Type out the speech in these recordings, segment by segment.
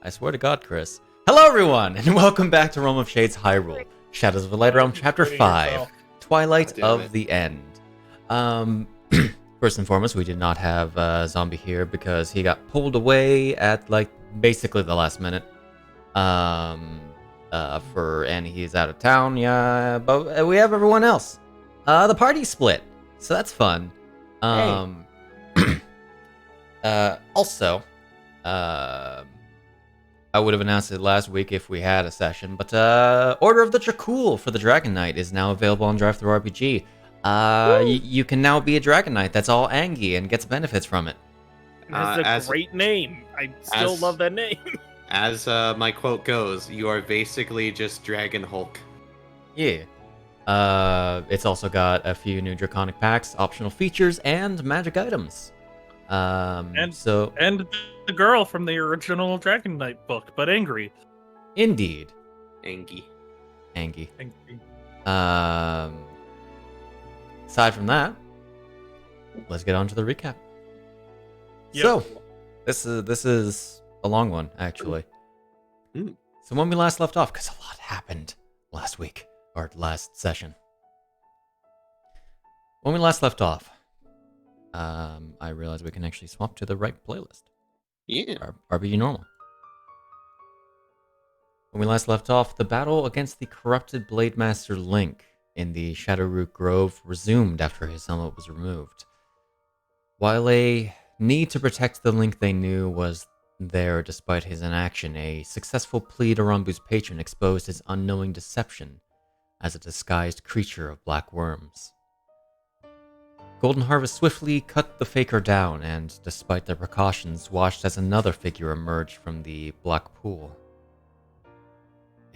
I swear to God, Chris. Hello, everyone, and welcome back to Realm of Shades Hyrule, Shadows of the Light Realm, Chapter 5, Twilight of the End. First and foremost, we did not have Zombi here because he got pulled away at, basically the last minute. And he's out of town, yeah, but we have everyone else. The party split, so that's fun. Also, I would have announced it last week if we had a session, but Order of the Dracul for the Dragon Knight is now available on DriveThruRPG. You can now be a Dragon Knight that's all Angie and gets benefits from it. That's a great name. I still love that name. As my quote goes, you are basically just Dragon Hulk. Yeah. It's also got a few new Draconic packs, optional features, and magic items. And the girl from the original Dragon Knight book, but angry. Indeed. Angie. Aside from that, let's get on to the recap. Yep. So, this is a long one, actually. So when we last left off, because a lot happened last week, or last session. When we last left off, I realized we can actually swap to the right playlist. Yeah. RPG Normal. When we last left off, the battle against the corrupted Blade Master Link in the Shadowroot Grove resumed after his helmet was removed. While a need to protect the Link they knew was there despite his inaction, a successful plea to Rambu's patron exposed his unknowing deception as a disguised creature of black worms. Golden Harvest swiftly cut the faker down and, despite their precautions, watched as another figure emerged from the black pool.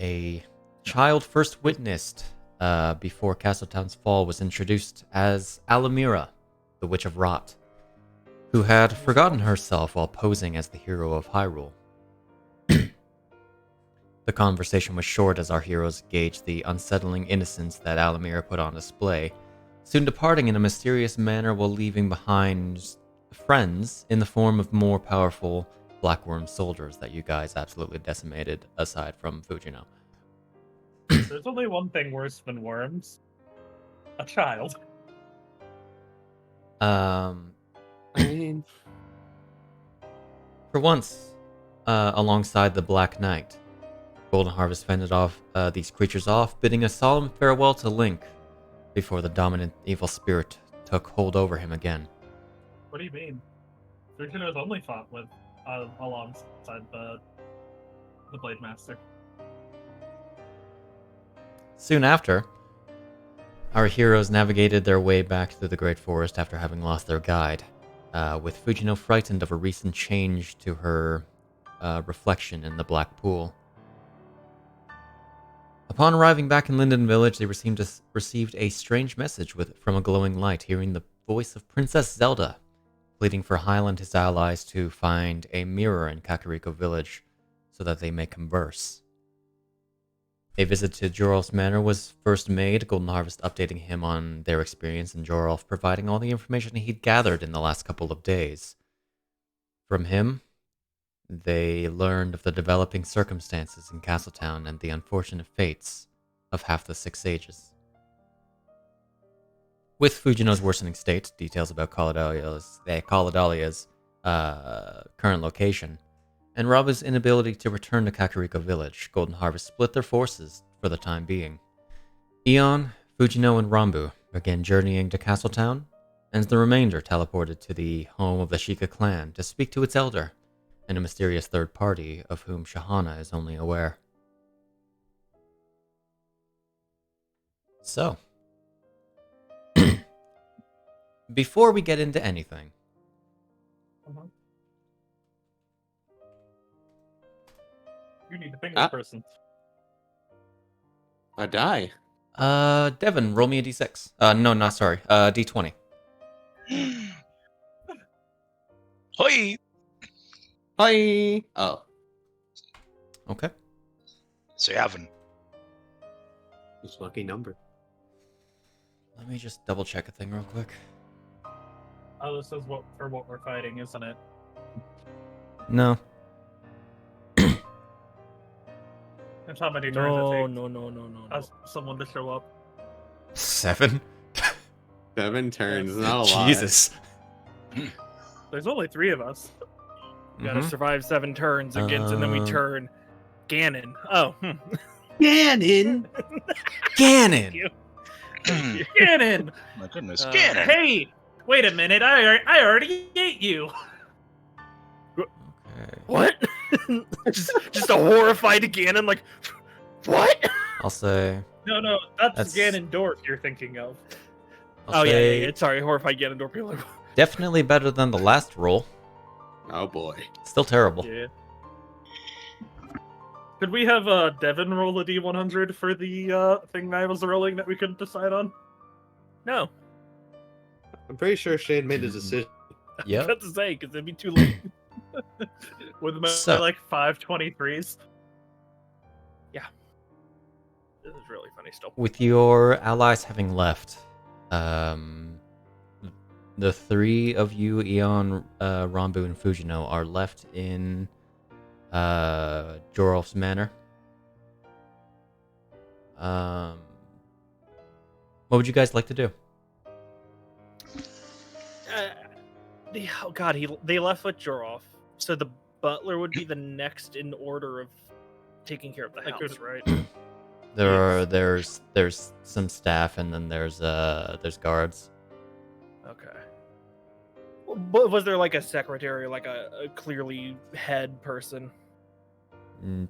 A child first witnessed before Castletown's fall was introduced as Alamira, the Witch of Rot, who had forgotten herself while posing as the hero of Hyrule. The conversation was short as our heroes gauged the unsettling innocence that Alamira put on display, soon departing in a mysterious manner while leaving behind friends in the form of more powerful Blackworm soldiers that you guys absolutely decimated, aside from Fujino. There's only one thing worse than worms. A child. I mean, For once, alongside the Black Knight, Golden Harvest fended off these creatures off, bidding a solemn farewell to Link before the dominant evil spirit took hold over him again. What do you mean? Fujino's only fought with alongside the Blade Master. Soon after, our heroes navigated their way back through the Great Forest after having lost their guide, with Fujino frightened of a recent change to her reflection in the Black Pool. Upon arriving back in Linden Village, they received a strange message from a glowing light, hearing the voice of Princess Zelda, pleading for Hyle and his allies to find a mirror in Kakariko Village so that they may converse. A visit to Joralf's manor was first made, Golden Harvest updating him on their experience and Joralf providing all the information he'd gathered in the last couple of days. From him, they learned of the developing circumstances in Castletown and the unfortunate fates of half the Six Sages. With Fujino's worsening state, details about Kaladalia's current location, and Raba's inability to return to Kakariko Village, Golden Harvest split their forces for the time being. Eon, Fujino, and Rambu began journeying to Castletown, and the remainder teleported to the home of the Sheikah clan to speak to its elder, and a mysterious third party of whom Shahana is only aware. So, before we get into anything, You need to pick this person. a die. Devon, roll me a d6. No, not sorry. D20. Hoi! Hi. Oh, Okay. So you haven't. it's a lucky number. Let me just double check a thing real quick. Oh, this is what we're fighting, isn't it? No. That's how many turns No, it takes no. as someone to show up. 7? 7 turns, not a lot. Jesus. There's only 3 of us. Gotta Mhm. survive 7 turns against, and then we turn Ganon. Oh, Ganon! Ganon! Ganon! My goodness, Uh, Ganon! Hey! Wait a minute, I already ate you! Okay. what? just a horrified Ganon, like, what? I'll say. No, that's That's- Ganondorf you're thinking of. I'll Oh yeah, say yeah. Sorry, horrified Ganondorf. You're like, definitely better than the last roll. Oh boy. Still terrible. Yeah. Could we have Devon roll a D100 for the thing I was rolling that we couldn't decide on? no. I'm pretty sure Shane made a decision. I was Yep. about to say because it'd be too late. With my So- like 523s. This is really funny still. With your allies having left, the 3 of you, Eon, Rambu, and Fujino, are left in Jorolf's manor. What would you guys like to do? Oh god, they left with Jorolf, so the butler would be the next in order of taking care of the I house, could- right? There's some staff, and then there's guards. Okay. But was there like a secretary, like a clearly head person? No.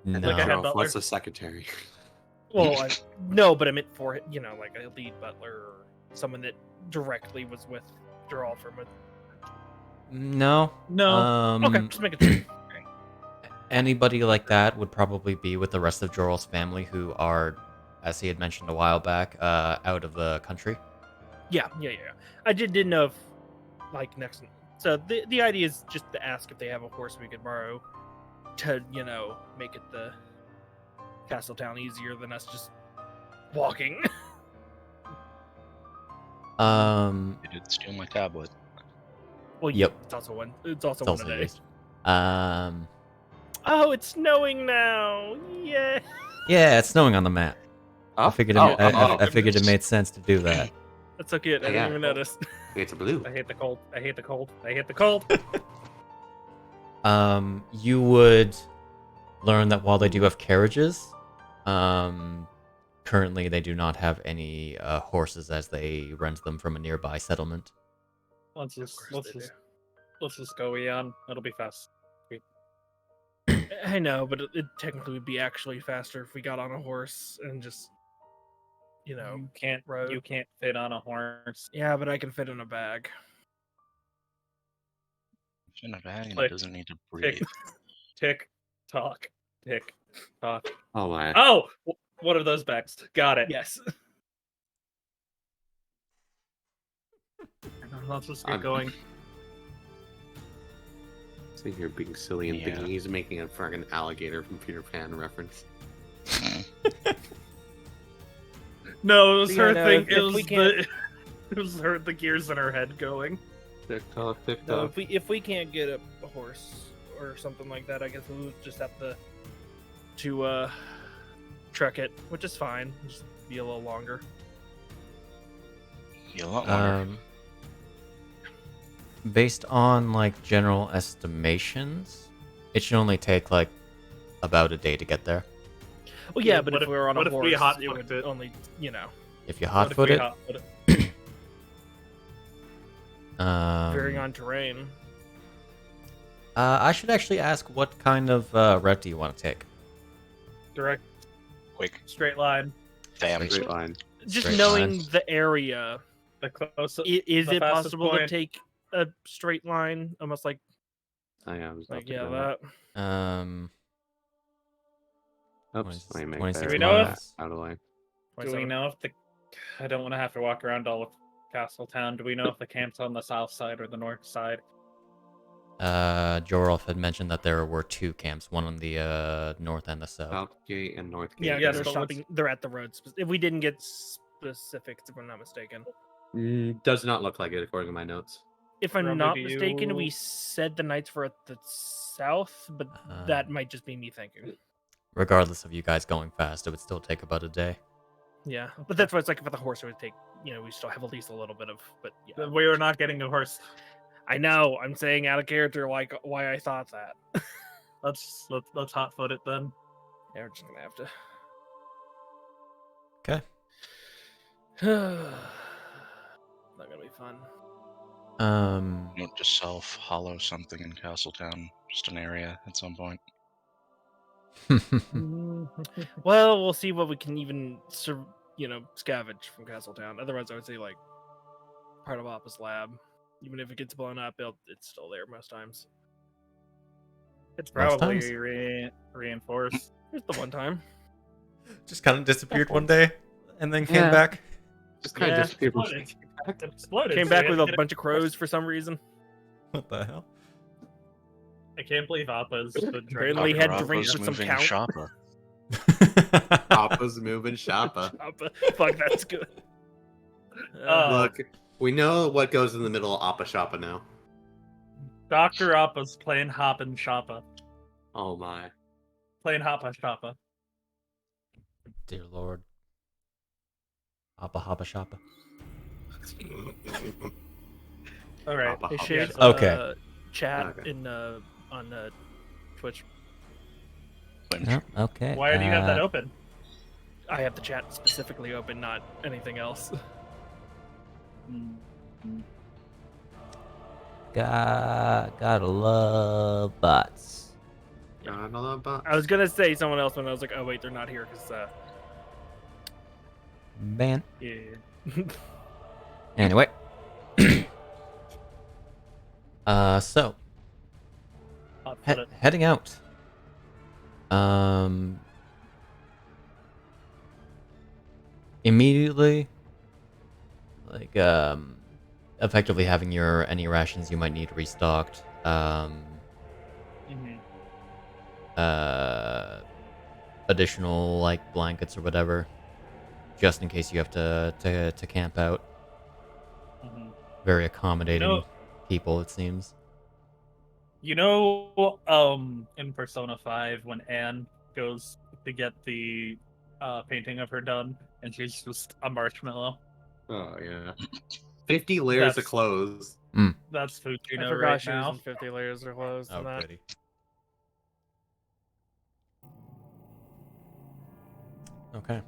Like a head butler? What's a secretary? Well, no, but I meant for like a lead butler or someone that directly was with Jorolf or with. No. No. Okay, just make it. Anybody like that would probably be with the rest of Jorol's family, who are, as he had mentioned a while back, out of the country. Yeah. I didn't know if, like, next. So the idea is just to ask if they have a horse we could borrow to, make it the castle town easier than us just walking. You did steal my tablet. Well, Yep. It's also one. It's also It's one also a day. used. Oh, it's snowing now! Yeah. Yeah, it's snowing on the map. I figured I figured it goodness. made sense to do that. That's so cute. I Yeah. didn't even notice. It's blue. I hate the cold. I hate the cold. I hate the cold. You would learn that while they do have carriages, currently they do not have any horses, as they rent them from a nearby settlement. Let's just course they let's just go, Eon. It'll be fast. I know, but it technically would be actually faster if we got on a horse and just, You can't road. you can't fit on a horse. Yeah, but I can fit in a bag. It's in a bag and it Click, doesn't need to breathe. Tick tock. Tick tock. Oh my. Oh, one of those bags. Got it. Yes. Let's just get I'm- going. Sitting here being silly and Yeah. thinking he's making a fucking alligator from Peter Pan reference. No, it was Yeah, her no, thing. if It was we can't- it was her the gears in her head going. Tick tock, tick So tock. if we can't get a horse or something like that, I guess we'll just have to trek it, which is fine. Just be a little longer. Yeah, a lot longer. Based on like general estimations, it should only take like about a day to get there. Well, yeah, Yeah, but what if if- we were on what a if we horse, hot it would foot it? only, If you What if hotfoot we it, hotfoot it? varying on terrain. I should actually ask what kind of route do you want to take? Direct Quick. straight line. Damn. Straight line. Just Straight knowing line. the area, The closest. is the it fastest possible to point. take a straight line, almost like I am. that? Oops. I make 26 that. Do we know miles. Out of line. Do we 27. know if the? I don't want to have to walk around all of Castle Town. Do we know if the camp's on the south side or the north side? Jorolf had mentioned that there were 2 camps, one on the north and the south. South gate and north gate. Yeah, Yes, they're but stopping. They're at the roads. If we didn't get specifics, if I'm not mistaken. Does not look like it according to my notes. If I'm Rambu, not do mistaken, we you- said the knights were at the south, but that might just be me thinking. regardless of you guys going fast, it would still take about a day. Yeah, but that's why it's like for the horse, it would take. We still have at least a little bit of. But yeah, We were not getting a horse. I know. I'm saying out of character, like why I thought that. Let's hot foot it then. Yeah, we're just gonna have to. Okay. Not gonna be fun. You don't just self-hollow something in Castletown, just an area at some point. Well, we'll see what we can even, scavenge from Castletown. Otherwise, I would say like part of Appa's lab. Even if it gets blown up, it's still there most times. It's Most probably times. reinforced. It's the one time. Just kind of disappeared one day and then came Yeah. back. Just kind Yeah, of disappeared. Exploded. Came so back we with had a to get- bunch of crows for some reason. What the hell? I can't believe Appa's been Apparently drinking. had drinks Garbo's with some moving count. Shoppa. Papa's moving Shoppa. Appa. Fuck, that's good. Look, we know what goes in the middle of Appa Shoppa now. Dr. Appa's playing Hop and Shoppa. Oh my. Playing Hoppa Shoppa. Dear Lord. Hoppa hoppa shoppa. All right. Hoppa Hey, Hoppa. Shade, Okay. Chat Okay. on Twitch. Yeah, okay. Why do you have that open? I have the chat specifically open, not anything else. Gotta love bots. Gotta love bots. I was gonna say someone else, when I was like, oh wait, they're not here because Man. yeah. Anyway. So Hot foot it. heading out. Immediately, like effectively having any rations you might need restocked. Mhm. Additional like blankets or whatever, just in case you have to camp out. Mhm. Very accommodating No. people, it seems. In Persona 5, when Anne goes to get the painting of her done, and she's just a marshmallow. Oh yeah. 50 layers of That's- clothes. That's I Fujino forgot right she was now. in 50 layers or close Oh, and that. goody. Okay.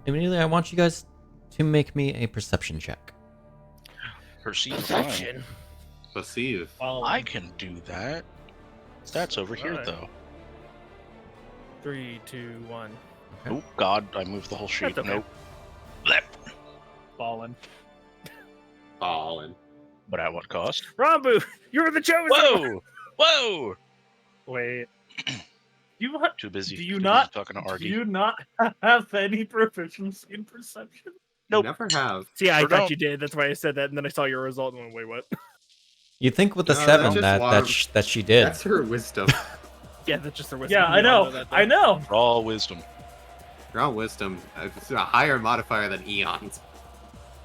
Immediately, I want you guys to make me a perception check. Perceive fine. Perception. Perceive. Well, I can do that. That's over here, Alright. though. 3, 2, 1. Okay. Oh, God, I moved the whole sheet. That's okay. Nope. Blep. fallen. Fallen. But at what cost? Rambu, you're the chosen. Whoa! Whoa! Wait. Too busy. Do you too not? busy talking to Do Argy. you not have any proficiency in perception? Nope. Never have. See, I Sure thought don't. you did. That's why I said that, and then I saw your result and went, wait, what? You'd think with the No, that's 7 just that water- that she did. That's her wisdom. Yeah, that's just the wisdom. Yeah, I We all know. that I thing. know. Raw wisdom. Raw wisdom. It's a higher modifier than Eon's.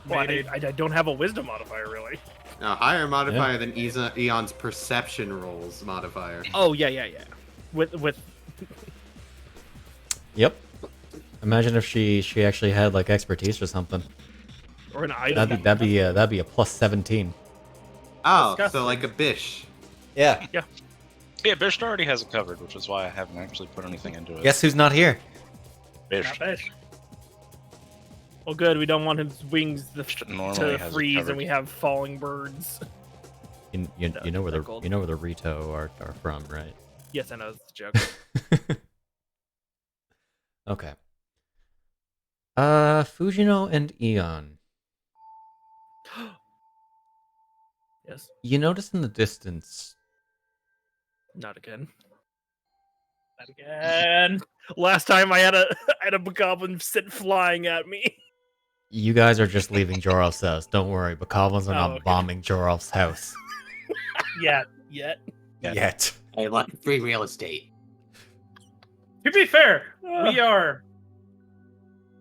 Well, Maybe. I don't have a wisdom modifier, really. A higher modifier than Eon's perception rolls modifier. Oh, yeah. With Yep. Imagine if she actually had like expertise or something. or an item. That'd be a plus 17. Oh, Disgusting. so like a bish. Yeah. Yeah, Bisht already has it covered, which is why I haven't actually put anything into it. Guess who's not here? Not Bisht bad. Well, good. We don't want his wings normally to has it freeze, covered. and we have falling birds. You No, know where they're the cold. you know where the Rito are from, right? Yes, I know it's a joke. Okay. Fujino and Eon. Yes, You notice in the distance. not again. Not again. Last time I had a goblin sit flying at me. You guys are just leaving Joralf's house. Don't worry, but goblins are Oh, not okay. bombing Joralf's house Yeah. Yet. Yeah. yet. I like free real estate. To be fair, we are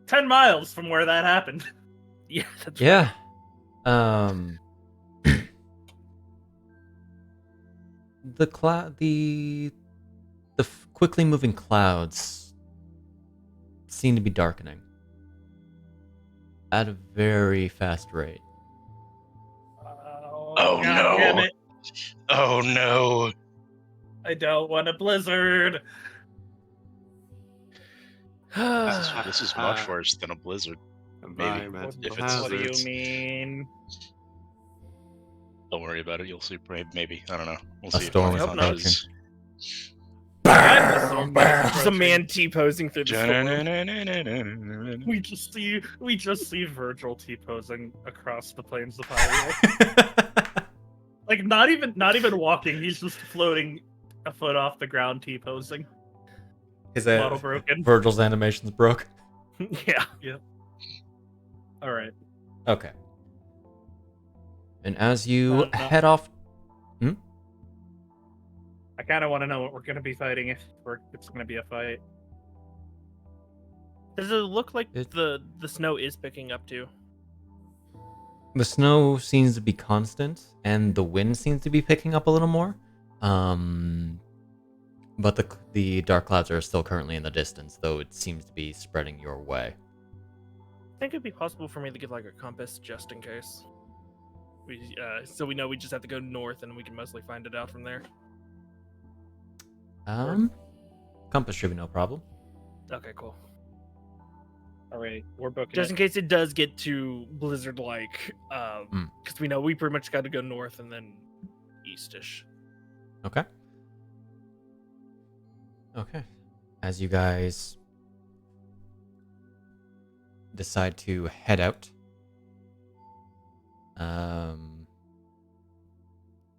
10 miles from where that happened. Yeah, that's Yeah. The the quickly moving clouds seem to be darkening at a very fast rate. Oh, God no. damn it. Oh no. I don't want a blizzard. This is much worse than a blizzard. Maybe. Environmental If it's- What do you hazards. mean? Don't worry about it. You'll see. Maybe. I don't know. We'll A see. storm if is Conrad approaching. is- Just a man T-posing through the storm. We just see Virgil T-posing across the plains of Hyrule. Like not even walking, he's just floating a foot off the ground T-posing. His Model broken. Virgil's animations broke. Yeah. Alright. Okay. And as you No. head off, I kinda wanna know what we're gonna be fighting if it's gonna be a fight. Does it look like It- the snow is picking up too? the snow seems to be constant, and the wind seems to be picking up a little more. But the dark clouds are still currently in the distance, though it seems to be spreading your way. I think it'd be possible for me to get like a compass just in case. So we know we just have to go north, and we can mostly find it out from there. Compass should be no problem. Okay, cool. Alright, we're booking Just it. in case it does get too blizzard-like, because we know we pretty much got to go north and then eastish. Okay. Okay. As you guys decide to head out,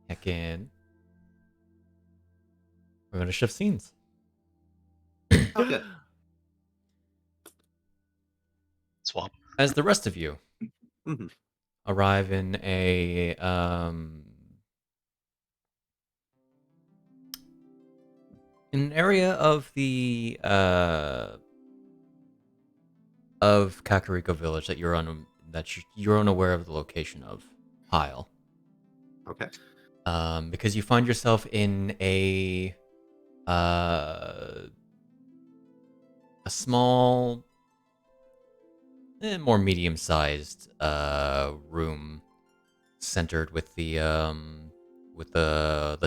heck in. We're gonna shift scenes. Okay. Swap. As the rest of you Mhm. arrive in an area of the of Kakariko Village that you're unaware of the location of, Hyle. Okay. Because you find yourself in a small, more medium-sized room centered with the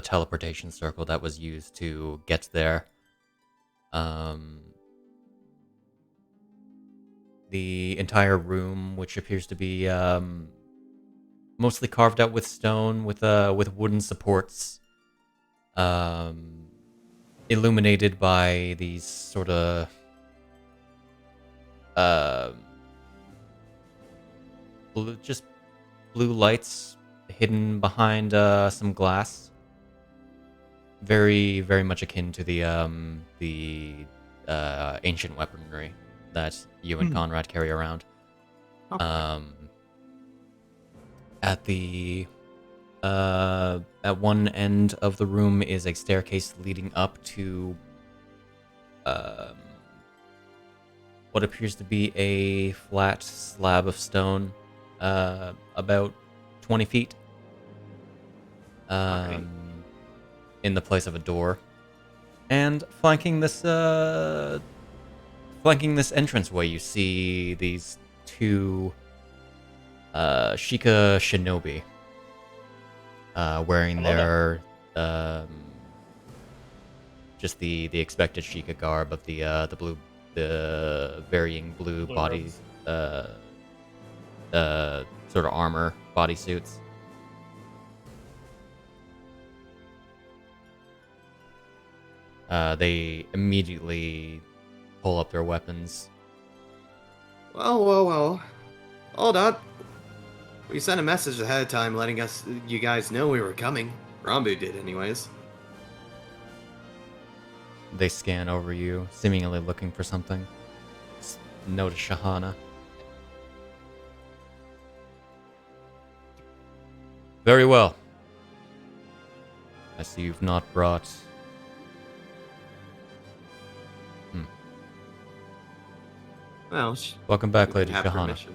teleportation circle that was used to get there. The entire room, which appears to be mostly carved out with stone, with wooden supports, illuminated by these sort of blue lights hidden behind some glass. Very, very much akin to the ancient weaponry that you and Conrad carry around. Okay. At one end of the room is a staircase leading up to what appears to be a flat slab of stone, about 20 feet, Okay. in the place of a door, and flanking this entranceway, you see these two Sheikah shinobi, wearing their just the expected Sheikah garb of the varying blue Blue bodies, sort of armor bodysuits. They immediately pull up their weapons. Well. Hold up. We sent a message ahead of time letting you guys know we were coming. Rambu did anyways. They scan over you, seemingly looking for something. Notice Shahana. Very well. I see you've not brought... Well, Welcome back, we Lady have Shahana. permission.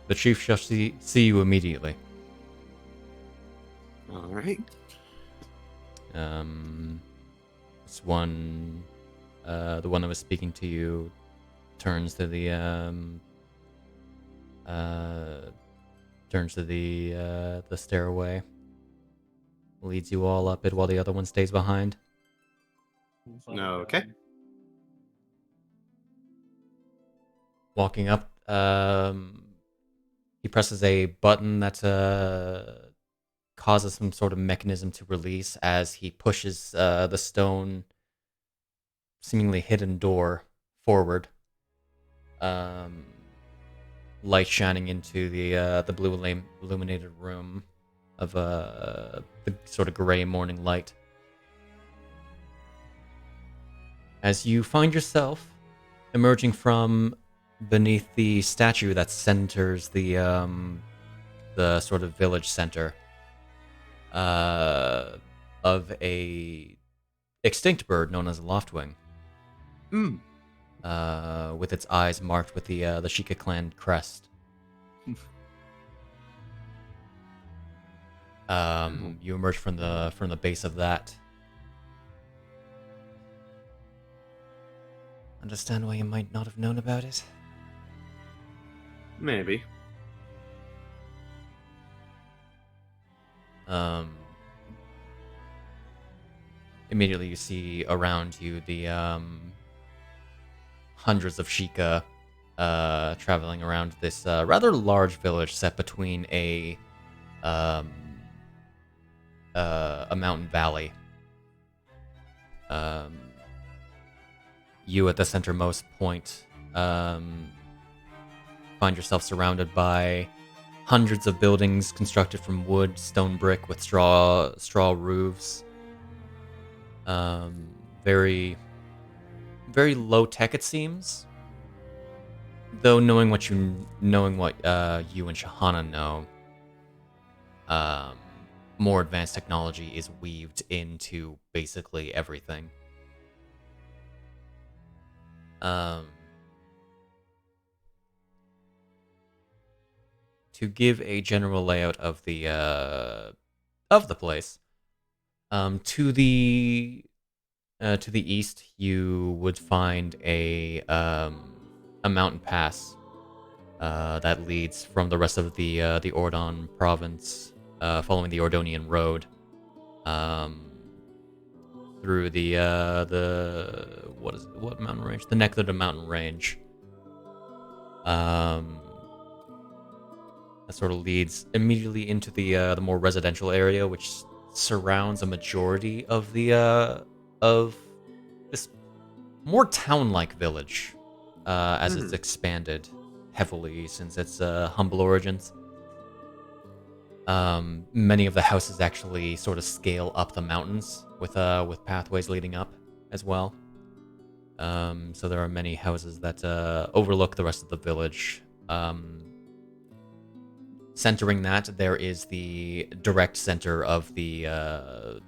The chief shall see you immediately. All right. This one, the one that was speaking to you, turns to the the stairway, leads you all up it while the other one stays behind. Okay. Walking up, he presses a button that causes some sort of mechanism to release as he pushes the stone, seemingly hidden door forward. Light shining into the blue illuminated room of the sort of gray morning light. As you find yourself emerging from beneath the statue that centers the sort of village center of a extinct bird known as a loftwing. With its eyes marked with the Sheikah clan crest. You emerge from the base of that. Understand why you might not have known about it? Maybe. Immediately you see around you the hundreds of Sheikah traveling around this rather large village set between a mountain valley. You at the centermost point find yourself surrounded by hundreds of buildings constructed from wood, stone brick with straw roofs. Very, very low tech it seems. Though knowing what you and Shahana know, more advanced technology is weaved into basically everything. To give a general layout of the place, to the east you would find a mountain pass that leads from the rest of the Ordon province, following the Ordonian Road, through what mountain range? The Nectar mountain range. That sort of leads immediately into the more residential area, which surrounds a majority of the of this more town-like village, as it's expanded heavily since its humble origins. Many of the houses actually sort of scale up the mountains with pathways leading up as well. So there are many houses that overlook the rest of the village. Centering that, there is the direct center of the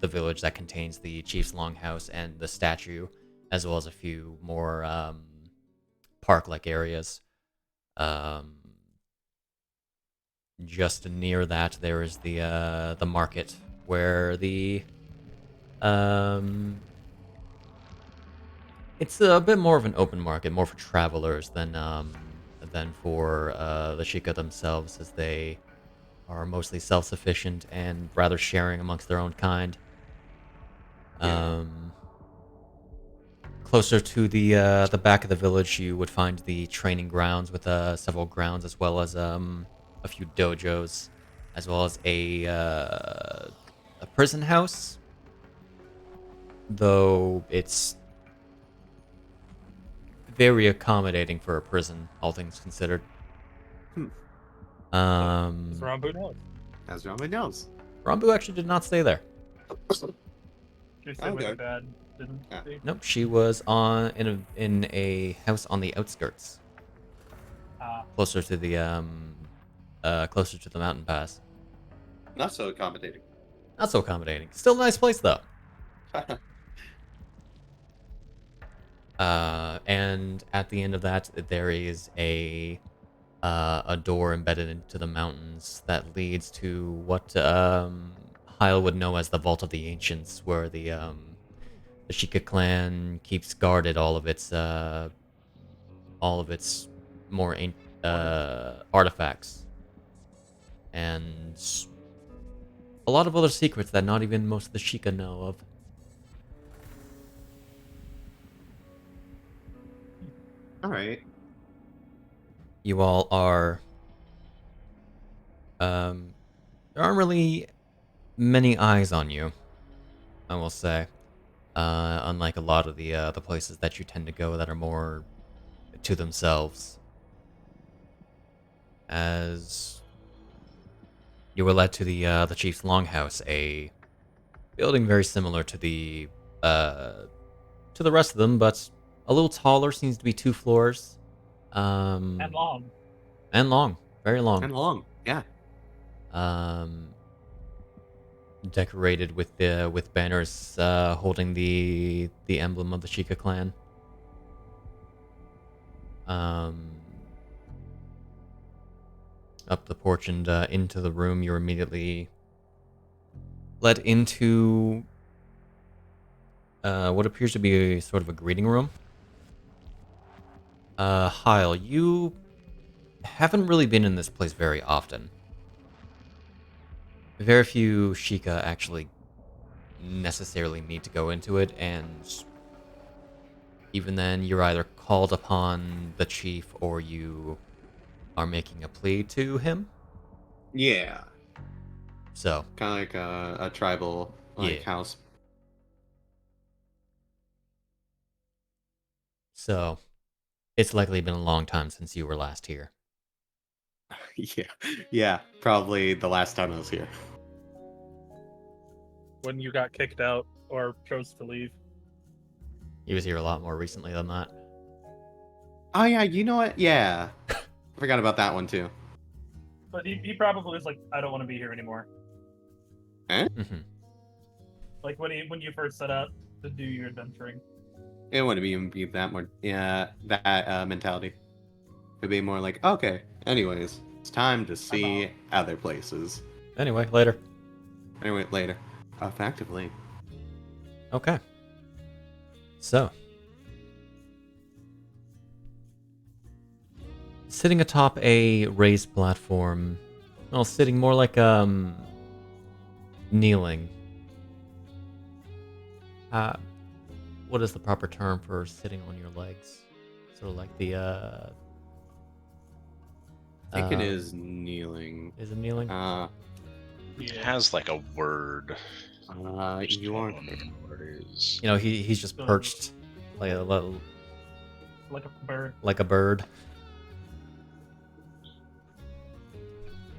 village that contains the chief's longhouse and the statue, as well as a few more park-like areas. Just near that, there is the market where it's a bit more of an open market, more for travelers than for the Sheikah themselves, as they are mostly self-sufficient and rather sharing amongst their own kind. Closer to the back of the village, you would find the training grounds with several grounds, as well as a few dojos, as well as a prison house. Though it's very accommodating for a prison, all things considered. As Rambu knows. As Rambu knows. Rambu actually did not stay there. She stayed with her dad, didn't she? Nope, she was in a house on the outskirts, closer to the mountain pass. Not so accommodating. Not so accommodating. Still a nice place though. And at the end of that, there is a door embedded into the mountains that leads to what Hyle would know as the Vault of the Ancients, where the Sheikah clan keeps guarded all of its more artifacts, and a lot of other secrets that not even most of the Sheikah know of. All right. You all are. There aren't really many eyes on you, I will say. Unlike a lot of the places that you tend to go that are more to themselves. As you were led to the chief's longhouse, a building very similar to the rest of them, but a little taller. Seems to be 2 floors. And long. And long, very long. And long, yeah. Decorated with banners holding the emblem of the Sheikah clan. Up the porch and into the room, you're immediately led into what appears to be a sort of a greeting room. Hyle, you haven't really been in this place very often. Very few Sheikah actually necessarily need to go into it, and even then, you're either called upon the chief or you are making a plea to him. Yeah. So Kind of like a tribal house. So it's likely been a long time since you were last here. Yeah. Probably the last time I was here. When you got kicked out or chose to leave. He was here a lot more recently than that. Oh yeah, you know what? Yeah. I forgot about that one too. But he probably was like, I don't want to be here anymore. Mm-hmm. Like when you first set out to do your adventuring. It wouldn't even be that more. Yeah, that mentality. It'd be more like, okay. Anyways, it's time to see other places. Anyway, later. Anyway, later. Effectively. Okay. So, sitting atop a raised platform, well, sitting more like kneeling. What is the proper term for sitting on your legs? Sort of like the I think it is kneeling. Is it kneeling? It has like a word. You are. What it is. You know, he's just perched like a little, Like a bird. like a bird.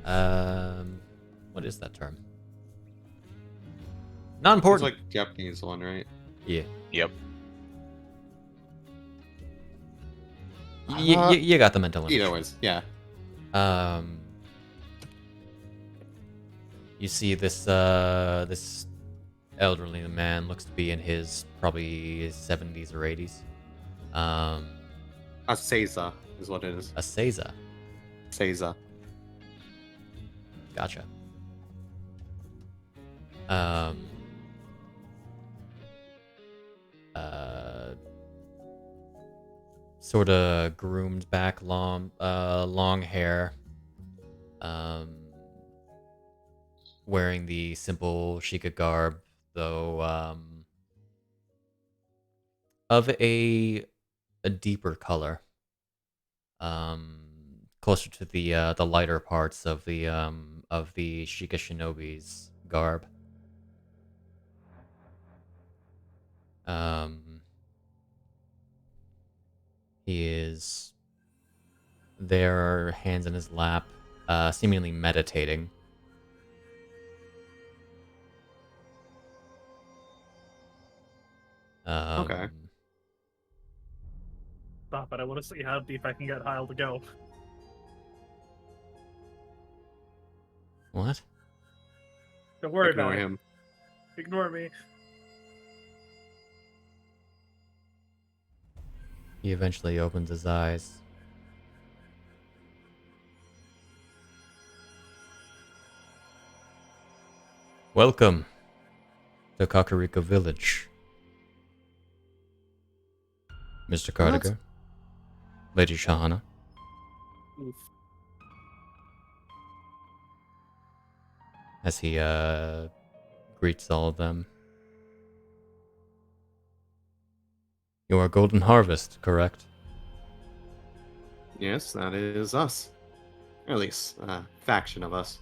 What is that term? Not It's important. like Japanese one, right? Yeah. Yep. You got the mental image. Either ways, yeah. You see this elderly man, looks to be in his probably 70s or 80s. A Seiza is what it is. A Seiza. Seiza. Gotcha. Sort of groomed back, long hair. Wearing the simple Sheikah garb, though of a deeper color. Closer to the lighter parts of the Sheikah shinobi's garb. He is there, hands in his lap, seemingly meditating. Okay. Stop it. I want to see how deep I can get Hyle to go. What? Don't worry Ignore about him. it. Ignore me. He eventually opens his eyes. Welcome to Kakariko Village. Mr. Cardigan. Lady Shahana. Oof. As he greets all of them. You are Golden Harvest, correct? Yes, that is us. Or at least, a faction of us.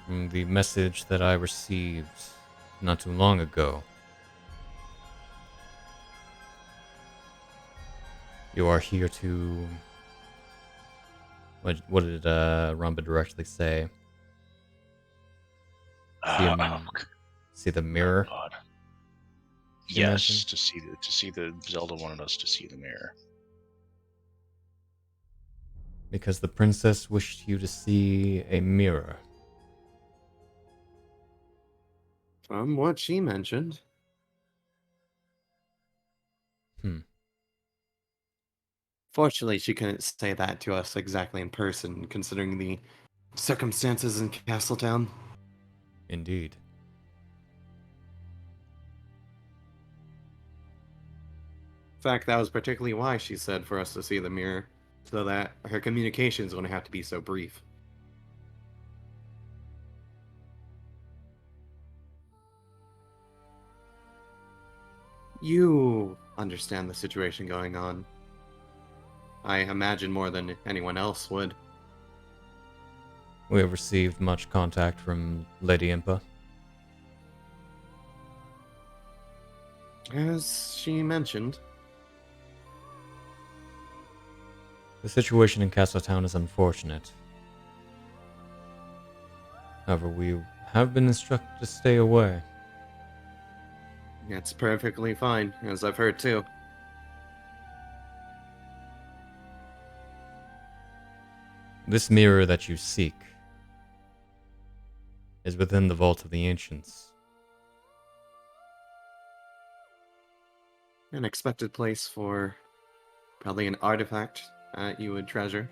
From the message that I received not too long ago, you are here to... What did Rambu directly say? See the mirror? God. You Yes, mentioned? to see the Zelda wanted us to see the mirror. Because the princess wished you to see a mirror. From what she mentioned. Fortunately, she couldn't say that to us exactly in person, considering the circumstances in Castletown. Indeed. In fact, that was particularly why she said for us to see the mirror, so that her communications wouldn't have to be so brief. You understand the situation going on. I imagine more than anyone else would. We have received much contact from Lady Impa. As she mentioned. The situation in Castletown is unfortunate. However, we have been instructed to stay away. It's perfectly fine, as I've heard too. This mirror that you seek is within the Vault of the Ancients. An expected place for probably an artifact that you would treasure.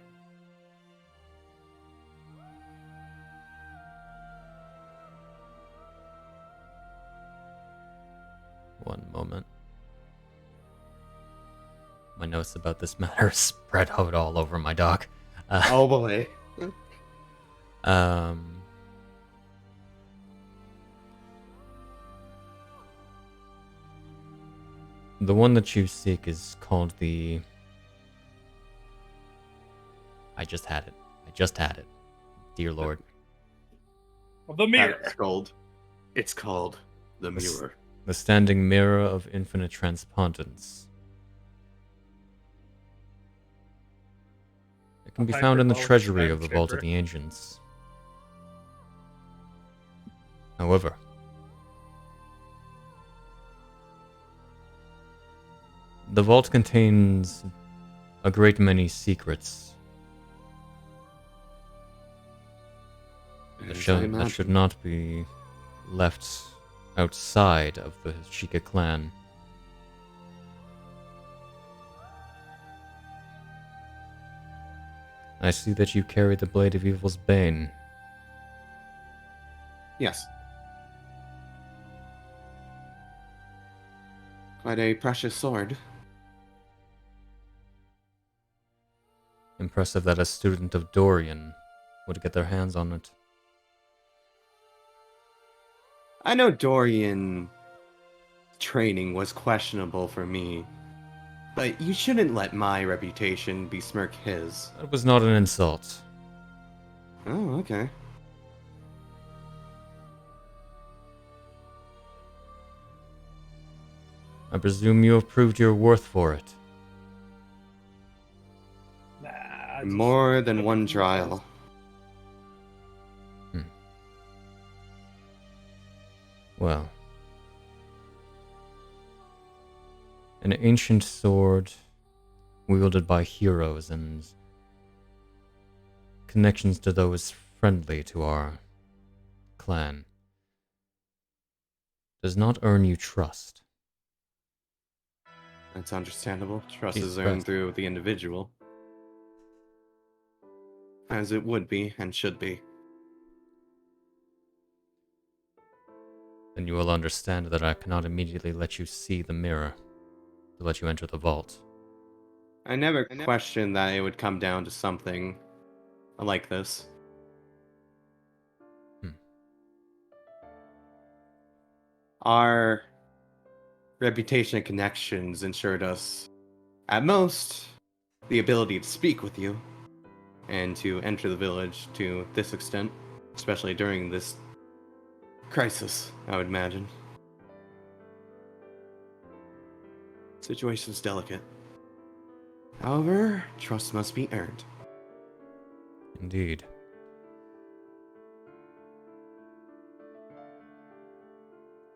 One moment. My notes about this matter spread out all over my dock. Oh boy. The one that you seek is called the... I just had it. Dear Lord. The mirror. It's called the mirror. The Standing Mirror of Infinite Transpondence. It can be found in the treasury of the Vault of the Ancients. However, the vault contains a great many secrets that should not be left outside of the Sheikah clan. I see that you carry the Blade of Evil's Bane. Yes. Quite a precious sword. Impressive that a student of Dorian would get their hands on it. I know Dorian training was questionable for me, but you shouldn't let my reputation besmirk his. That was not an insult. Oh, okay. I presume you have proved your worth for it. Nah, More than one trial. Well, an ancient sword wielded by heroes and connections to those friendly to our clan does not earn you trust. That's understandable. Trust Jesus is earned Christ. through the individual. As it would be and should be. Then you will understand that I cannot immediately let you see the mirror to let you enter the vault. I never questioned that it would come down to something like this. Our reputation and connections ensured us, at most, the ability to speak with you and to enter the village to this extent, especially during this crisis, I would imagine. Situation's delicate. However, trust must be earned. Indeed.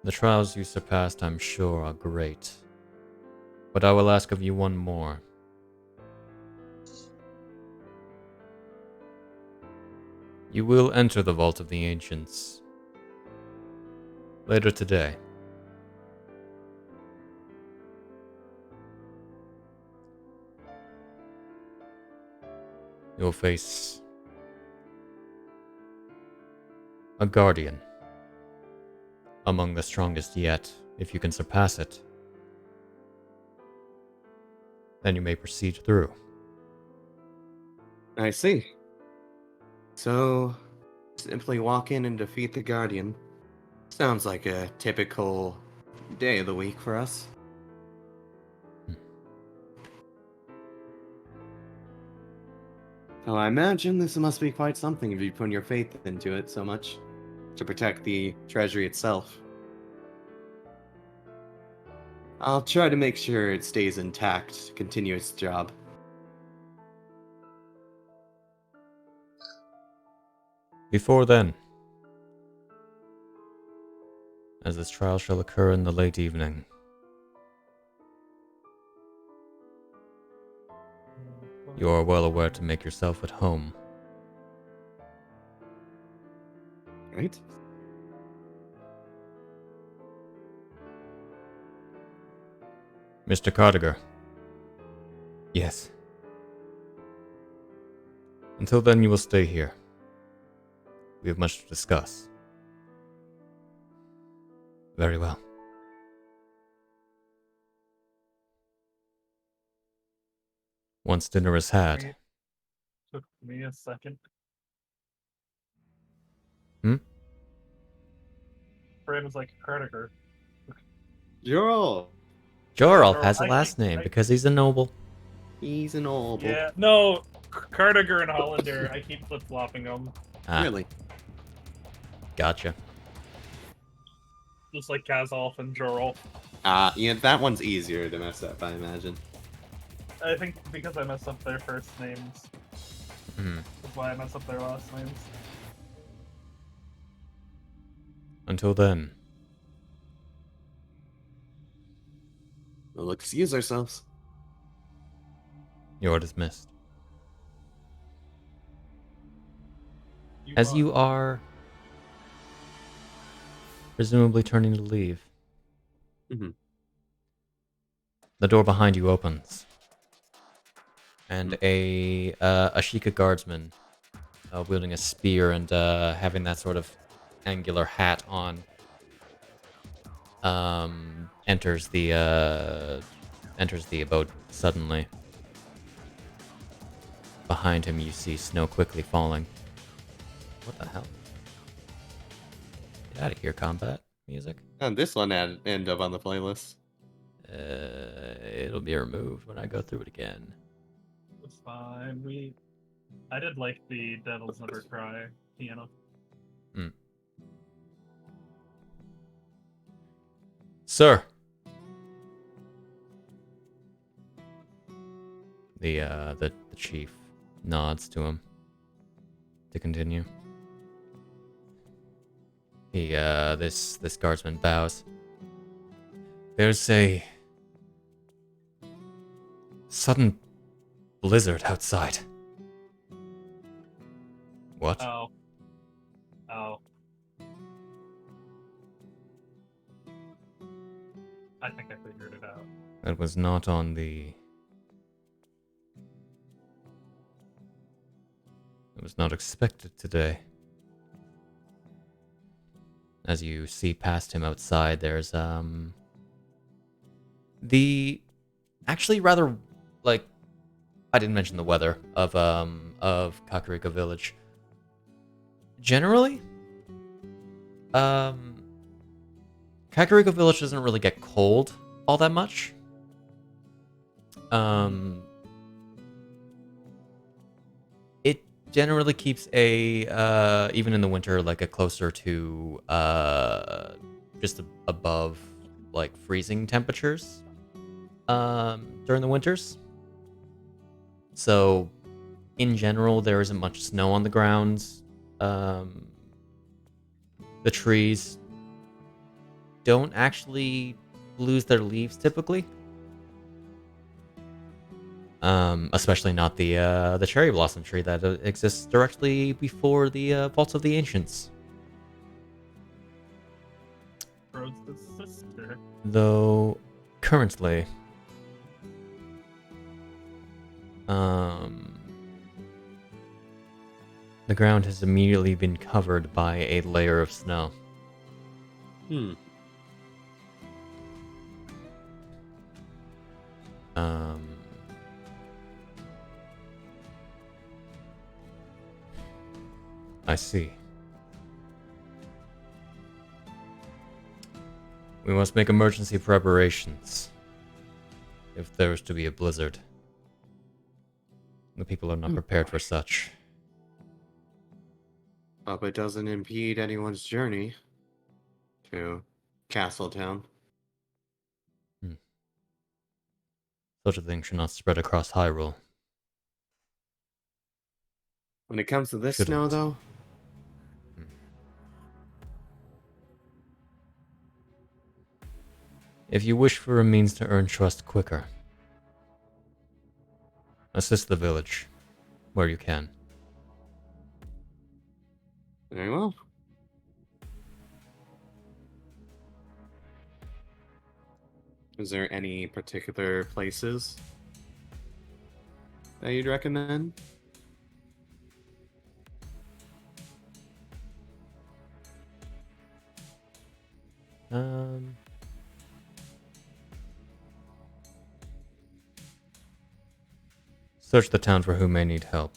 The trials you surpassed, I'm sure, are great. But I will ask of you one more. You will enter the Vault of the Ancients later today. You'll face a guardian, among the strongest yet. If you can surpass it, then you may proceed through. I see. So, simply walk in and defeat the Guardian. Sounds like a typical day of the week for us. So I imagine this must be quite something if you put your faith into it so much to protect the treasury itself. I'll try to make sure it stays intact to continue its job. Before then, as this trial shall occur in the late evening, you are well aware to make yourself at home. Right? Mr. Cardiger. Yes. Until then, you will stay here. We have much to discuss. Very well. Once dinner is had. Took me a second. Fred was like Cardiger. Jorl! Jorl has a I last think- name because he's a noble. He's an old. Yeah, no, Cardiger and Hollander. I keep flip flopping them, Ah, Really? gotcha. just like Kazolf and Jorl. Yeah, that one's easier to mess up, I imagine. I think because I messed up their first names, that's why I messed up their last names. Until then, We'll excuse ourselves. you are dismissed. As you are presumably turning to leave, Mhm. the door behind you opens, and a Ashika guardsman wielding a spear and having that sort of angular hat on enters the abode suddenly. Behind him, you see snow quickly falling. What the hell? Get out of here, combat music. And this one end up on the playlist. It'll be removed when I go through it again. It's fine. I did like the Devils Never Cry piano. Sir. The chief nods to him to continue. This guardsman bows. There's a sudden blizzard outside. What? Oh. I think I figured it out. That was not on the It was not expected today. As you see past him outside, there's the actually rather like I didn't mention the weather of Kakariko Village. Generally, Kakariko Village doesn't really get cold all that much. It generally keeps a even in the winter like a closer to just above like freezing temperatures during the winters. So in general there isn't much snow on the ground. The trees don't actually lose their leaves typically. Especially not the cherry blossom tree that exists directly before the Vaults of the Ancients. Rhodes the sister. Though currently, the ground has immediately been covered by a layer of snow. Hmm. I see. We must make emergency preparations if there is to be a blizzard. The people are not prepared for such. Hope it doesn't impede anyone's journey to Castletown. Such a thing should not spread across Hyrule. When it comes to this Shouldn't. snow, though, If you wish for a means to earn trust quicker, assist the village where you can. very well. Is there any particular places that you'd recommend? Search the town for who may need help.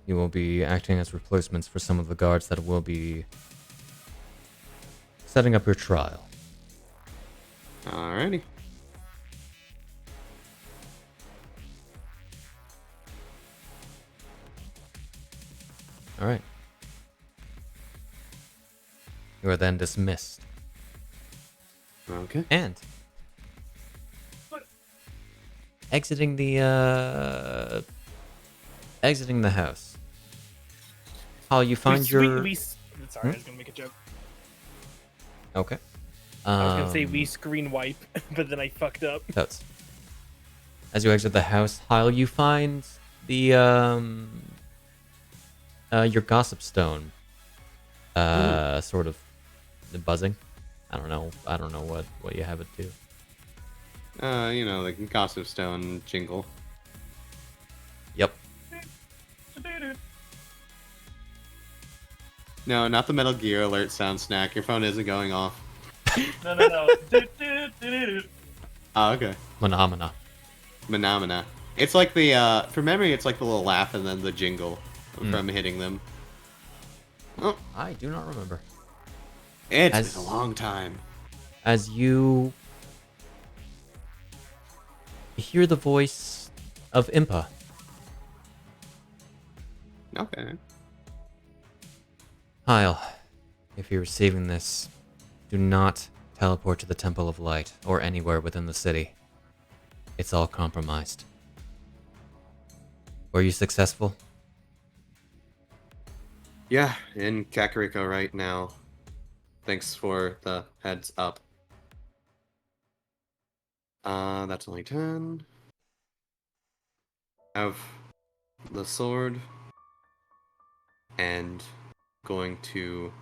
You will be acting as replacements for some of the guards that will be setting up your trial. Alrighty. Alright. You are then dismissed. Okay. And exiting the house. How you find your Sorry, I was gonna make a joke. Okay. I was gonna say we screen wipe, but then I fucked up. That's as you exit the house, Hyle, you find the your gossip stone sort of buzzing. I don't know what you have it do. The Gossip Stone jingle. Yep. No, not the Metal Gear Alert sound, Snak. Your phone isn't going off. No. Oh, okay. Phenomena. Phenomena. It's like the, from memory, it's like the little laugh and then the jingle from hitting them. Oh, I do not remember. it's been a long time. As you hear the voice of Impa. Okay. Hyle, if you're receiving this, do not teleport to the Temple of Light or anywhere within the city. It's all compromised. Were you successful? Yeah, in Kakariko right now. Thanks for the heads up. That's only 10. I have the sword. And going to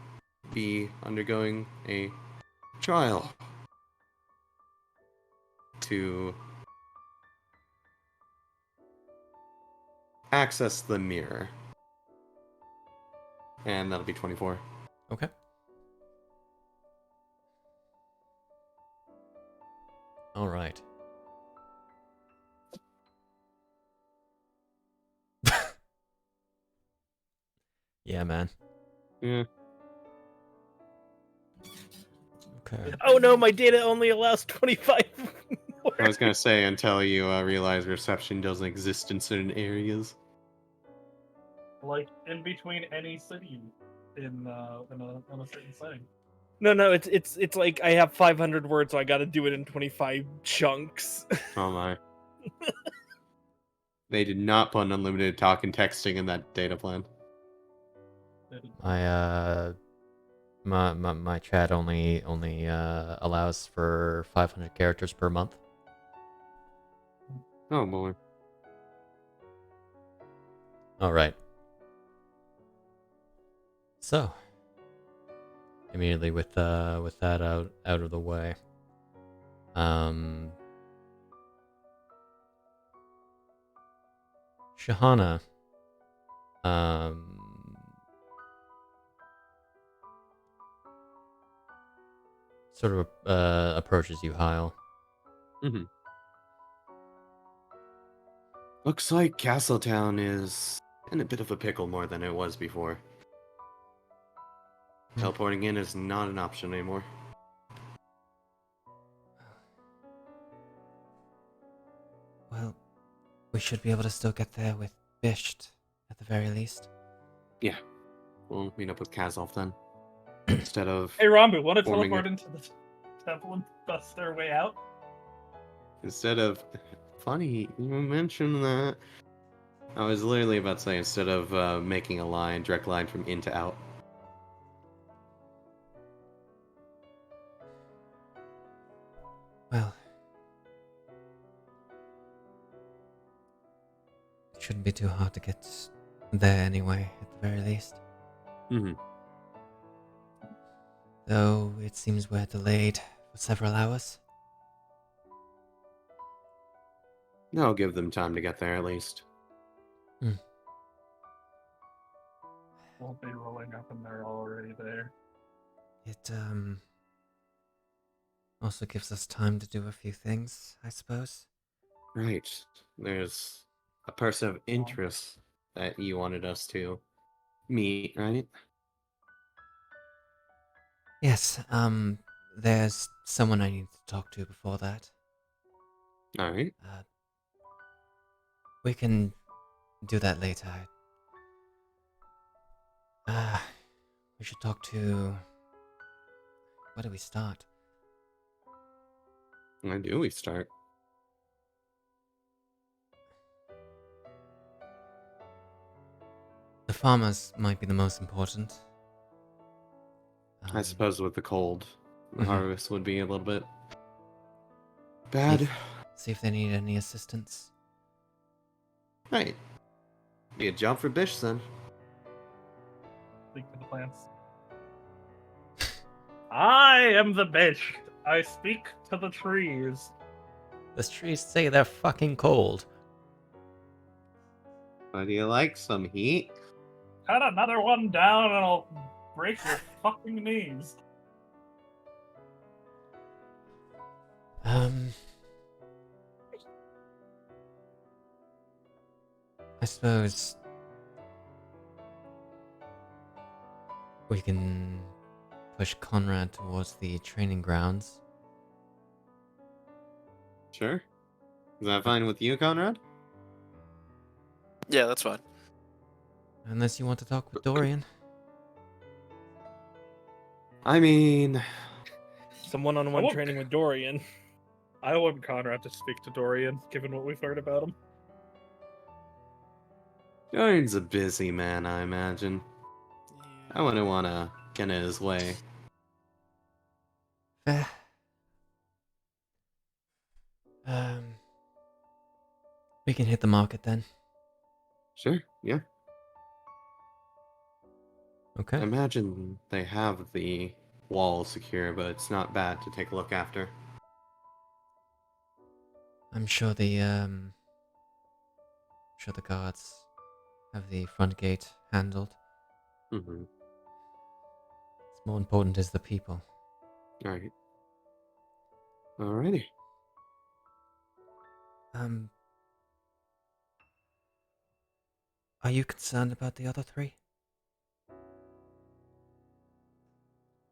be undergoing a trial to access the mirror. And that'll be 24. Okay. All right. Yeah, man. Yeah. Okay. Oh no, my data only allows 25. I was gonna say until you realize reception doesn't exist in certain areas. Like in between any city in a certain setting. No, it's like I have 500 words, so I got to do it in 25 chunks. Oh my. They did not put unlimited talk and texting in that data plan. My chat only allows for 500 characters per month. Oh boy. All right. So, immediately with that out of the way, Shahana, sort of approaches you, Hyle. Mm-hmm. Looks like Castletown is in a bit of a pickle more than it was before. Teleporting in is not an option anymore. Well, we should be able to still get there with Bisht, at the very least. Yeah. We'll meet up with Kazov then. Instead of Hey Rambu, want to forming teleport into the temple and bust their way out? funny you mentioned that. I was literally about to say instead of making a direct line from in to out. Well, it shouldn't be too hard to get there anyway, at the very least. Mm-hmm. Though it seems we're delayed for several hours. I'll give them time to get there at least. Won't be rolling up and they're already there. It also gives us time to do a few things, I suppose. Right. There's a person of interest that you wanted us to meet, right? Yes, there's someone I need to talk to before that. Alright. We can do that later. We should talk to... Where do we start? When do we start? The farmers might be the most important. I suppose with the cold, the Mhm. harvest would be a little bit bad. See if they need any assistance. Right. Be a job for Bish then. Speak to the plants. I am the bitch. I speak to the trees. The trees say they're fucking cold. How do you like some heat? Cut another one down and I'll break your fucking knees. I suppose we can push Conrad towards the training grounds. Sure. Is that fine with you, Conrad? Yeah, that's fine. Unless you want to talk with Dorian. I mean, Some one-on-one Oh. training with Dorian. I want Conrad to speak to Dorian, given what we've heard about him. Dorian's a busy man, I imagine. I wouldn't want to get in his way. Fair. We can hit the market then. Sure, yeah. Okay. I imagine they have the wall secure, but it's not bad to take a look after. I'm sure the guards have the front gate handled. Mm-hmm. What's more important is the people. Alright. Alrighty. Are you concerned about the other three?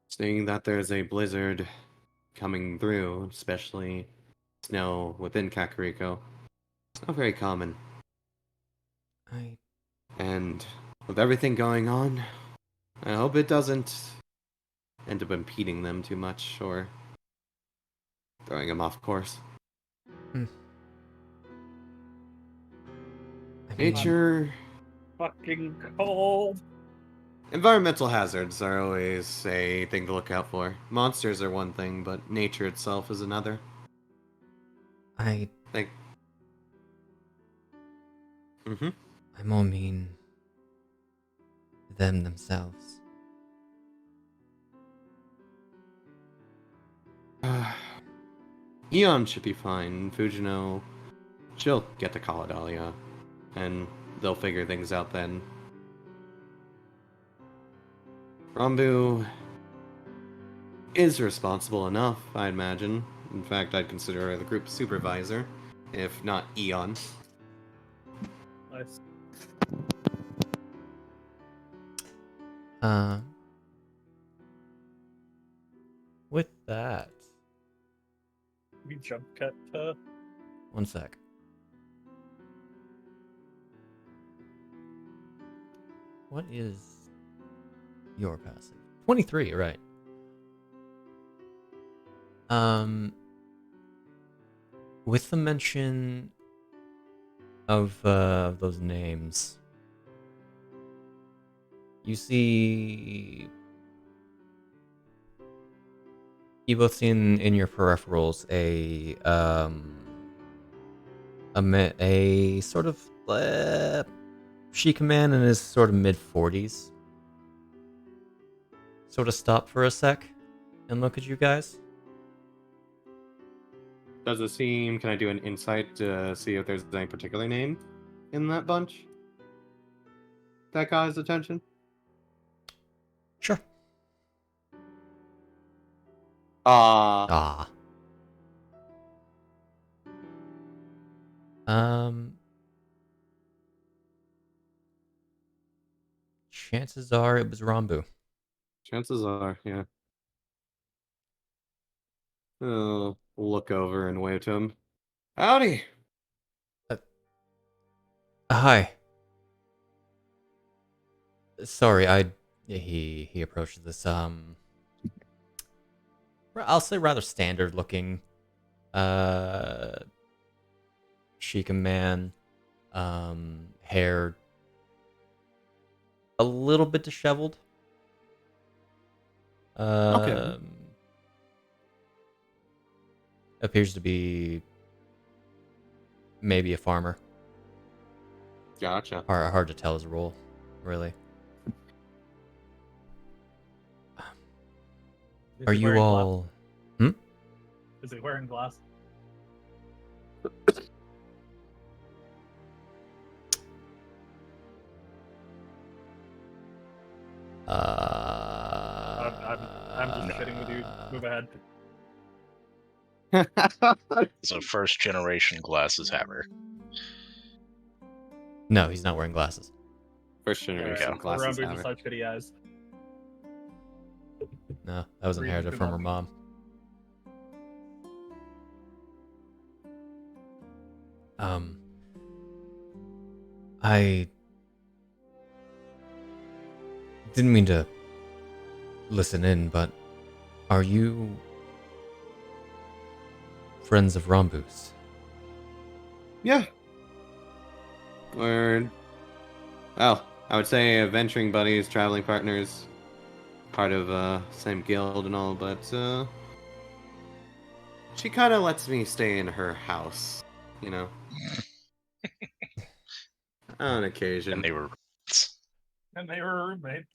Seeing that there's a blizzard coming through, especially snow within Kakariko, it's not very common. And with everything going on, I hope it doesn't end up impeding them too much or throwing them off course. Nature... Fucking cold. Environmental hazards are always a thing to look out for. Monsters are one thing, but nature itself is another. I Like... Mm-hmm. I more mean them themselves. Eon should be fine. Fujino, she'll get to call it Alia, and they'll figure things out then. Rambu is responsible enough, I imagine. In fact, I'd consider her the group supervisor, if not Eon. Nice. With that, We jump cut to... one sec. What is your passive? 23, right. With the mention of those names, you see, you both see in your peripherals a sort of Sheikah man in his sort of mid-40s sort of stop for a sec and look at you guys. Does it seem... Can I do an insight to see if there's any particular name in that bunch that got his attention? Sure. Ah. Chances are it was Rambu. Chances are, yeah. I'll look over and wave to him. Howdy! Hi. Sorry, he approaches this I'll say rather standard looking Sheikah man, hair a little bit disheveled. Okay. Appears to be maybe a farmer. Gotcha. Hard to tell his role, really. Are you all... Is he wearing glasses? I'm just kidding with you. Move ahead. It's a first generation glasses haver. No, he's not wearing glasses. First generation Alright, glasses Rambu haver. just has shitty eyes. No, that was Reading inherited too from her much. mom. I didn't mean to listen in, but are you friends of Rambu's? Yeah. Well, I would say adventuring buddies, traveling partners, part of same guild and all, but she kind of lets me stay in her house, you know, on occasion. And they were And they were roommates.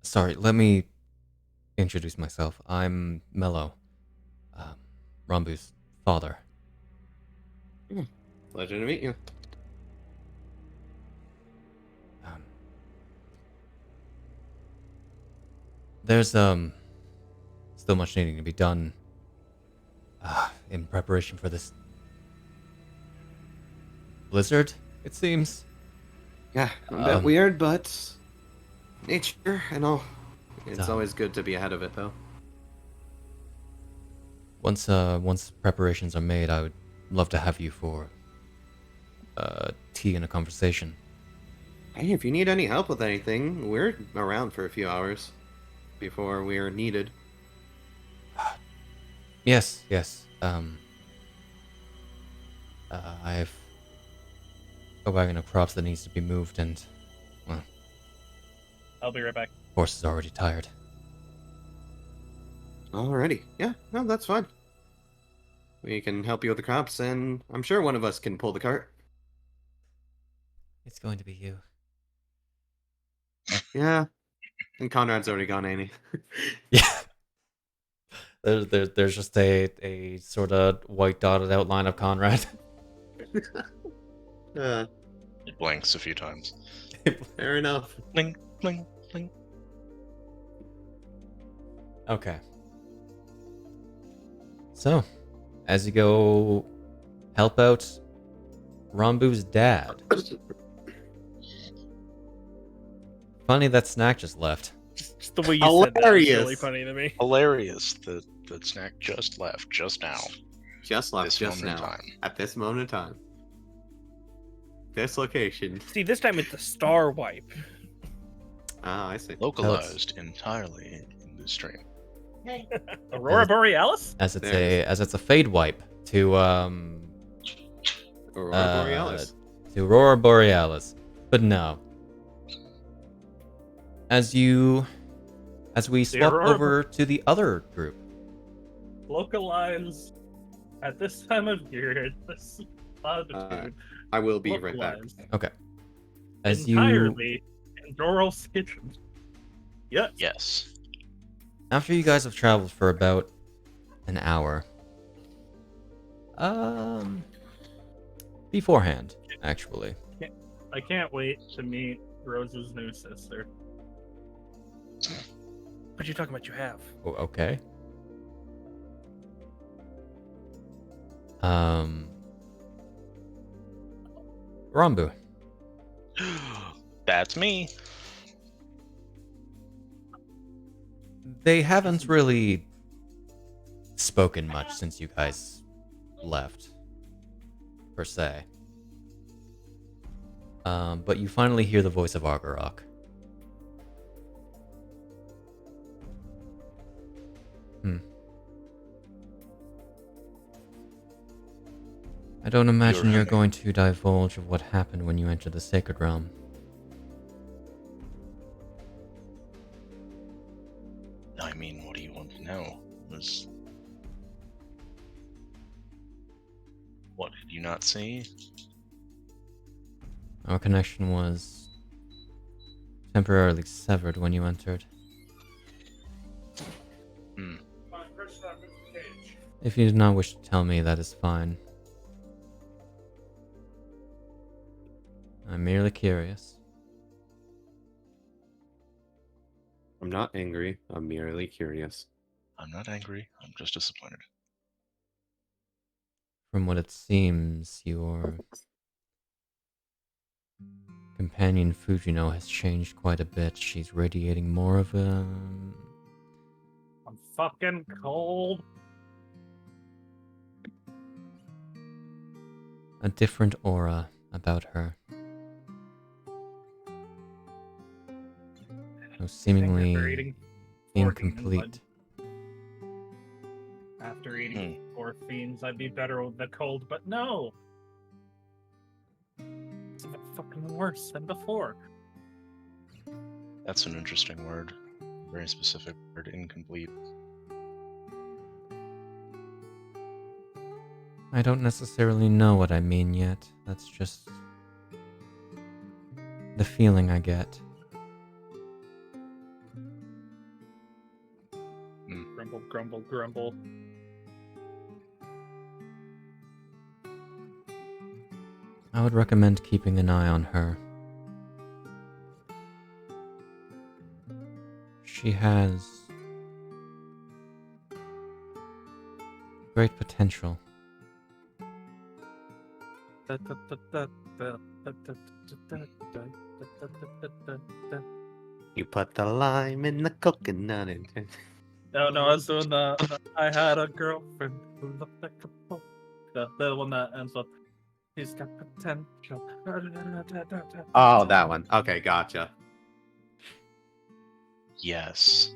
Sorry, let me introduce myself. I'm Mello, Rambu's father. Pleasure to meet you. There's still much needing to be done in preparation for this blizzard, it seems. Yeah, a bit weird, but nature and all. It's Dumb. always good to be ahead of it, though. Once preparations are made, I would love to have you for tea and a conversation. Hey, if you need any help with anything, we're around for a few hours before we're needed. Yes. I have a wagon of crops that needs to be moved, and well, I'll be right back. horse is already tired. Alrighty. Yeah, no, that's fine. We can help you with the crops, and I'm sure one of us can pull the cart. It's going to be you. Yeah. And Conrad's already gone, ain't Yeah. There's just a sort of white dotted outline of Conrad. he? It blinks a few times. Fair enough. Blink, blink, blink. Okay. So, as you go help out Rambu's dad. Funny that Snak just left. Just the way you said that was really Hilarious. funny to me. Hilarious that Snak just left just now. Just left This just moment now. in time. At this moment in time. This location. See, this time it's the star wipe. Ah, I see. Localized entirely in the stream. Aurora Borealis? As it's There as it's a fade wipe to Aurora Borealis. to Aurora Borealis. But no. As we swap Aurora over to the other group. Localize at this time of year, at this latitude. I will be right back. localize Okay. As you entirely in Doral's kitchen. Yes. Yes. after you guys have traveled for about an hour. Beforehand, actually. I can't wait to meet Rose's new sister. What you talking about? You have. Oh, okay. Rambu. That's me. They haven't really spoken much since you guys left, per se. But you finally hear the voice of Argarok. I don't imagine you're going to divulge of what happened when you entered the Sacred Realm. I mean, what do you want to know? What did you not see? Our connection was temporarily severed when you entered. If you do not wish to tell me, that is fine. I'm merely curious. I'm not angry. I'm merely curious. I'm not angry. I'm just disappointed. From what it seems, your companion Fujino has changed quite a bit. She's radiating more of a I'm fucking cold. different aura about her. So seemingly After eating 4 incomplete. fiends, After eating 4 fiends, I'd be better with the cold, but no. It's even fucking worse than before. That's an interesting word. Very specific word, incomplete. I don't necessarily know what I mean yet. That's just the feeling I get. Grumble, grumble, grumble. I would recommend keeping an eye on her. She has great potential. You put the lime in the coconut and No, I was doing the. I had a girlfriend who looked like a polka. The one that ends with, he's got potential. Oh, that one. Okay, gotcha. Yes.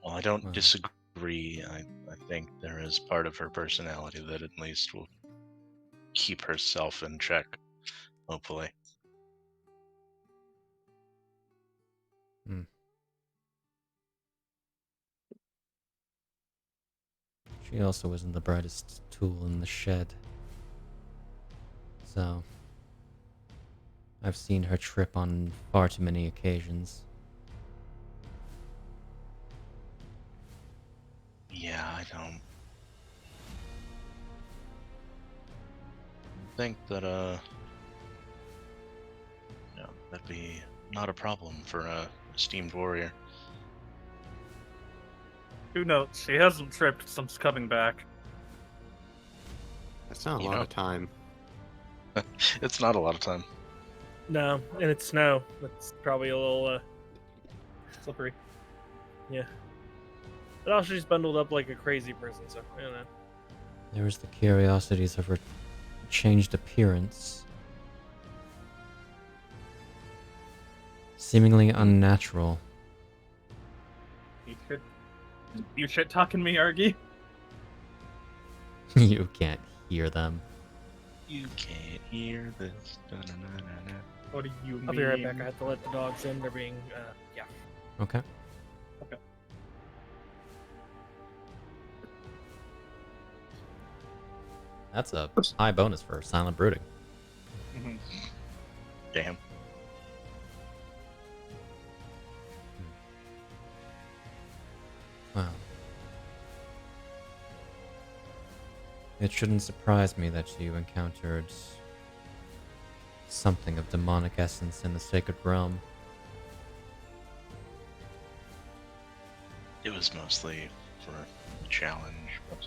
Well, I don't Wow. disagree. I think there is part of her personality that at least will keep herself in check, hopefully. She also isn't the brightest tool in the shed. So, I've seen her trip on far too many occasions. Yeah, I don't think that, that'd be not a problem for a esteemed warrior. Who knows? She hasn't tripped since coming back. That's not a You lot know. of time. It's not a lot of time. No, and it's snow. That's probably a little Slippery. yeah. But also she's bundled up like a crazy person, so I don't know. There was the curiosities of her changed appearance. Seemingly unnatural. You shit talking me, Argy? You can't hear them. You can't hear this. Da-na-na-na-na. What do you mean? I'll be right back. I have to let the dogs in. They're being yeah. Okay. Okay. That's a high bonus for silent brooding. Mhm. Damn. Wow. It shouldn't surprise me that you encountered something of demonic essence in the sacred realm. It was mostly for a challenge, but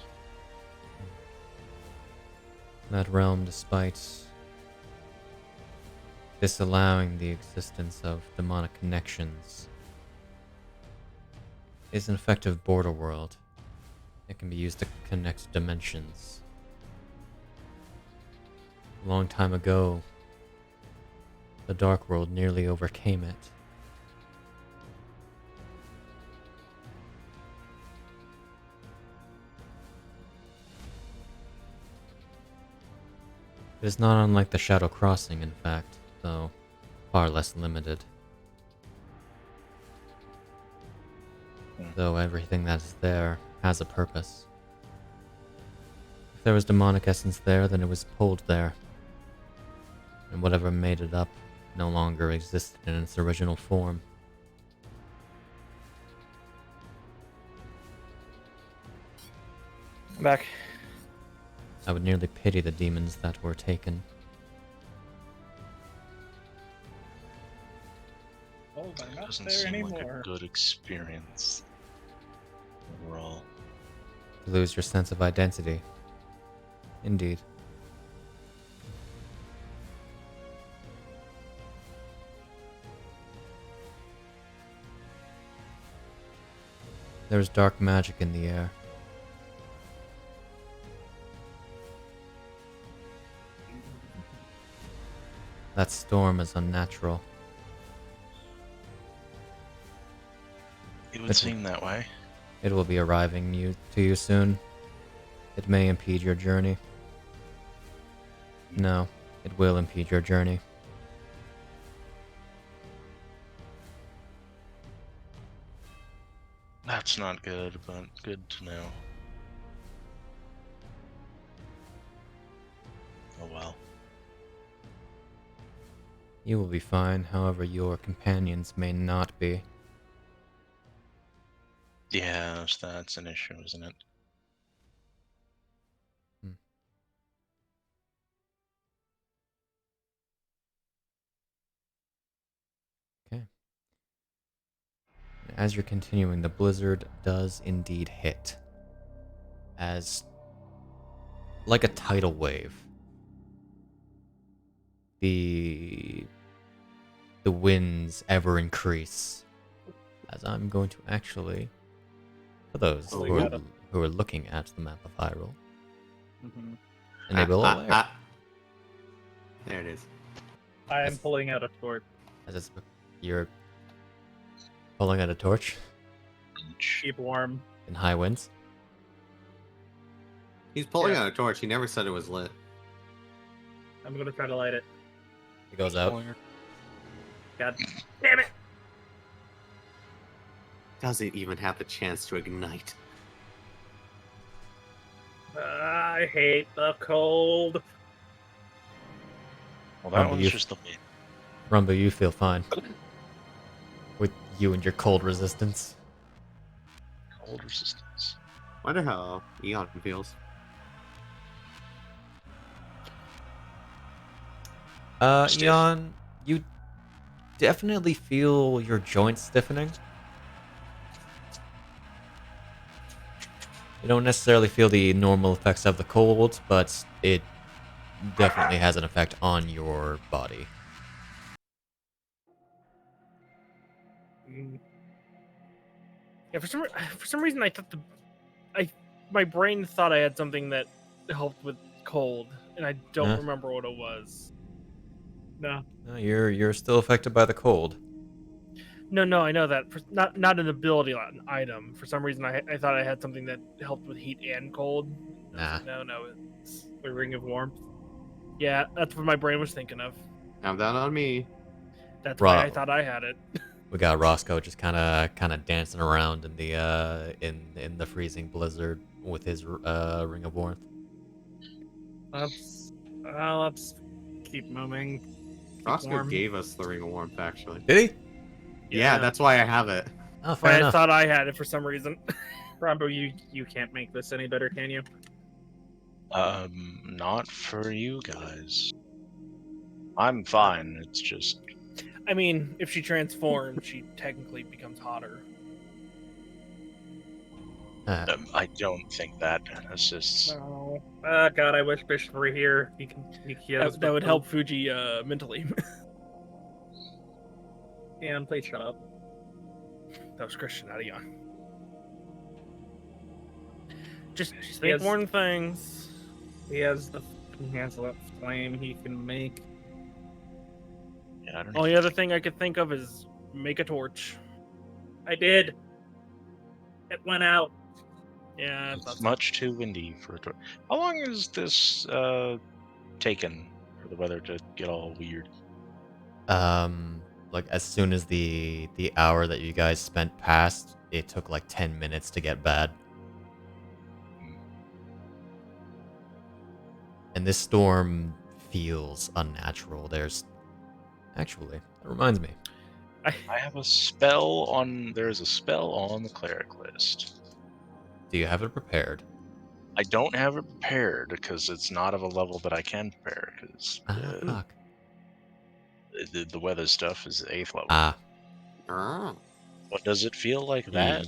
That realm, despite disallowing the existence of demonic connections, is an effective border world. It can be used to connect dimensions. A long time ago, the Dark World nearly overcame it. It is not unlike the Shadow Crossing, in fact, though far less limited. Though everything that is there has a purpose. If there was demonic essence there, then it was pulled there. And whatever made it up no longer existed in its original form. I'm back. I would nearly pity the demons that were taken. Oh, they're it not doesn't there seem anymore. like a good experience overall. To lose your sense of identity. Indeed. There's dark magic in the air. That storm is unnatural. It would It- seem that way. It will be arriving to you soon. It may impede your journey. No, it will impede your journey. That's not good, but good to know. Oh well. You will be fine, however your companions may not be. Yeah, that's an issue, isn't it? Okay. As you're continuing, the blizzard does indeed hit. As, like a tidal wave, the winds ever increase. As I'm going to actually, for those Oh, who are looking at the map of Hyrule, Mm-hmm. enable alert. There it is. I am Yes. pulling out a torch. As you're pulling out a torch Keep warm. in high winds. He's pulling Yeah. out a torch. He never said it was lit. I'm gonna try to light it. It goes out. God damn it! Does it even have a chance to ignite? I hate the cold. Well, that Rambu, one's you- just the wind. Rambu, you feel fine. With you and your cold resistance. Cold resistance. Wonder how Eon feels. Stiff. Eon, you definitely feel your joints stiffening. You don't necessarily feel the normal effects of the cold, but it definitely has an effect on your body. Yeah, for some reason I thought my brain thought I had something that helped with cold, and I don't Huh? remember what it was. No. No, you're still affected by the cold. No, I know that. Not an ability item. For some reason, I thought I had something that helped with heat and cold. Nah. No, it's The ring of warmth. yeah. That's what my brain was thinking of. Have that on me. That's why I Right. thought I had it. We got Roscoe just kind of dancing around in the in the freezing blizzard with his ring of warmth. Let's keep moving. Keep Roscoe warm. gave us the ring of warmth, actually. Did he? Yeah, that's why I have it. Oh, fair I enough. thought I had it for some reason. Rambo, you can't make this any better, can you? Not for you guys. I'm fine. It's just I mean, if she transforms, she technically becomes hotter. I don't think that assists. No. God, I wish Bisht were here. He has That would help Fuji mentally. And please shut up. That was Christian, not Eon. Just He think has- more than things. He has that flame he can make. Yeah, I don't Only other thing I could think of is make a torch. I did. It went out. Yeah, It's much too windy for a torch. How long is this taken for the weather to get all weird? Like as soon as the hour that you guys spent passed, it took like 10 minutes to get bad. And this storm feels unnatural. Actually, that reminds me. I have a spell on. There's a spell on the cleric list. Do you have it prepared? I don't have it prepared because it's not of a level that I can prepare. Because Fuck. the weather stuff is 8th level. Ah. What does it feel like that?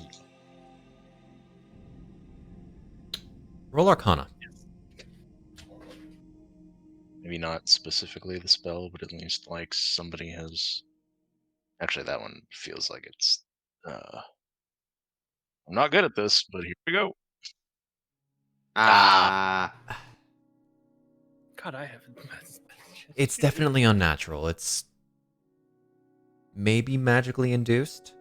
Roll Arcana. Maybe not specifically the spell, but at least like somebody has. Actually, that one feels like it's. I'm not good at this, but here we go. Ah. God, I haven't. It's definitely unnatural. It's maybe magically induced.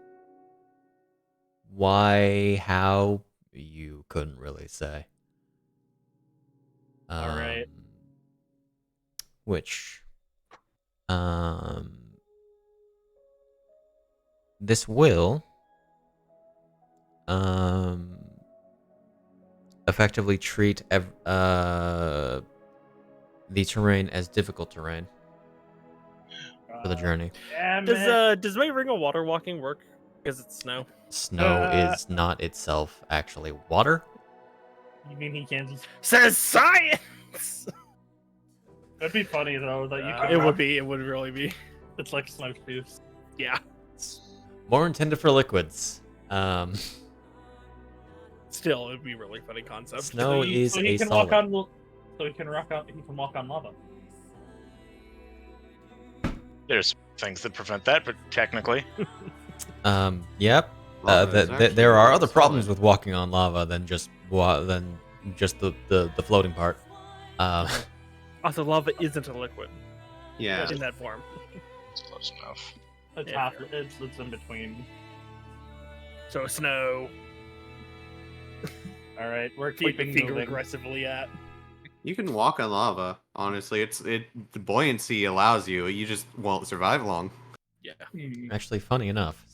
Why, how, you couldn't really say. Alright. Which, this will, effectively treat the terrain as difficult terrain for the journey. Damn it. Does my ring of water walking work? Because it's snow. Snow is not itself actually water. You mean he can't just... Says science. That'd be funny though that you could. It would be. It would really be. It's like snowshoes. Yeah. More intended for liquids. Still, it'd be a really funny concept. Snow is so he a can solid. walk on. So he can walk on lava. There's things that prevent that, but technically, Yep. Lava is actually There are other solid. problems with walking on lava than just the floating part. Also, lava isn't a liquid Yeah. in that form. it's close enough. It's Yeah. It's in between. So snow. All right, we're Keep keeping finger moving. aggressively at. You can walk on lava. Honestly, the buoyancy allows you. You just won't survive long. Yeah. Actually, funny enough,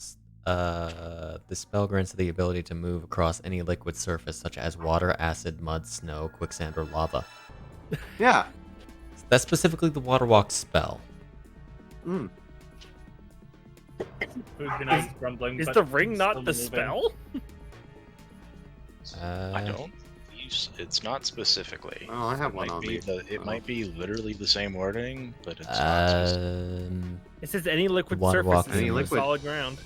the spell grants the ability to move across any liquid surface such as water, acid, mud, snow, quicksand, or lava. Yeah. That's specifically the water walk spell. Mm. Fujino's grumbling, Is but the ring he's not still the moving. spell? I don't. It's not specifically. Oh, I have It one might on be me. it might be literally the same wording, but it's not. Specific. It says any liquid Water surface walking. is Any on liquid. solid ground.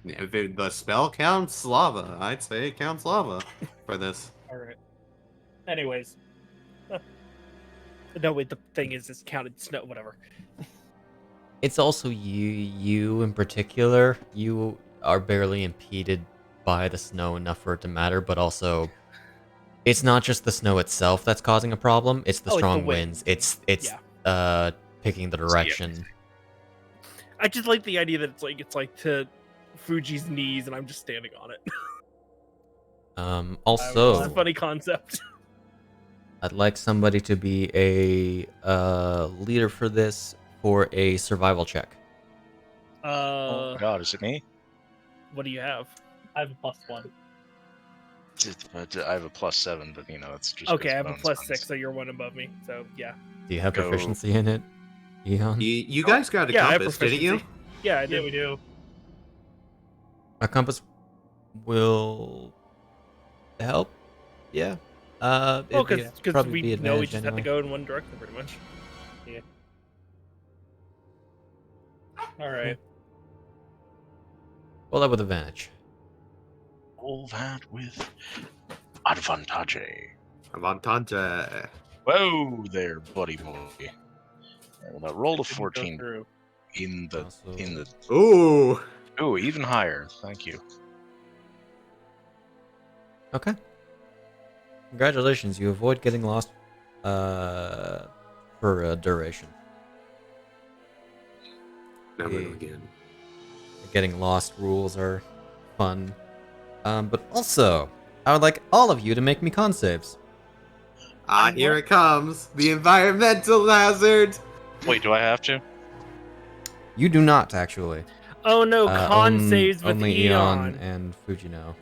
If the spell counts lava, I'd say it counts lava for this. All right. Anyways, No, wait, the thing is, it's counted snow, whatever. It's also you in particular. You are barely impeded by the snow enough for it to matter, but also, it's not just the snow itself that's causing a problem. It's the Oh, it's the strong wind. winds. It's Yeah. picking the direction. I just like the idea that it's like to Fuji's knees, and I'm just standing on it. It's Also, a funny concept. I'd like somebody to be a leader for this for a survival check. Oh God, is it me? What do you have? I have a +1. I have a +7, but it's just. Okay, it's I have a bonus +6, points. so you're one above me. So yeah, Do you have Go. proficiency in it, Eon? You guys got a yeah, I have compass, didn't you? proficiency. Yeah, I Yeah, did. we do. A compass will help. Yeah. Well, it'd be- because probably we be know we advantage just have to anyway. go in one direction, pretty much. All right. Roll that with advantage. All that with advantage. Avantage. Whoa there, buddy boy. Alright, well, that rolled a Didn't go 14 through. in the Also- Ooh. Oh, even higher. Thank you. Okay. Congratulations, you avoid getting lost for a duration. Never Yeah. again. The getting lost rules are fun. But also, I would like all of you to make me con saves. Ah, here it comes. The environmental hazard. Wait, do I have to? You do not, actually. Oh no, con saves with only Eon. and Fujino.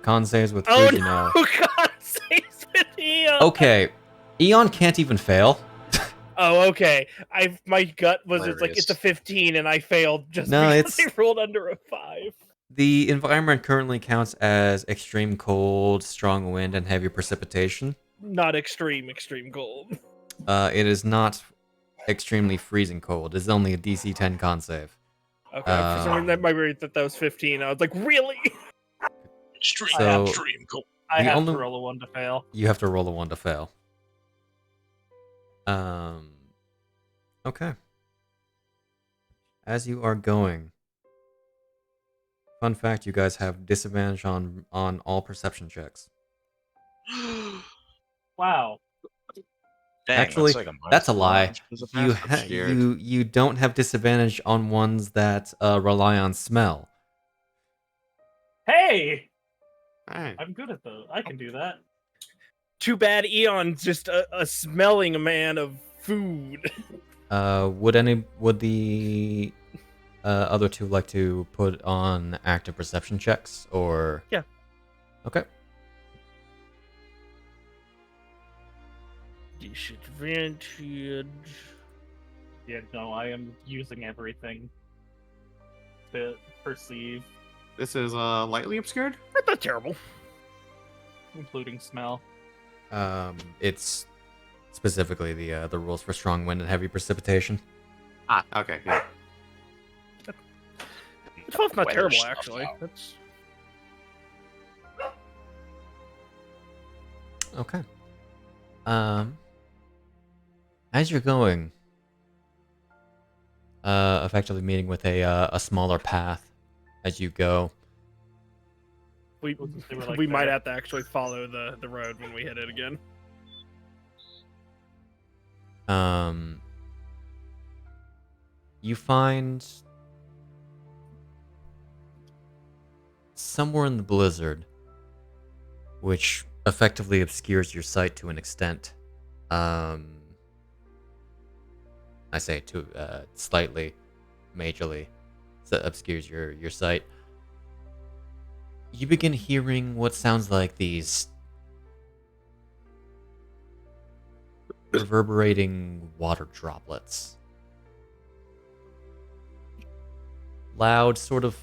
Con saves with Oh Fujino. no, con saves with Eon. Okay, Eon can't even fail. Oh, okay. My gut was just like Hilarious. it's a 15, and I failed just No, because it's- I rolled under a 5. The environment currently counts as extreme cold, strong wind, and heavy precipitation. Not extreme cold. It is not extremely freezing cold. It's only a DC 10 con save. Okay, for some reason that might be that was 15. I was like, really? Extreme, So- extreme cool. I The have only- to roll a 1 to fail. You have to roll a 1 to fail. Okay. As you are going, fun fact: you guys have disadvantage on all perception checks. Wow. Dang, Actually, that's, like that's a lie. minus for the You pass. I'm scared. you don't have disadvantage on ones that rely on smell. Hey, Alright. I'm good at those. I can do that. Too bad Eon's just a smelling man of food. Would the other two like to put on active perception checks or? Yeah. Okay. Disadvantage. Yeah, no, I am using everything to perceive, This is lightly obscured? That's not terrible. including smell. It's specifically the rules for strong wind and heavy precipitation. Ah, okay, yeah. 12's not wear terrible, stuff actually. out. That's Okay. As you're going, effectively meeting with a smaller path as you go. we They were, like, we might there. have to actually follow the road when we hit it again. You find somewhere in the blizzard, which effectively obscures your sight to an extent. I say to slightly, majorly, so it obscures your sight. You begin hearing what sounds like these reverberating water droplets. Loud, sort of.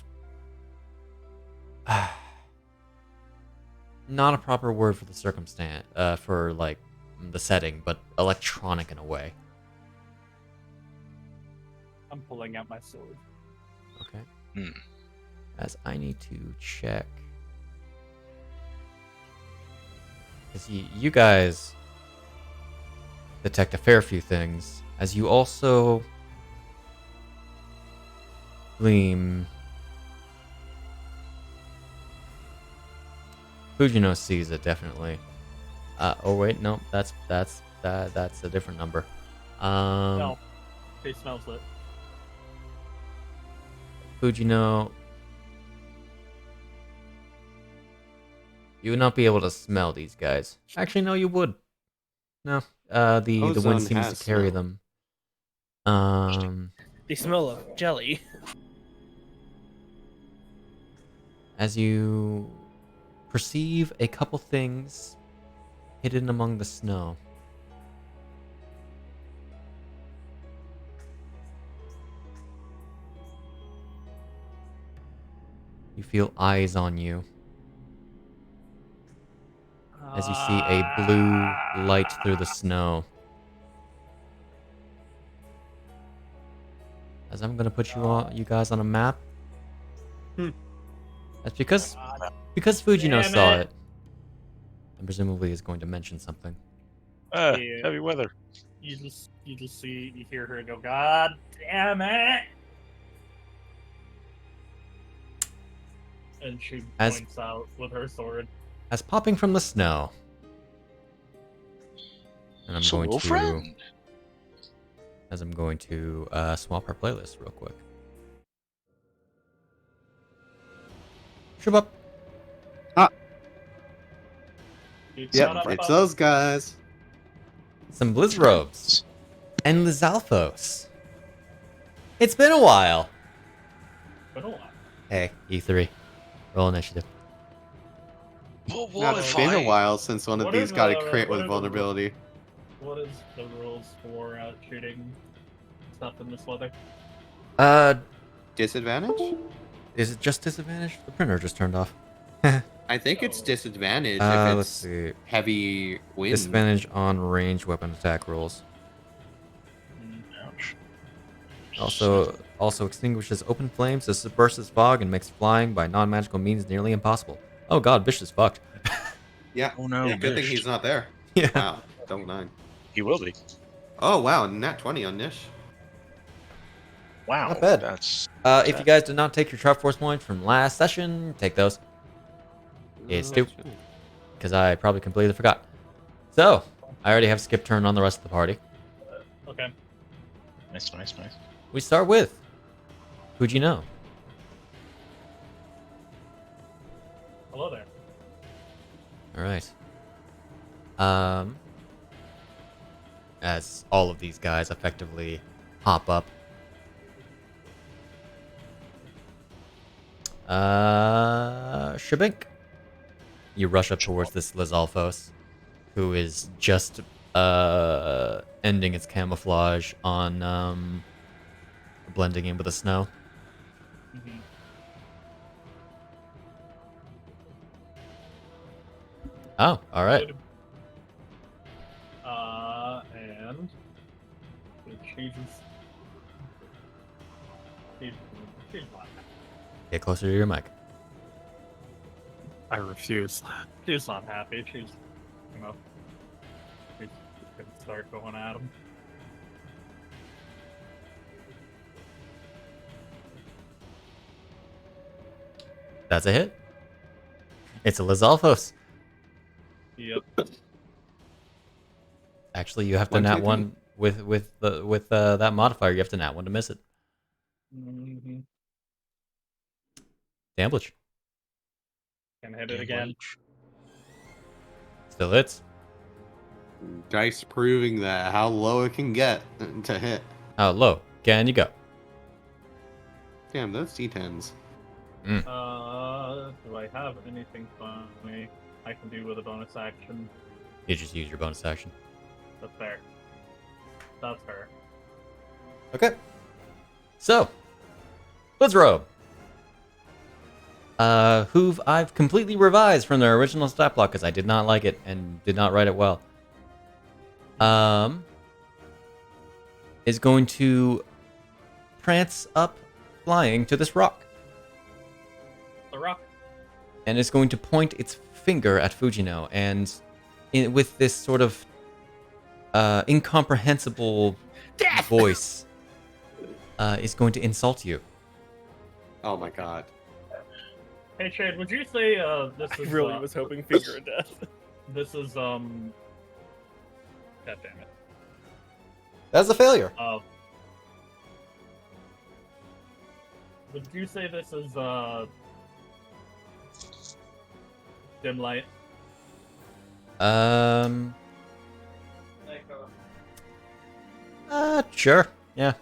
Not a proper word for the circumstance, for like the setting, but electronic in a way. I'm pulling out my sword. Okay. Hmm. As I need to check. Because you guys detect a fair few things, as you also gleam. Fujino sees it definitely. Oh wait, no, that's a different number. No, he smells it. Fujino, you would not be able to smell these guys. Actually, no, you would. No, the wind Ozone seems has to carry smell. them. They smell of jelly. As you perceive a couple things hidden among the snow. You feel eyes on you as you see a blue light through the snow. As I'm gonna put you guys on a map. That's because Fujino Damn saw it. it, and presumably is going to mention something. Ah, Yeah. heavy weather. You just see, you hear her go, God damn it! And she As- points out with her sword. As popping from the snow, and I'm going to friend. swap our playlist real quick. Shabop. Yep, it's those guys. Some Blizzrobes and Lizalfos. It's been a while. Been a while. Hey, E3, roll initiative. Well, Now, it's been a while since one of What these are got a the- crit what with are the vulnerability. What is the rules for shooting stuff in this weather? Disadvantage? Is it just disadvantage? The printer just turned off. I think it's disadvantage Let's if see. it's heavy wind. Disadvantage on range weapon attack rolls. Ouch. Also extinguishes open flames, disperses fog, and makes flying by non-magical means nearly impossible. Oh god, Bisht is fucked. Yeah. Oh no, Yeah, good thing Bisht. he's not there. Yeah. Wow. Double 9. He will be. Oh wow, nat 20 on Nish. Wow. Not bad. That's If you guys did not take your Trout Force points from last session, take those. It's two. Because I probably completely forgot. So, I already have skip turn on the rest of the party. Okay. nice. We start with Fujino. Hello there. Alright. As all of these guys effectively hop up. Shabink. You rush up towards this Lizalfos, who is just ending its camouflage on blending in with the snow. Mhm. Oh, all right. Good. And it changes. She's black. Get closer to your mic. I refuse. She's not happy. She's, we could start going at him. That's a hit. It's a Lizalfos. Yep. Actually, you have to One, nat two, one with that modifier. You have to nat one to miss it. Mm-hmm. Damage. Can hit it again. Still hits. Dice proving that how low it can get to hit. How low can you go? Damn, those D10s. Do I have anything funny I can do with a bonus action? You just use your bonus action. That's fair. That's fair. Okay. So, Blitzrobe. Who I've completely revised from their original stat block because I did not like it and did not write it well. Is going to prance up flying to this rock. The rock. And it's going to point its finger at Fujino and with this sort of incomprehensible voice is going to insult you. Oh my god. Hey Shade, would you say this I is really was hoping finger of death. this is God damn it. That's a failure. Would you say this is dim light? Sure. Yeah.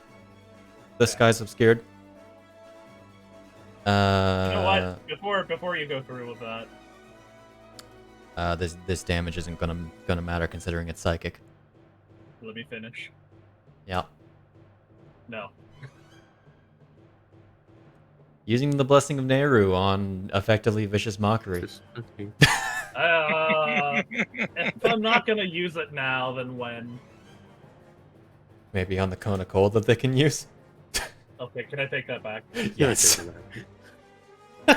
The sky's obscured. You know what? Before you go through with that, This damage isn't gonna matter considering it's psychic. let me finish. Yeah. No. Using the Blessing of Nehru on effectively Vicious Mockery. Okay. If I'm not gonna use it now, then when? Maybe on the Cone of Cold that they can use. Okay, can I take that back? Yes. My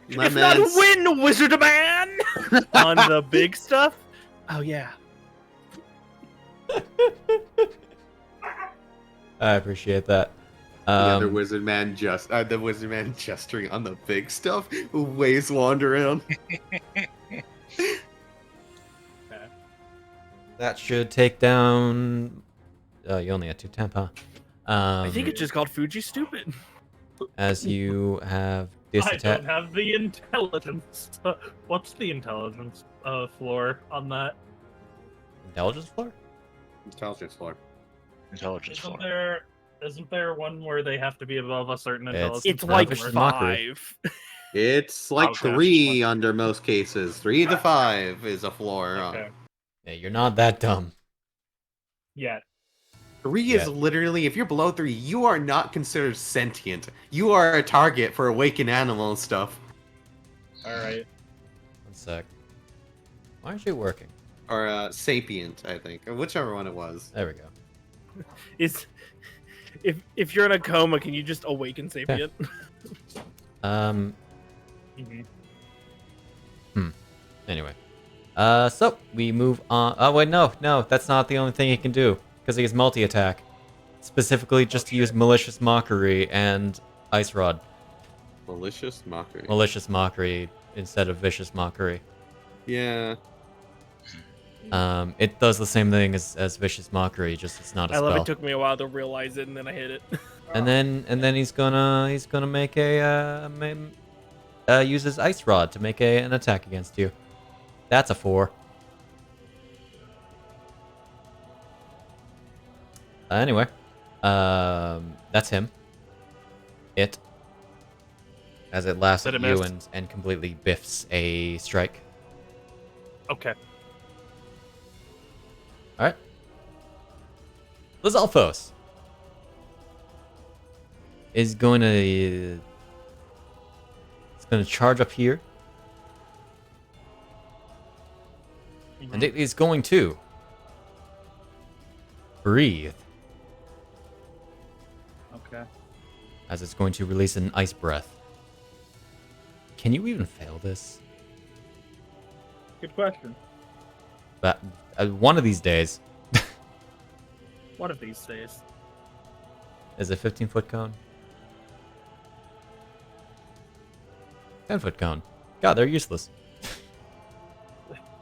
If not man's- win, Wizard Man! On the big stuff? Oh, yeah. I appreciate that. The other wizard man the wizard man gesturing on the big stuff. Waves wander around. That should take down. Oh, you only had 2 temp, huh? I think it's just called Fuji Stupid. As you have this I attack. don't have the intelligence. What's the intelligence floor on that? Intelligence floor? Intelligence floor. Intelligence Isn't floor. there one where they have to be above a certain It's- intelligence? It's not like vicious mockery. 5. It's like Okay. 3 under most cases. 3 to 5 is a floor. Okay. Yeah, you're not that dumb. Yeah. 3 Yeah. is literally, if you're below 3, you are not considered sentient. You are a target for awakened animal and stuff. All right. 1 sec. Why aren't you working? Or sapient, I think. Or whichever one it was. There we go. Is if you're in a coma, can you just awaken Sapient? Um. Mhm. Anyway. So we move on. Oh wait, no, that's not the only thing he can do because he has multi-attack, specifically just to use Malicious Mockery and Ice Rod. Malicious mockery. Malicious Mockery instead of Vicious Mockery. Yeah. It does the same thing as Vicious Mockery, just it's not a I spell. love it. Took me a while to realize it, and then I hit it. And then he's gonna make use his Ice Rod to make an attack against you. That's a 4. Anyway, that's him. It, as it laughs Did at it you miss? and completely biffs a strike. Okay. All right. Lizalfos is going to charge up here, and it is going to breathe. Okay. as it's going to release an ice breath. Can you even fail this? Good question. But one of these days. One of these days. Is it 15-foot cone? 10-foot cone. God, they're useless.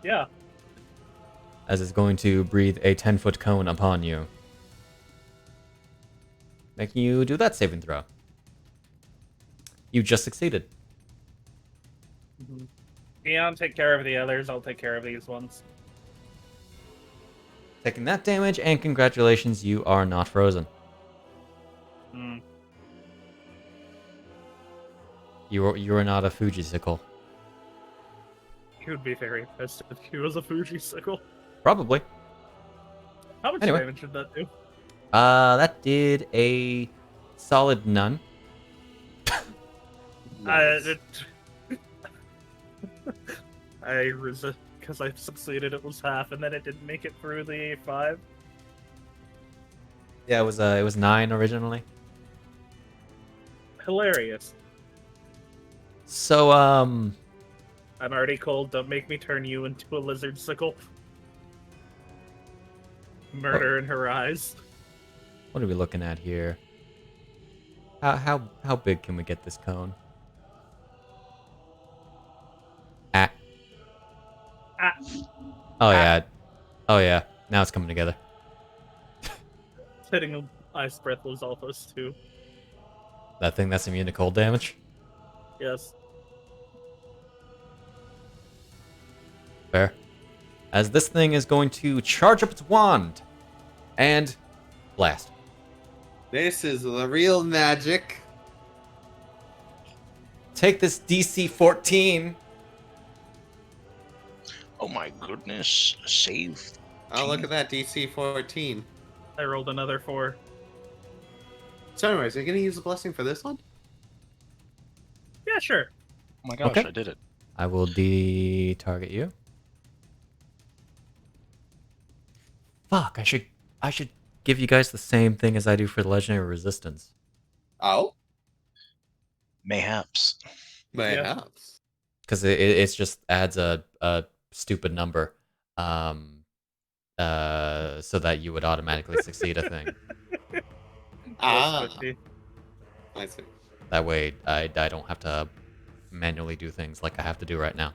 Yeah. As it's going to breathe a 10-foot cone upon you. Making you do that saving throw. You just succeeded. Eon, take care of the others. I'll take care of these ones. Taking that damage, and congratulations, you are not frozen. Hmm. You are not a Fujisicle. He would be very pissed if he was a Fujisicle. Probably. How much Anyway. damage did that do? That did a solid none. Nice. I resist because I succeeded. It was half, and then it didn't make it through the 5. Yeah, it was 9 originally. Hilarious. So I'm already cold. Don't make me turn you into a lizard sickle. Murder in her eyes. what are we looking at here? How big can we get this cone? Ah. Ah. Oh yeah. Oh yeah. Now it's coming together. Hitting an ice breath was almost 2. That thing that's immune to cold damage. Yes. Fair. As this thing is going to charge up its wand and blast. This is the real magic. Take this DC 14. Oh my goodness, save. Oh, look at that DC 14. I rolled another 4. So, anyways, are you gonna use the blessing for this one? Yeah, sure. Oh my gosh, Okay. I did it. I will de-target you. Fuck, I should give you guys the same thing as I do for the Legendary Resistance. Oh, Mayhaps. perhaps. Because it's just adds a stupid number. So that you would automatically succeed a thing. Ah, 50. I see. That way I don't have to manually do things like I have to do right now.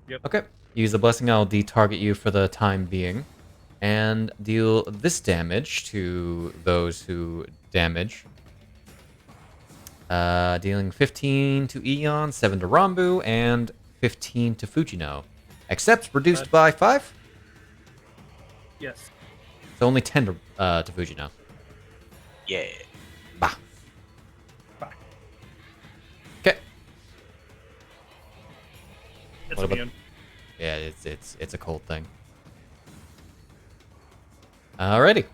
Yep. Okay. Use the blessing, I'll de-target you for the time being. And deal this damage to those who damage. Dealing 15 to Eon, 7 to Rambu, and 15 to Fujino. Except reduced by 5? Yes. So only 10 to Fujino. Yeah. Bah. Bye. Okay. It's What about- immune. Yeah, it's a cold thing. Alrighty.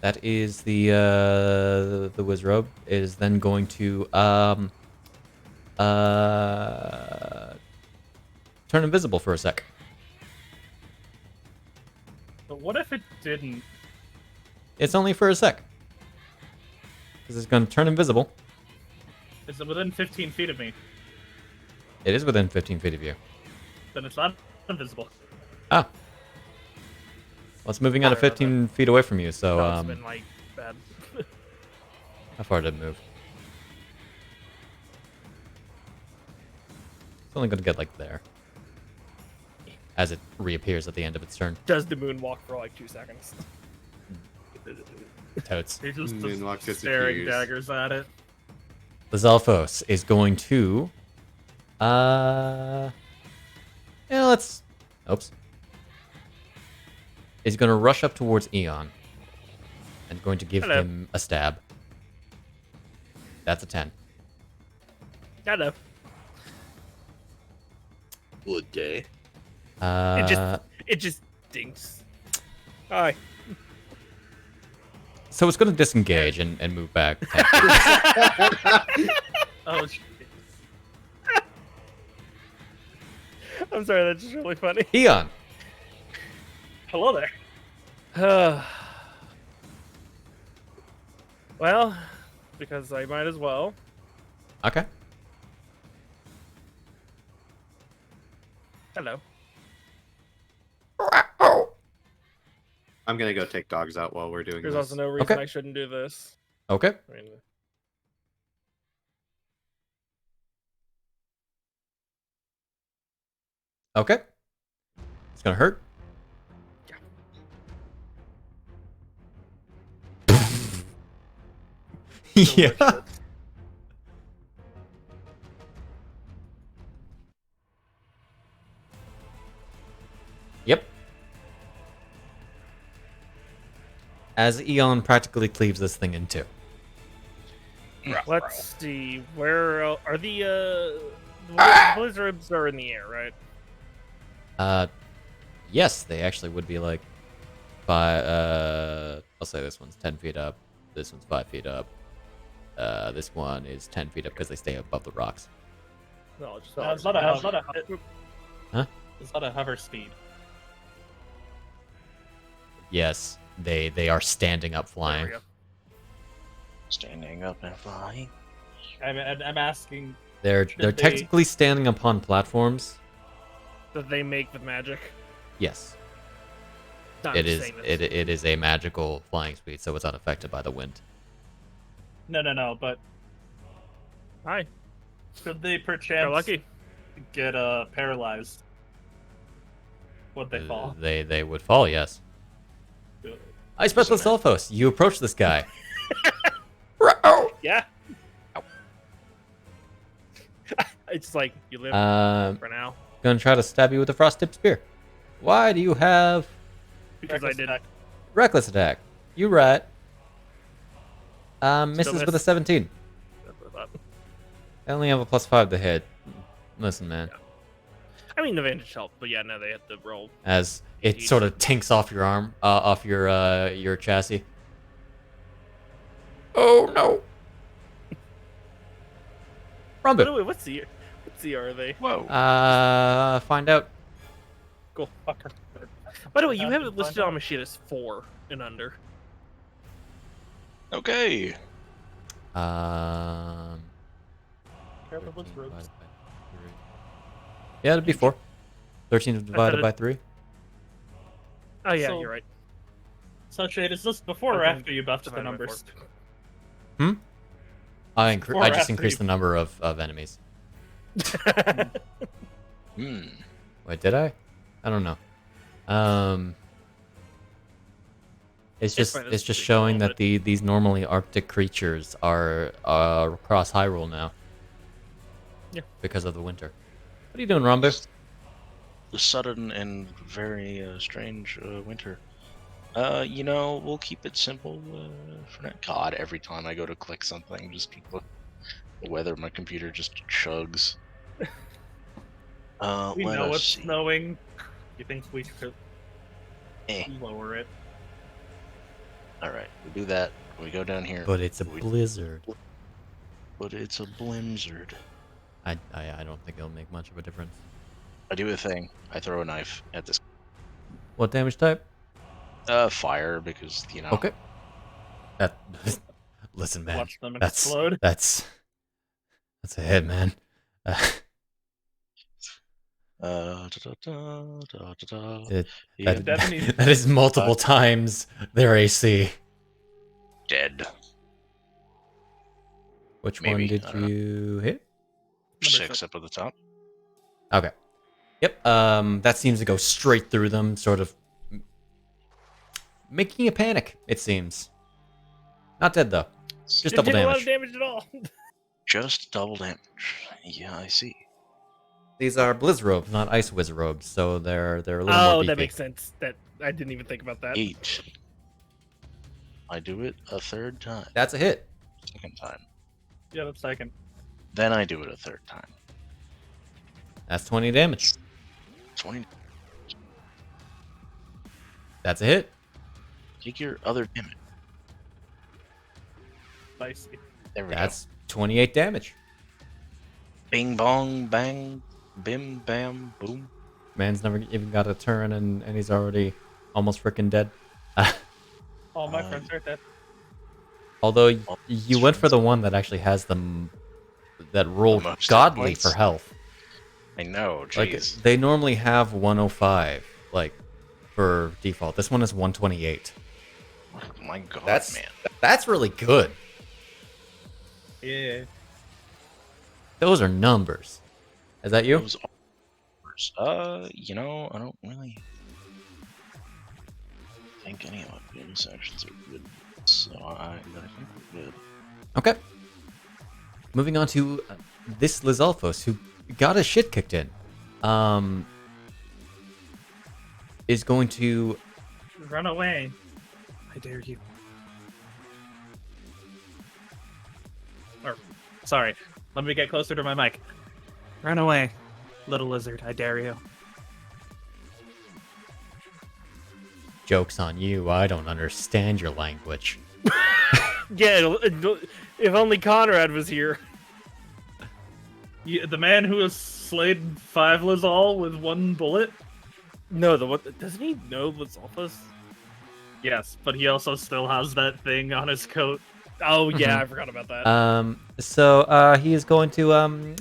That is the Wizrobe is then going to turn invisible for a sec. But what if it didn't? It's only for a sec. Because it's going to turn invisible. Is it within 15 feet of me? It is within 15 feet of you. Then it's not invisible. Ah. Well, it's moving out of Sorry about 15 feet away from you, so That's been like bad. how far did it move? It's only going to get like there. As it reappears at the end of its turn. Does the moonwalk for like 2 seconds? Totes. He's just Moonwalk staring disappears. daggers at it. The Zalfos is going to yeah, let's oops. Is going to rush up towards Eon and going to give Hello. him a stab. That's a 10. I know. Good day. It just stinks. Hi. So it's going to disengage and move back. Oh, shit. I'm sorry, that's just really funny. Eon. Hello there. Well, because I might as well. Okay. Hello. I'm gonna go take dogs out while we're doing There's this. also no reason Okay. I shouldn't do this. Okay. I mean, Okay. It's gonna hurt. Yeah. Yep. As Eon practically cleaves this thing in two. let's see. Where are the blizzards are in the air, right? Yes, they actually would be like I'll say this one's 10 feet up, this one's 5 feet up. This one is 10 feet up because they stay above the rocks. No, just It's not a hover. Huh? It's not a hover speed. Yes, they are standing up There flying. we go. Standing up and flying. I'm asking. They're they- technically standing upon platforms. That they make with magic. Yes. Not It the is same as- it is a magical flying speed, so it's unaffected by the wind. No. But Hi, could they you're perchance lucky. get paralyzed? Would they fall? They would fall, yes. I specialist self-host. You approach this guy. Yeah. It's like you live for now Gonna try to stab you with a frost-tipped spear. Why do you have because I did. reckless attack? You right. Misses with a miss. 17. I only have a +5 to hit. Listen, man. I mean, advantage helped, but yeah, no, they had to roll. As it Indeed. sort of tinks off your arm, off your chassis. Oh no! By the Rambu. way, what's the are they? Whoa. Find out. Cool. By the way, you have it listed on my sheet as 4 and under. Okay. Careful 13 with ropes. divided by 3. Yeah, it'd be 4. 13 divided by 3. Oh yeah, So- you're right. So Shade, is this before or Okay. after you buffed the Divided by numbers? I Before or just after increased you- the number of enemies. Hmm. Wait, did I? I don't know. It's just fine, it's it's just pretty showing small, that these normally Arctic creatures are across Hyrule now. Yeah. Because of the winter. What are you doing, Rambu? The sudden and very strange winter. We'll keep it simple for now. God, every time I go to click something, just look the weather, my computer just chugs. We Let know us it's see. snowing. You think we could Eh. lower it? All right, we do that. We go down here. But it's a We- blizzard. But it's a blizzard. I don't think it'll make much of a difference. I do a thing. I throw a knife at this. What damage type? Fire because Okay. That listen, man. Watch them That's explode. that's a hit, man. It- Yeah, that, Devon needs- that is multiple times their AC. dead. Which Maybe, one did I don't know. you hit? Number 6 up at the top. Okay. Yep. That seems to go straight through them, sort of making a panic. It seems. Not dead though. Just Didn't double take a lot of damage. damage at all. Just double damage. Yeah, I see. These are blizz robes, not ice whiz robes, so they're a little more Oh, beefy. that makes sense. That I didn't even think about that. 8. I do it a third time. That's a hit. Second time. Yeah, that's second. Then I do it a third time. That's 20 damage. 20. That's a hit. Take your other damage. Spicy. There we That's 28 damage. go. Bing bong bang. Bim bam boom. Man's never even got a turn, and he's already almost freaking dead. All my Uh, friends are dead. Although Well, you went for the one that actually has them that roll most hit godly points? for health. I know, Like jeez. they normally have 105, like for default. This one is 128. Oh my god, That's man. that's really good. Yeah. Those are numbers. Is that you? Those you know, I don't really think any of my bonus actions are good, so I think we're good. Okay. Moving on to this Lizalfos, who got his shit kicked in, is going to Run away. I dare you. Or, sorry. Let me get closer to my mic. Run away, little lizard. I dare you. joke's on you. I don't understand your language. Yeah, if only Conrad was here. The man who has slayed 5 Lizal with 1 bullet? No, the what? Doesn't he know Lizalfos? Yes, but he also still has that thing on his coat. Oh yeah, I forgot about that. So he is going to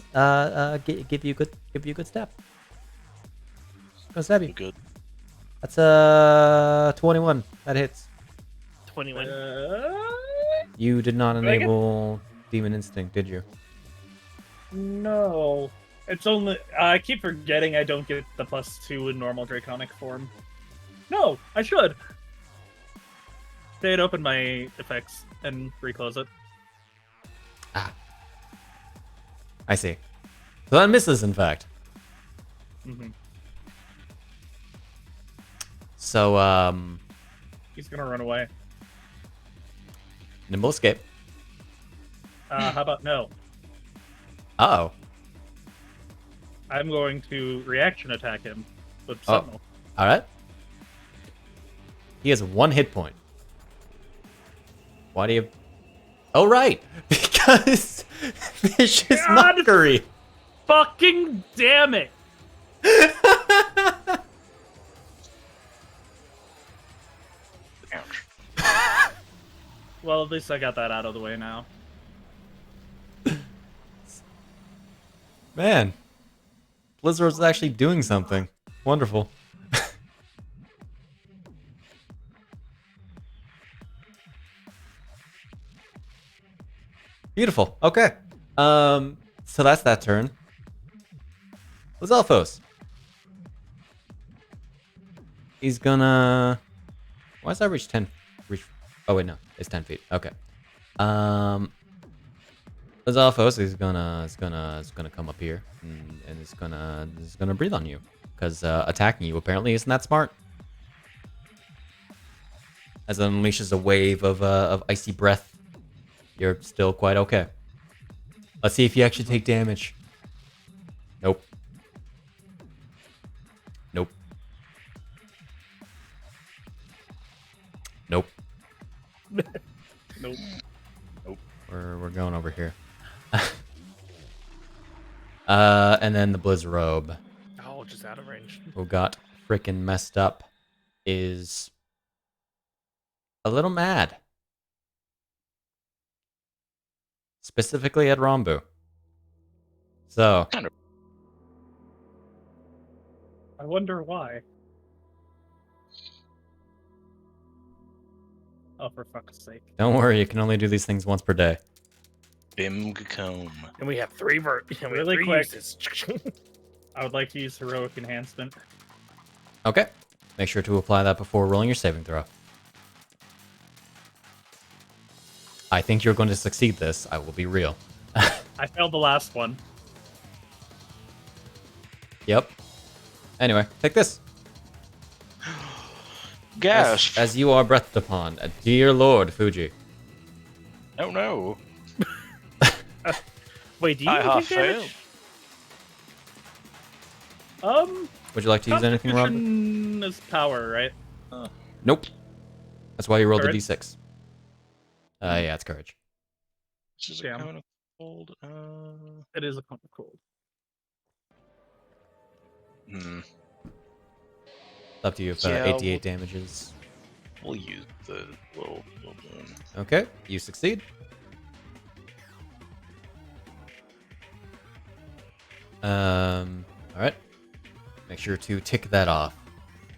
give you a good stab. Gonna stab you. Good. That's 21. That hits. 21. You did not Did I get- enable Demon Instinct, did you? No. It's only... I keep forgetting I don't get the +2 in normal Draconic form. No, I should. They'd open my effects and reclose it. I see. So that misses, in fact. hmm So He's gonna run away. nimble escape. How about no? Uh oh. I'm going to reaction attack him with Oh. Sentinel. All right. He has 1 hit point. Why do you? Oh right, because vicious God! mockery. Fucking damn it! Ouch. Well, at least I got that out of the way now. Man, Blizzard's actually doing something. Wonderful. Beautiful. Okay. So that's that turn. Lizalfos. He's gonna. Why does that reach 10? Oh wait, no, it's 10 feet. Okay. Lizalfos is gonna come up here and is gonna breathe on you because attacking you apparently isn't that smart. As it unleashes a wave of icy breath. You're still quite okay. Let's see if you actually take damage. Nope. Nope. Nope. Nope. We're going over here. And then the Blizz Robe, Oh, just out of range. who got freaking messed up, is a little mad. Specifically at Rambu. So, I wonder why. Oh, for fuck's sake. don't worry, you can only do these things once per day. Bimgacomb. And we have 3 Really quick. uses. I would like to use Heroic Enhancement. Okay. Make sure to apply that before rolling your saving throw. I think you're going to succeed this, I will be real. I failed the last one. Yep. Anyway, take this. Gasp! As you are breathed upon, dear Lord Fuji. Oh no. Wait, do you I even half take damage? failed. Would you like to use anything, Rob? Constitution is power, right? Nope. That's why you rolled a Courage? d6. Yeah, it's courage. This is Damn. a cone of cold. It is a cone of cold. It's up to you if Yeah, 88 damages. We'll use the little moon. Okay, you succeed. All right. Make sure to tick that off,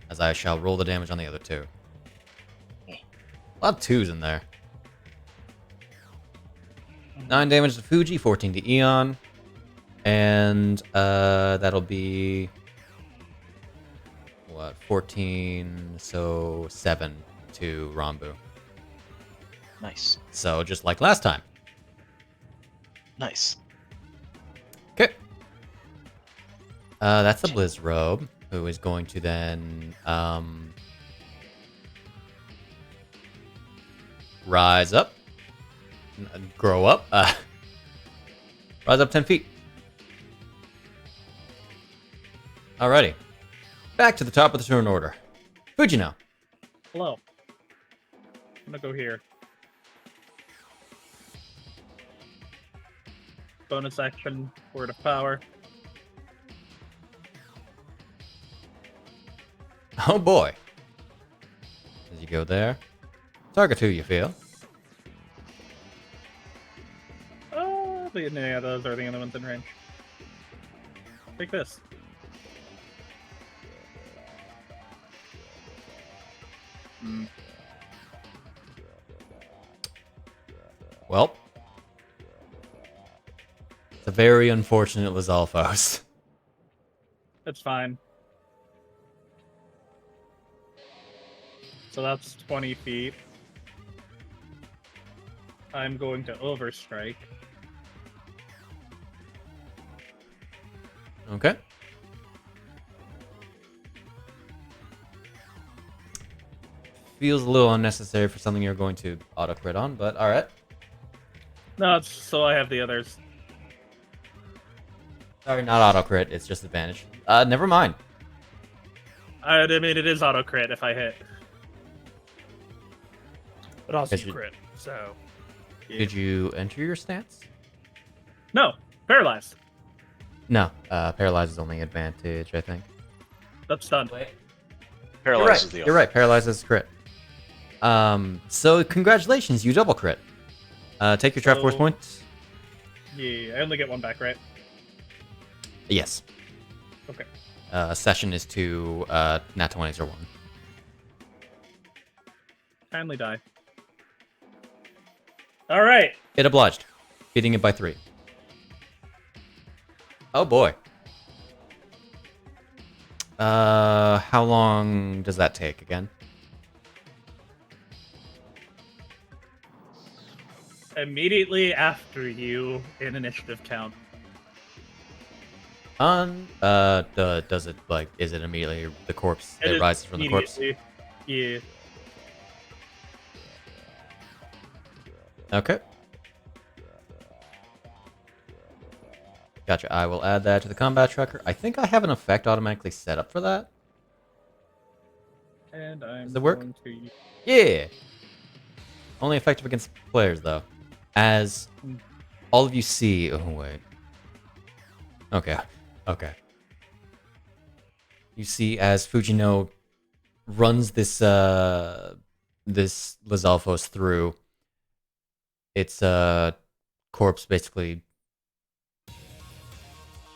as I shall roll the damage on the other two. A lot of twos in there. 9 damage to Fuji, 14 to Eon, and that'll be what, 14, so 7 to Rambu. Nice. So just like last time. Nice. Okay. That's the Blizz Robe, who is going to then rise up, grow up, rise up 10 feet. Alrighty. Back to the top of the turn order. Fujino. Hello. I'm gonna go here. Bonus action, Word of Power. Oh boy. As you go there. Target who you feel. Yeah, those are the only ones in range. Take this. Well. It's a very unfortunate Lizalfos. It's fine. So that's 20 feet. I'm going to overstrike. Okay. Feels a little unnecessary for something you're going to auto crit on, but alright. No, it's so I have the others. Sorry, not auto crit, it's just advantage. Never mind. I mean, it is auto crit if I hit. But also Did you you- crit, so Did you enter your stats? No, paralyzed. No, paralyze is only advantage, I think. That's stunned. Paralyzes the You're right, paralyze is crit. So congratulations, you double crit. Take your trap force So- point. Yeah, I only get one back, right? Yes. Okay. Session is to nat 20s or 1. Kindly die. All right. It obliged. Beating it by 3. Oh boy. How long does that take again? Immediately after you in initiative count. Does it, like, is it immediately the corpse It that is rises from the corpse? immediately. Yeah. Okay. Gotcha. I will add that to the combat tracker. I think I have an effect automatically set up for that. And I'm Does it work? going to Yeah. Only effective against players, though. As all of you see... Oh, wait. Okay. Okay. You see as Fujino runs this, this Lizalfos through, its, corpse basically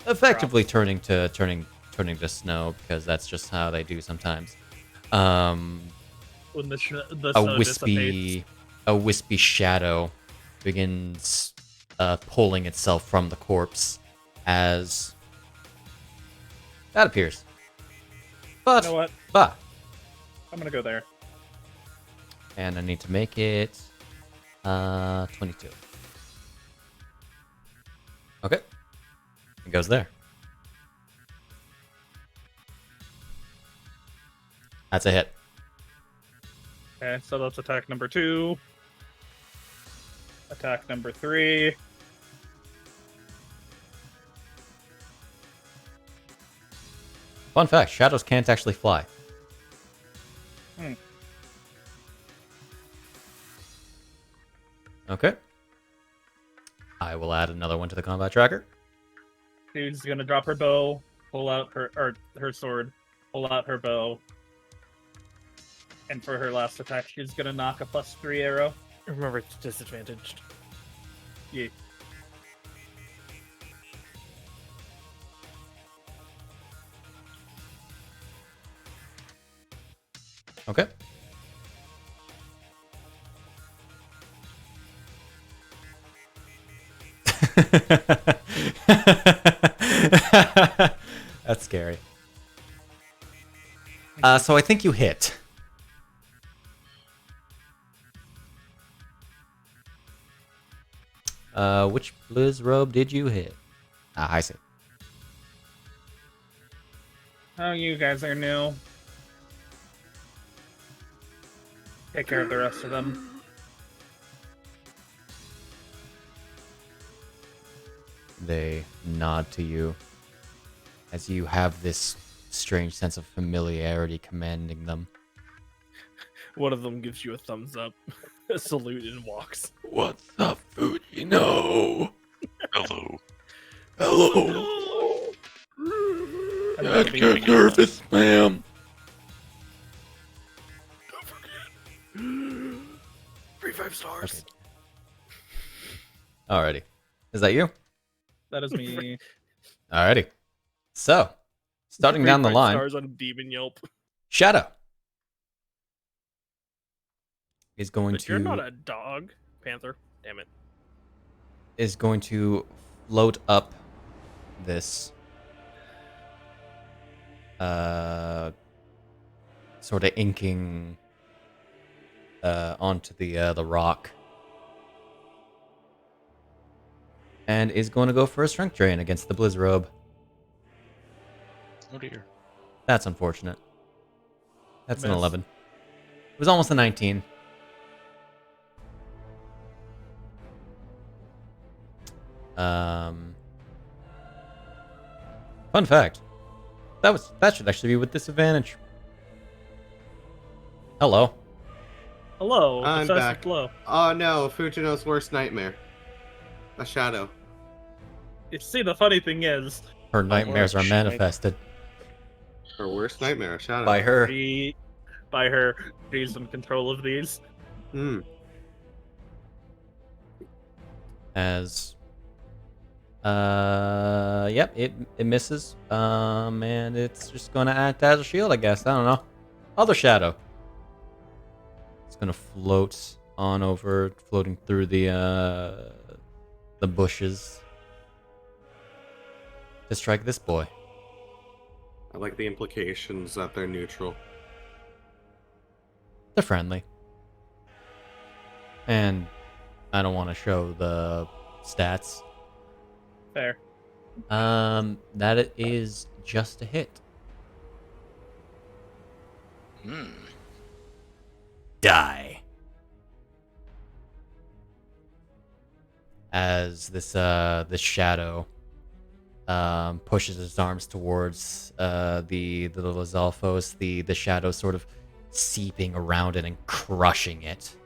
effectively turning to snow, because that's just how they do sometimes. when the snow dissipates. A wispy shadow begins pulling itself from the corpse as that appears. But You know what? I'm gonna go there. And I need to make it 22. Okay. It goes there. That's a hit. Okay, so that's attack number 2. Attack number 3. Fun fact, shadows can't actually fly. Okay. I will add another one to the combat tracker. Dude's gonna drop her bow, pull out her sword, pull out her bow. And for her last attack, she's gonna knock a +3 arrow. Remember, it's disadvantaged. Yeah. Okay. That's scary. So I think you hit. Which Blizz robe did you hit? Ah, I see. Oh, you guys are new. Take care of the rest of them. They nod to you as you have this strange sense of familiarity commanding them. One of them gives you a thumbs up, a salute, and walks. What's up, Fujino? Hello. Hello. And Get nervous, ma'am. 3-5 stars. Okay. Alrighty. Is that you? That is me. Alrighty. So, starting down the 3-5 line, stars on Demon Yelp. Shadow is going But to you're not a dog, Panther. Damn it. is going to float up this sort of inking onto the rock, and is going to go for a strength drain against the Blizz robe. Oh dear. That's unfortunate. That's an Miss. 11. It was almost a 19. Fun fact. That should actually be with disadvantage. Hello. Hello, I'm decisive back. blow. Oh no, Fujino's worst nightmare. A shadow. You see, the funny thing is, Her nightmares are shit. manifested Her worst nightmare, a shadow. by her. she's in control of these. Hmm. As yep, it misses. And it's just gonna act as a shield, I guess. I don't know. Other shadow. It's gonna float on over, floating through the bushes to strike this boy. I like the implications that they're neutral. They're friendly. And I don't want to show the stats. Fair. That is just a hit. Hmm. Die. As this shadow pushes his arms towards the little Zalfos, the shadow sort of seeping around it and crushing it,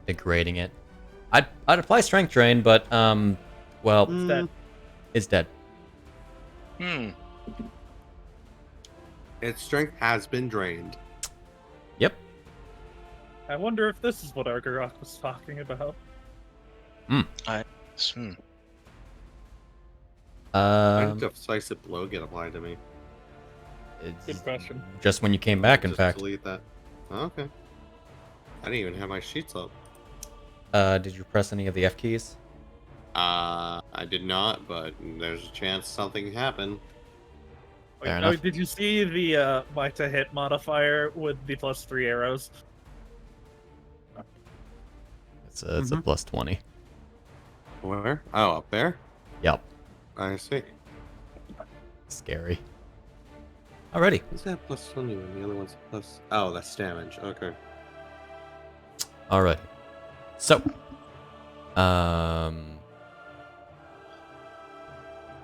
degrading it. I'd apply strength drain, but well, Dead. it's dead. Hmm. Its strength has been drained. Yep. I wonder if this is what Argarok was talking about. Hmm. Why did decisive blow get applied to me? It's Good question. just when you came back, in Just fact. delete that. Oh, okay. I didn't even have my sheets up. Did you press any of the F keys? I did not, but there's a chance something happened. Fair Oh, enough. did you see the my to hit modifier with the +3 arrows? It's a plus 20. Where? Oh, up there? Yep. I see. Scary. Alrighty. Is that plus 20 when the other one's plus... Oh, that's damage. Okay. Alrighty. So,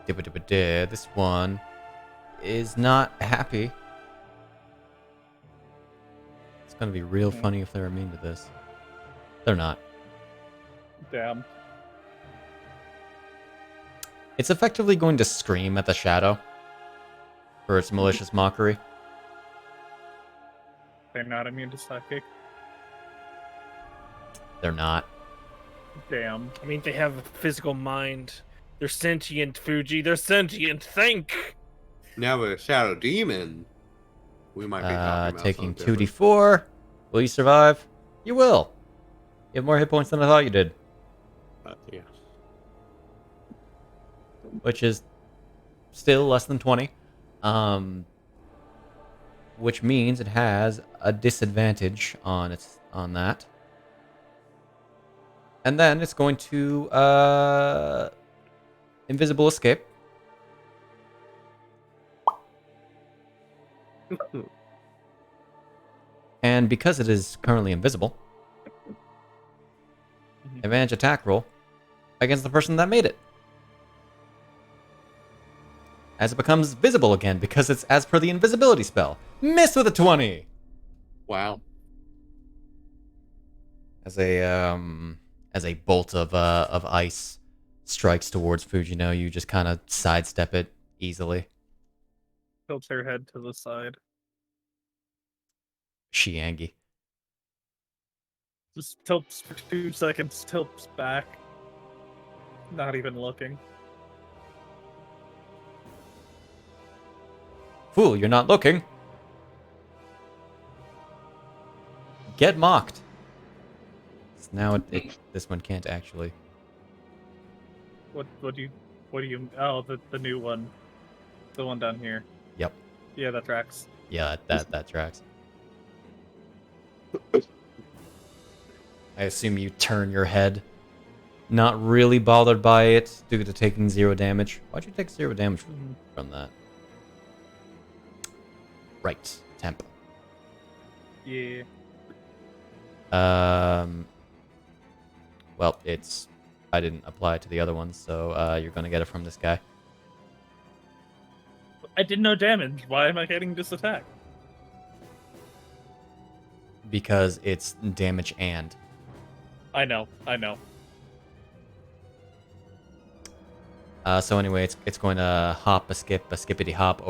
this one is not happy. It's gonna be real funny if they're immune to this. They're not. Damn. It's effectively going to scream at the shadow for its malicious mockery. they're not immune to psychic? They're not. Damn. I mean, they have a physical mind. They're sentient, Fuji. They're sentient. Think. Now with a shadow demon, we might be talking about Taking something different. 2d4. Will you survive? You will. You have more hit points than I thought you did, Yeah. which is still less than 20. Which means it has a disadvantage on that. And then it's going to invisible escape. And because it is currently invisible, advantage attack roll against the person that made it. As it becomes visible again, because it's as per the invisibility spell. Miss with a 20! Wow. As a bolt of ice strikes towards Fujino, you just kind of sidestep it easily. Tilts her head to the side. Shiangi. Just tilts for 2 seconds, tilts back. Not even looking. Fool, you're not looking. Get mocked. So now this one can't actually. What do you oh, the new one. The one down here. Yep. Yeah, that tracks. Yeah, that tracks. I assume you turn your head, not really bothered by it due to taking 0 damage. Why'd you take 0 damage from that? Right, temp. Yeah. Well, I didn't apply it to the other ones, so you're gonna get it from this guy. I did no damage. Why am I getting this attack? Because it's damage and. I know. So anyway, it's going to hop a skippity hop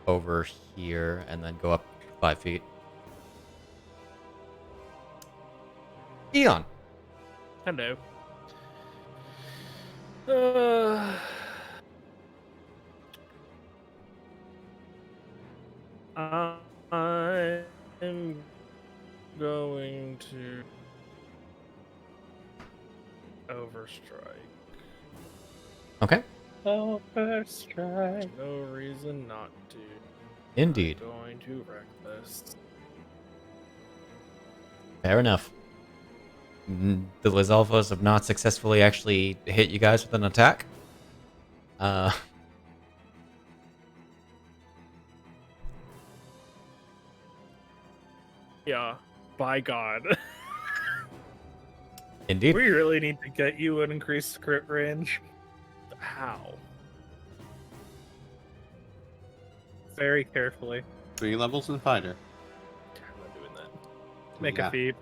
over here, and then go up 5 feet. Eon. Hello. I'm going to overstrike. Okay. Overstrike. No reason not to. Indeed. I'm going to wreck this. Fair enough. The Lizalfos have not successfully actually hit you guys with an attack. Yeah. By God. Indeed. We really need to get you an increased crit range. How? Very carefully. 3 levels in fighter. I'm not doing that. Make Yeah. a feed.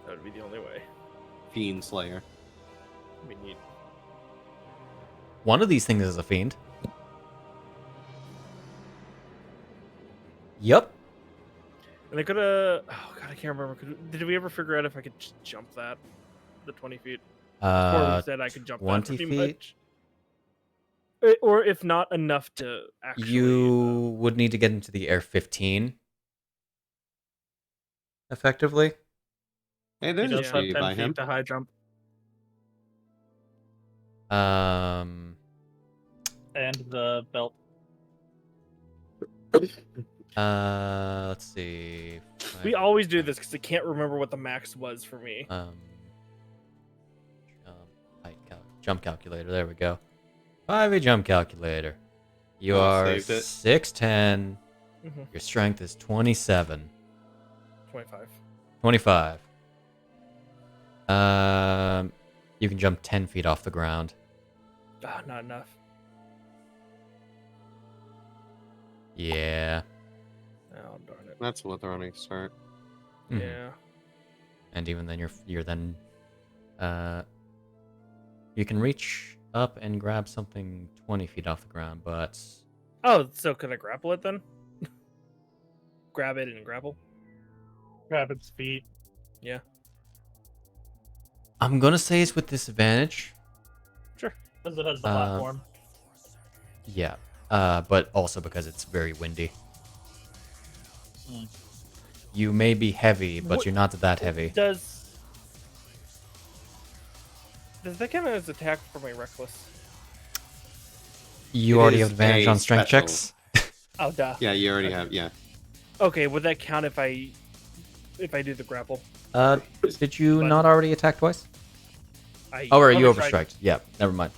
That would be the only way. Fiend Slayer. We need. One of these things is a fiend. Yup. And I could have. Oh God, I can't remember. Did we ever figure out if I could just jump that? The 20 feet? Or we said I could jump 20 that pretty feet? much. Or if not enough to actually. You would need to get into the air 15. Effectively. Hey, He there's a does have tree 10 by feet him. to high jump. And the belt. Let's see. We always do this because I can't remember what the max was for me. Jump calculator. There we go. 5e jump calculator. You Oh, are saved it. 6'10". Mhm. Your strength is 27. 25. 25. You can jump 10 feet off the ground. Ah, not enough. Yeah. Oh darn it. That's what they're running start. Mhm. Yeah. And even then, you're then, you can reach up and grab something 20 feet off the ground, but Oh, so can I grapple it then? Grab it and grapple? grab its feet. I'm gonna say it's with disadvantage. As it has the Uh, platform. Yeah, but also because it's very windy. Hmm. You may be heavy, but What- you're not that heavy. Does that count as attack for my reckless? You It already is have advantage a on strength special. checks. Oh, duh. Yeah, you already Okay. have. Yeah. Okay, would that count if I do the grapple? Did you But- not already attack twice? I Oh, right, you overstrike. overstriked. Yeah, never mind.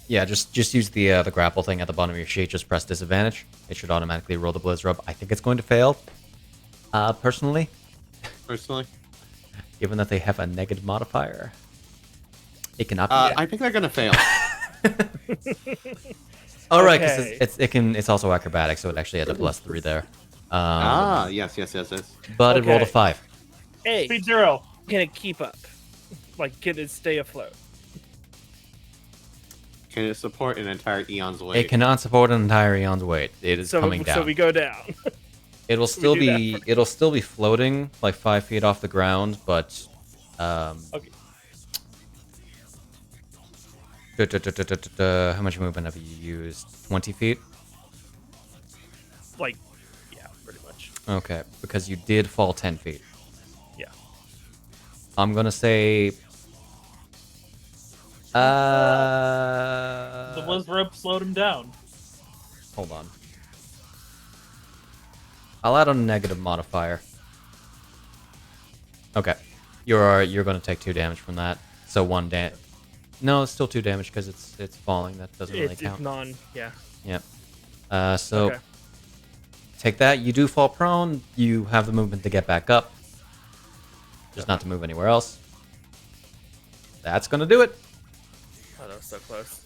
Yeah, just use the grapple thing at the bottom of your sheet. Just press disadvantage. It should automatically roll the Blizz Rub. I think it's going to fail. Personally, Personally, given that they have a negative modifier, it cannot be. I think they're gonna fail. Oh, right, because Okay. it's also acrobatic, so it actually has a +3 there. Yes. But it rolled a Okay. 5. Hey, Speed 0. can it keep up? Like, can it stay afloat? Can it support an entire Eon's weight? It cannot support an entire Eon's weight. It is coming down. So we go down. It'll still do that be it'll still be floating like 5 feet off the ground, but Okay. How much movement have you used? 20 feet? Like, yeah, pretty much. Okay, because you did fall 10 feet. Yeah. I'm gonna say. The Blizz Rope slowed him down. Hold on. I'll add a negative modifier. Okay, you're gonna take 2 damage from that. So 1 damage. No, it's still 2 damage because it's falling. That doesn't really It's count. non. Yeah. Yep. So Okay. take that. You do fall prone. You have the movement to get back up. Just not to move anywhere else. That's gonna do it. Oh, that was so close.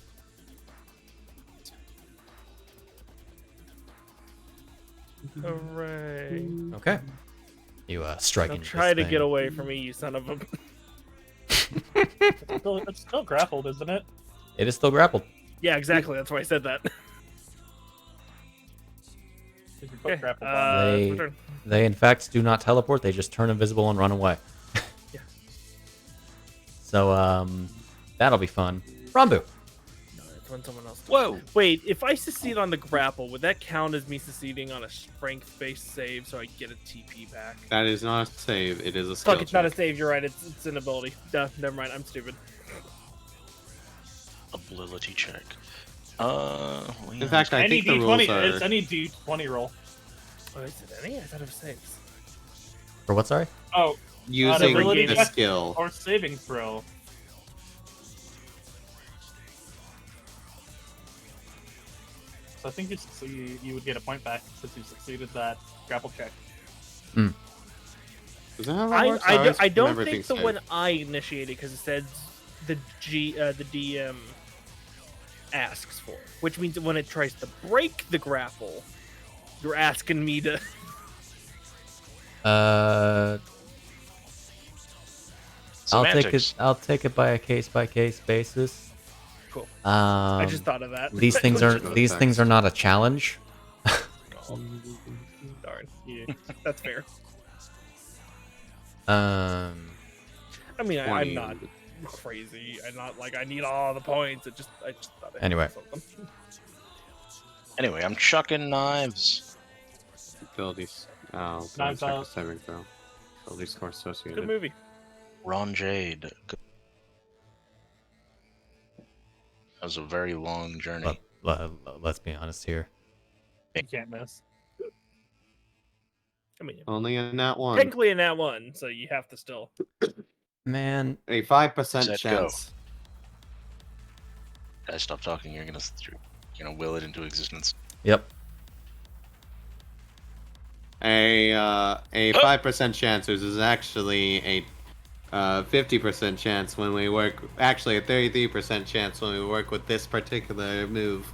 Hooray! Okay. You strike Don't into try this to thing. get away from me, you son of a. It's still grappled, isn't it? It is still grappled. Yeah, exactly. That's why I said that. If you put Okay, grappled on. They- my turn. They, in fact, do not teleport. They just turn invisible and run away. Yeah. So, that'll be fun. Rambu. No, it's when someone else. Whoa! Wait, if I succeed on the grapple, would that count as me succeeding on a strength-based save so I get a TP back? That is not a save. It is a skill Fuck, it's not a check. save. You're right. It's an ability. Duh, never mind. I'm stupid. Ability check. In fact, I Any think the D20, rules it's are. any D20 roll. Oh, is it any? I thought it was saves. For what, sorry? Oh, Using ability the check skill. or saving throw. So I think you would get a point back since you succeeded that grapple check. Is that how that works? I always don't remember think things the saved. one I initiated because it said the DM asks for, which means that when it tries to break the grapple, you're asking me to. Semantics. I'll take it by a case basis. Cool. Um, I just thought of that. these things are not a challenge. Oh, darn. Yeah, that's fair. Um, I mean, I'm 20. not crazy. I'm not like I need all the points. I just thought I had Anyway. something. Anyway, I'm chucking knives. Abilities. Oh, Knives check the out. saving throw. Ability score Good associated. movie. Ron Jade. That was a very long journey. let's be honest here. You can't miss. I mean, Only in that one. technically in that one, so you have to still. Man, A 5% Set, go. chance. Guys, stop talking. You're gonna will it into existence. yep. A 5% chance. There's actually a 50% chance when we work. Actually, a 33% chance when we work with this particular move.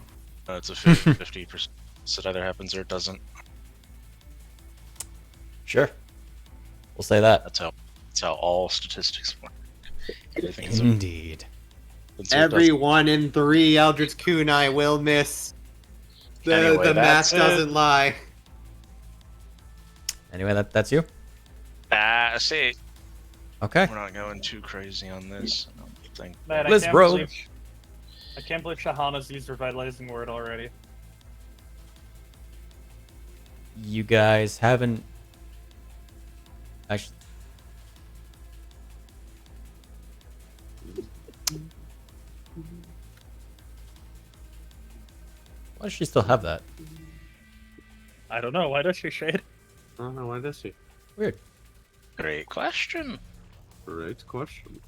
It's a 50%. So it either happens or it doesn't. Sure. We'll say that. That's how all statistics work. Everything is Indeed. Every 1 in 3 Eldritch Kunai will miss. The Anyway, math that's it. doesn't lie. Anyway, that's you. See, Okay. we're not going too crazy on this. I don't think. Man, Liz Rogue. I can't believe Shahana's used revitalizing word already. You guys haven't. Actually. Why does she still have that? I don't know. Why does she shade? I don't know, why does she? Weird. Great question. Great question.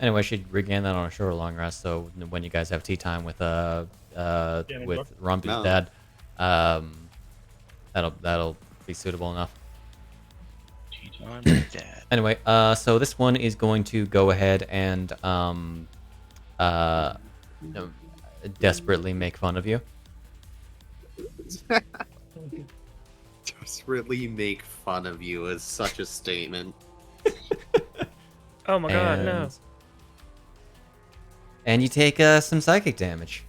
Anyway, she'd regain that on a shorter long rest. So when you guys have tea time with Yeah, Rambu's No. dad, that'll be suitable enough. Tea time with Dad. Anyway, so this one is going to go ahead and desperately make fun of you. Desperately make fun of you is such a statement. Oh my god, no. And you take some psychic damage.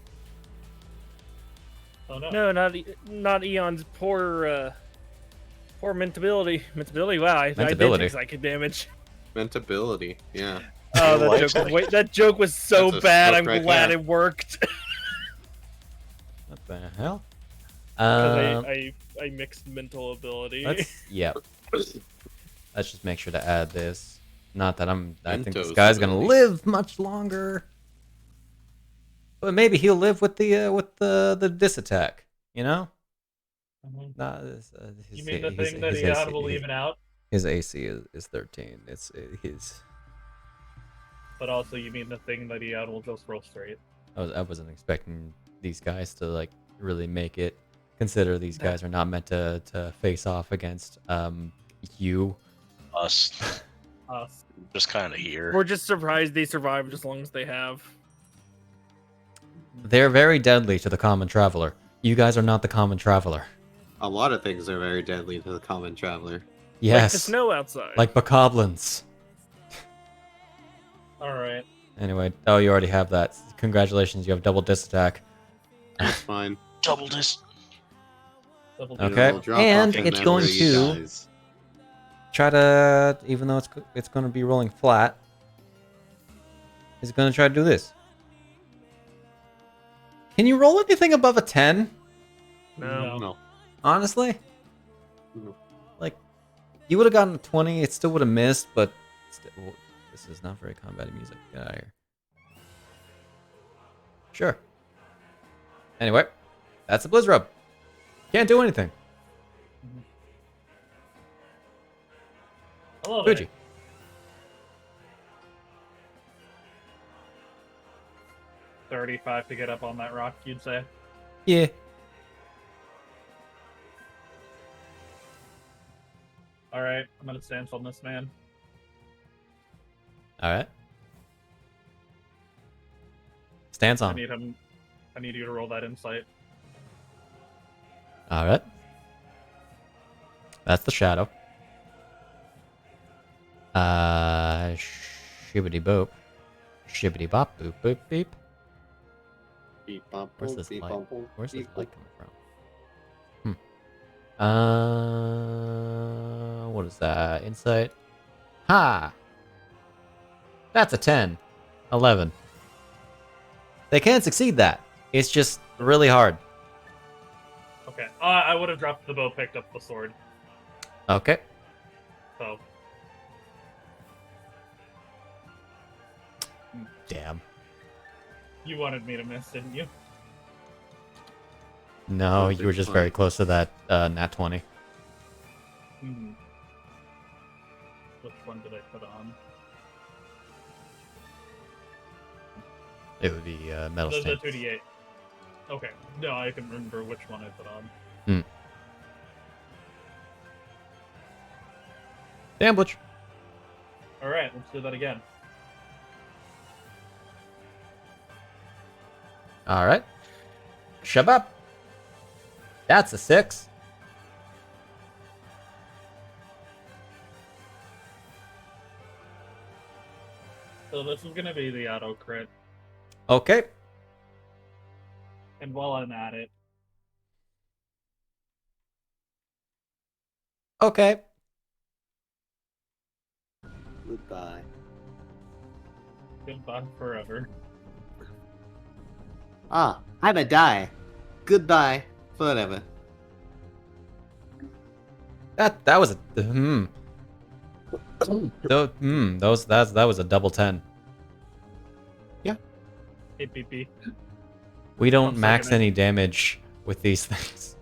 Oh no. No, not Eon's poor mentability. Mentability, wow, I did Mentability. take psychic damage. Mentability, yeah. Oh, Like- that joke was so That's a bad, I'm stroke right glad there. it worked. What the hell? Because I mixed mental ability. Yeah. Let's just make sure to add this. Not that I think this Mentos guy's gonna ability. live much longer. But maybe he'll live with the dis attack. You know? Mhm. Nah, You mean the thing that Eon will even out? His AC is 13. It's his. But also, you mean the thing that Eon will just roll straight? I wasn't expecting these guys to like really make it. Consider these guys are not meant to face off against you. Us. Us. Just kind of here. We're just surprised they survived as long as they have. They're very deadly to the common traveler. You guys are not the common traveler. A lot of things are very deadly to the common traveler. Like Yes, the snow outside. like bokoblins. Alright. Anyway, oh, you already have that. Congratulations, you have double dis attack. It's fine. Double dis. Double Okay. It'll drop And off in it's memory, going you to- guys. Try to, even though it's going to be rolling flat, it's going to try to do this. Can you roll anything above a 10? No. No. Honestly? No. Like, you would have gotten a 20, it still would have missed, but this is not very combat music. Get out of here. Sure. Anyway, that's a Blizz Rub. Can't do anything. I love Fuji. it. $35 to get up on that rock, you'd say? Yeah. Alright, I'm gonna stance on this man. Alright. Stance I on. need you to roll that insight. Alright. That's the shadow. Shibbity boop. Shibbity bop boop boop beep. Beep, bop, Where's boop, this beep, light? bop, boop, Where's this beep, light boop. coming from? What is that? Insight? Ha! That's a 10. 11. They can succeed that. It's just really hard. Okay. I would have dropped the bow, picked up the sword. Okay. So, Damn. you wanted me to miss, didn't you? No, you were Perfect just plan. very close to that nat 20. Hmm. Which one did I put on? It would be metal The stance. 2d8. Okay. No, I can remember which one I put on. Damn, Butch. Alright, let's do that again. Alright. Shabab. That's a 6. So this is gonna be the auto crit. Okay. And while I'm at it, Okay. Goodbye. Goodbye forever. Ah, I'm a die. Goodbye. Forever. That was a that was a double 10. APP. We don't 1 max second, any damage with these things.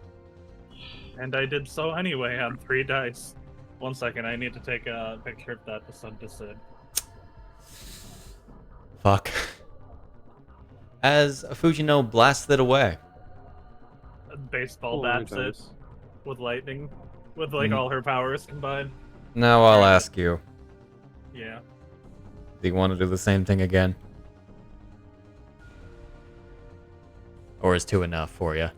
And I did so anyway on 3 dice. 1 second, I need to take a picture of that to send to Sid. Fuck. As Fujino blasted away. A baseball Oh, bats it it does. with lightning. With like Mhm. all her powers combined. Now I'll ask you, Yeah. do you want to do the same thing again? Or is 2 enough for you?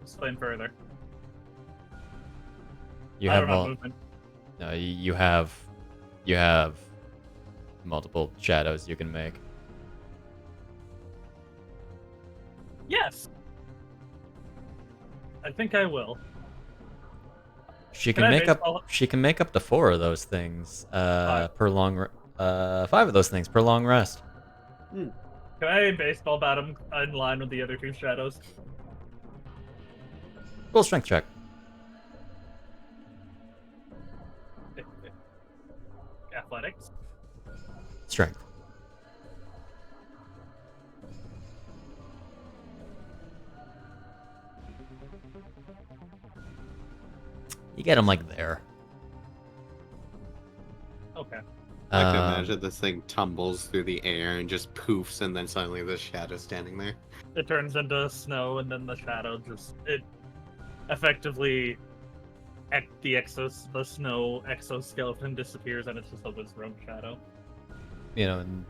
Explain further. You I have don't have all. movement. No, you have multiple shadows you can make. Yes. I think I will. She Can can I make up. baseball- She can make up to 4 of those things. 5. Per long. 5 of those things per long rest. Can I baseball bat him in line with the other 2 shadows? Roll strength check. Athletics. Strength. You get him like there. Okay. I can Um, imagine this thing tumbles through the air and just poofs, and then suddenly the shadow standing there. It turns into snow, and then the shadow it effectively the snow exoskeleton disappears, and it's just a Wizroom shadow. You know, in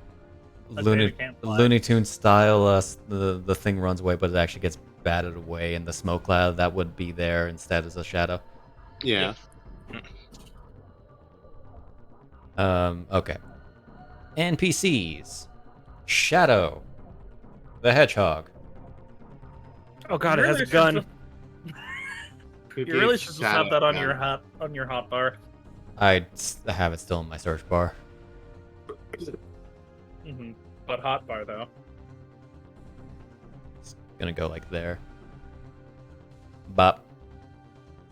That's why Looney, it can't fly. Looney Tunes style, the thing runs away, but it actually gets batted away in the smoke cloud that would be there instead as a shadow. Yeah. Okay. NPCs. Shadow. The Hedgehog. Oh god, You it has really a should gun. just- You really should just have that on your hotbar. I have it still in my search bar. Mm-hmm. But hotbar though. It's gonna go like there. Bop.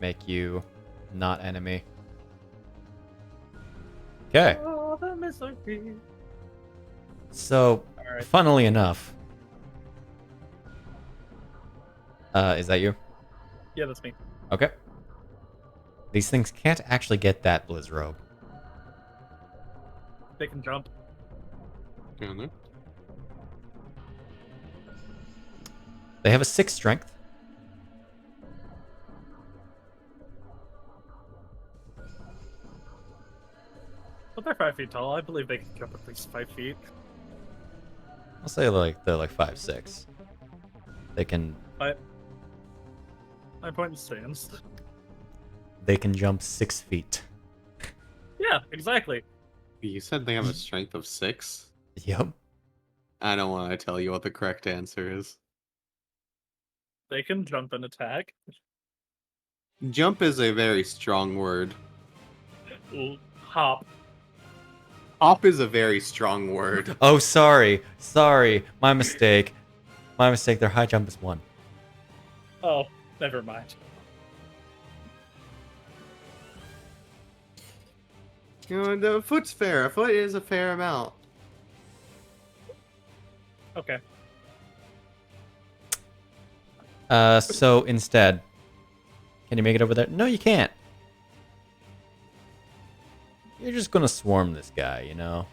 Make you not enemy. Okay. Oh, the misery. So, All right. funnily enough, is that you? Yeah, that's me. Okay. These things can't actually get that Blizz robe. They can jump. Down there. They have a 6 strength. But they're 5 feet tall. I believe they can jump at least 5 feet. I'll say like they're like 5'6". They can My point stands. they can jump 6 feet. Yeah, exactly. You said they have a strength of 6? Yep. I don't want to tell you what the correct answer is. They can jump and attack. Jump is a very strong word. Hop. Hop is a very strong word. Oh, sorry. My mistake. Their high jump is 1. Oh, never mind. You know, the foot's fair. A foot is a fair amount. Okay. So instead, can you make it over there? No, you can't. You're just gonna swarm this guy, you know?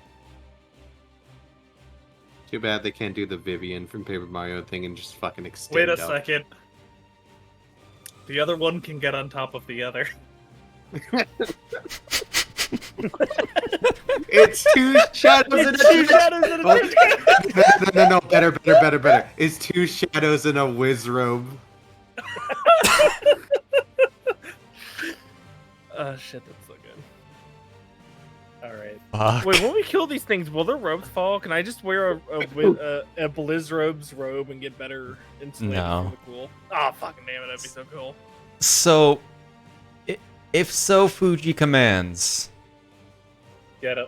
Too bad they can't do the Vivian from Paper Mario thing and just fucking extend Wait a up. second. The other one can get on top of the other. It's 2 shadows in a Two shadows in a No, better. It's 2 shadows in a whiz robe. Shit, that's so good. Alright. Fuck. Wait, when we kill these things, will their robes fall? Can I just wear a Blizzrobe's robe and get better insulated No. from the cool? Oh, fucking damn it, that'd be so cool. So, If so Fuji commands, Get it.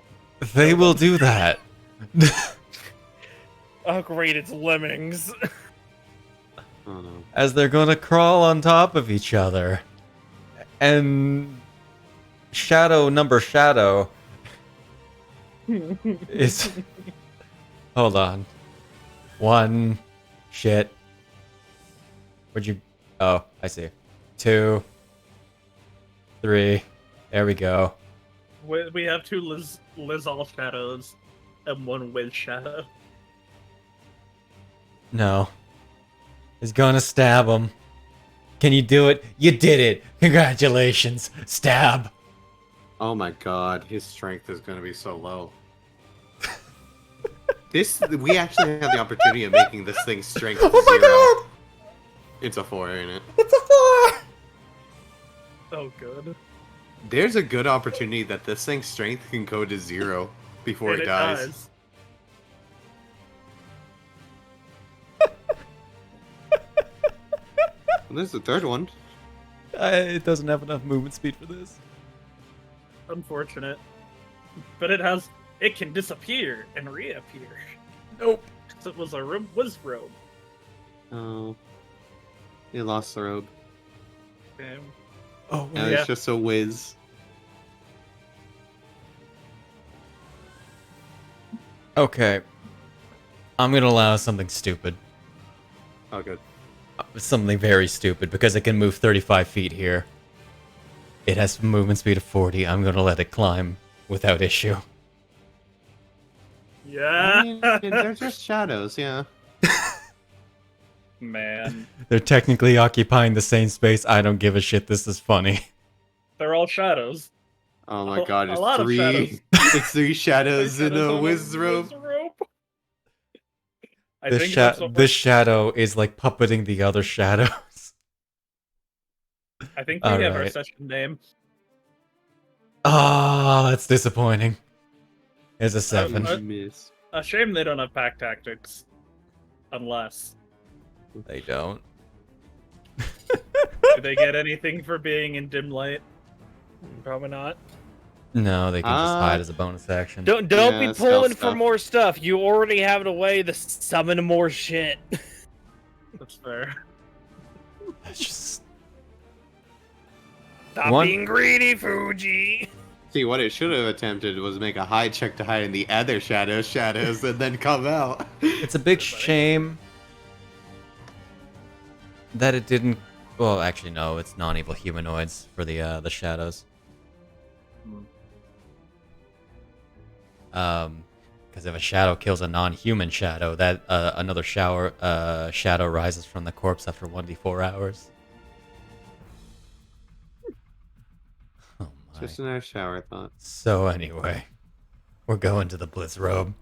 they will do that. Oh, great, it's lemmings. Oh no. As they're gonna crawl on top of each other. And Shadow is... Hold on. One. Shit. Where'd you... Oh, I see. 2. 3. There we go. We have 2 Lizal shadows and 1 Wiz shadow. No. He's gonna stab him. Can you do it? You did it! Congratulations! Stab! Oh my god, his strength is gonna be so low. We actually have the opportunity of making this thing's strength 0. Oh my god! It's a 4, ain't it? It's a 4! Oh, good. There's a good opportunity that this thing's strength can go to 0 before And it dies. Well, there's the 3rd one. It doesn't have enough movement speed for this. Unfortunate. But it can disappear and reappear. Nope. 'Cause it was a Wiz robe. Oh. He lost the robe. Damn. Oh, And Yeah. it's just a whiz. okay. I'm gonna allow something stupid. Oh, good. Something very stupid, because it can move 35 feet here. It has movement speed of 40. I'm gonna let it climb without issue. Yeah. I mean, they're just shadows, yeah. Man. They're technically occupying the same space. I don't give a shit. This is funny. They're all shadows. Oh my god, A it's lot of 3. shadows. It's 3 shadows in Shadows a on whiz robe. I This, think that's what this shadow is like puppeting the other shadows. I think we have our Alright. session name. Ah, that's disappointing. It's a 7. Miss. A shame they don't have pack tactics. Unless. They don't. Do they get anything for being in dim light? Probably not. No, they can just hide as a bonus action. Don't Yeah, be stealth pulling for stuff. more stuff. You already have a way to summon more shit. That's fair. That's just... Stop One- being greedy, Fuji. See, what it should have attempted was make a hide check to hide in the other shadows, and then come out. It's a big shame that it didn't... Well, actually, no. It's non-evil humanoids for the shadows. Because if a shadow kills a non-human shadow, that another shadow rises from the corpse after 1d4 hours. Oh my. Just another shower thought. So anyway, we're going to the Blitz Robe.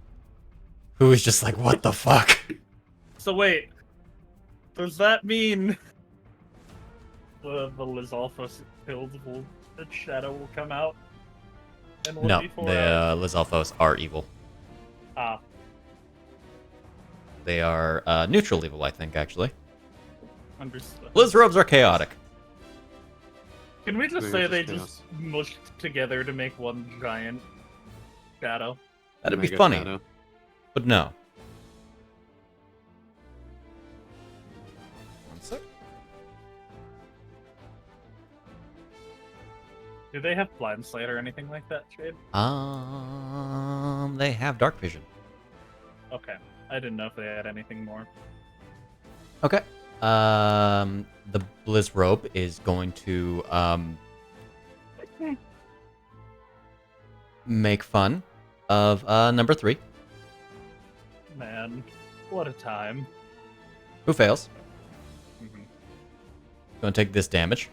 Who is just like, what the fuck? So wait. Does that mean the Lizalfos killed the shadow will come out? And No, 1v4 the out? Lizalfos are evil. Ah. They are neutral evil, I think, actually. Understood. Blitz Robes are chaotic. Can we just Maybe say they just just mushed together to make one giant shadow? That'd be Mega funny, shadow. but no. One sec. Do they have blind sight or anything like that, Shade? They have dark vision. Okay. I didn't know if they had anything more. Okay. The Blizz Robe is going to make fun of number 3, Man, what a time. who fails. Mhm. Going to take this damage.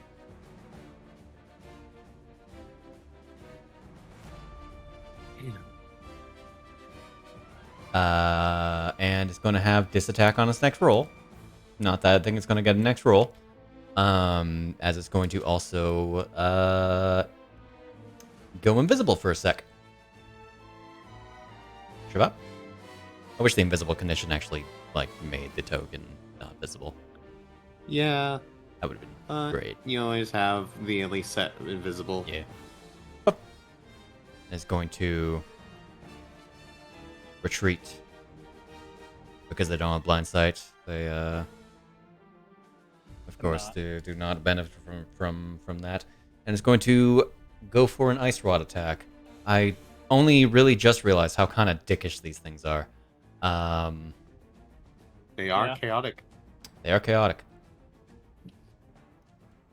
And it's going to have disattack on its next roll. Not that I think it's going to get a next roll. As it's going to also go invisible for a sec. Shabbat? I wish the invisible condition actually like made the token not visible. Yeah. That would have been great. You always have the at least set invisible. Yeah. Is going to retreat because they don't have blind sight. They, of course, do not benefit from that, and it's going to go for an ice rod attack. I only really just realized how kind of dickish these things are. They are chaotic. They are chaotic.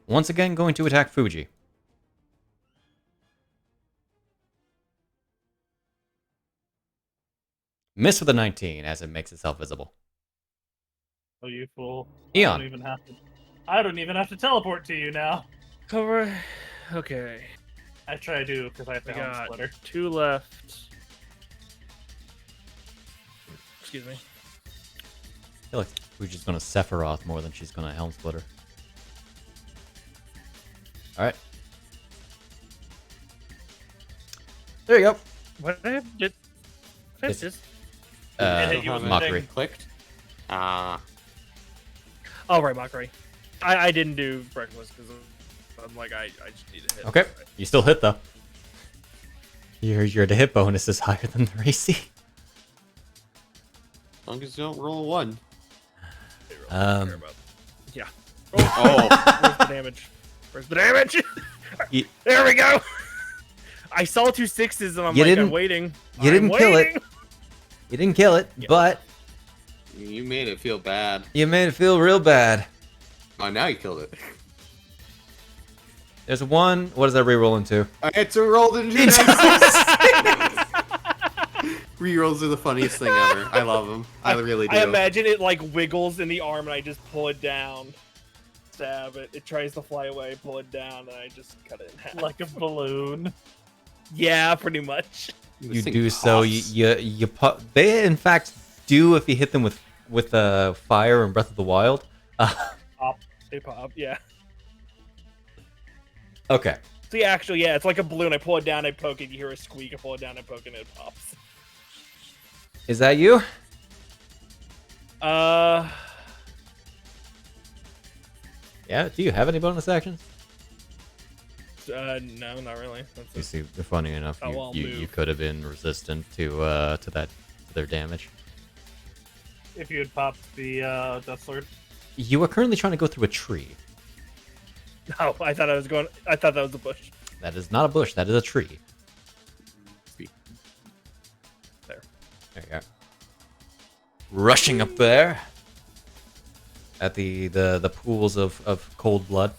Once again, going to attack Fuji. Miss with a 19 as it makes itself visible. Oh, you fool! Eon. I don't even have to teleport to you now. Cover. Okay. I try to because I have We to helm got splitter. 2 left. Excuse me. I feel like Fuji's going to Sephiroth more than she's going to Helm Splitter. Alright. There you go. What did I It's- just? hit you with the Mockery. thing. Clicked. Oh, right, Mockery. I didn't do breakfast because I'm like, I just need to hit. Okay. You still hit, though. Your to hit bonus is higher than the AC. As long as you don't roll a 1. Yeah. Oh. Where's the damage? Where's the damage? You- There we go. I saw 2 6s and I'm You like, didn't- I'm waiting. you didn't I'm kill it. waiting. You didn't kill it, Yeah. but You made it feel bad. you made it feel real bad. Oh, now you killed it. There's one. What does that reroll into? I had to roll the Rerolls are the funniest thing ever. I love them. I really do. I imagine it like wiggles in the arm and I just pull it down. Stab it. It tries to fly away, pull it down, and I just cut it in half. Like a balloon. Yeah, pretty much. This You thing do so. pops. You pop. They in fact do if you hit them with fire and Breath of the Wild. They pop, yeah. Okay. See, actually, yeah, it's like a balloon. I pull it down, I poke it, you hear a squeak, I pull it down, I poke it, and it pops. Is that you? Yeah. Do you have any bonus actions? No, not really. That's You it. see, funny enough, Oh, I'll you move. could have been resistant to their damage. If you had popped the Death Sword. You are currently trying to go through a tree. No, I thought that was a bush. That is not a bush. That is a tree. There. There you go. Rushing up there at the pools of cold blood.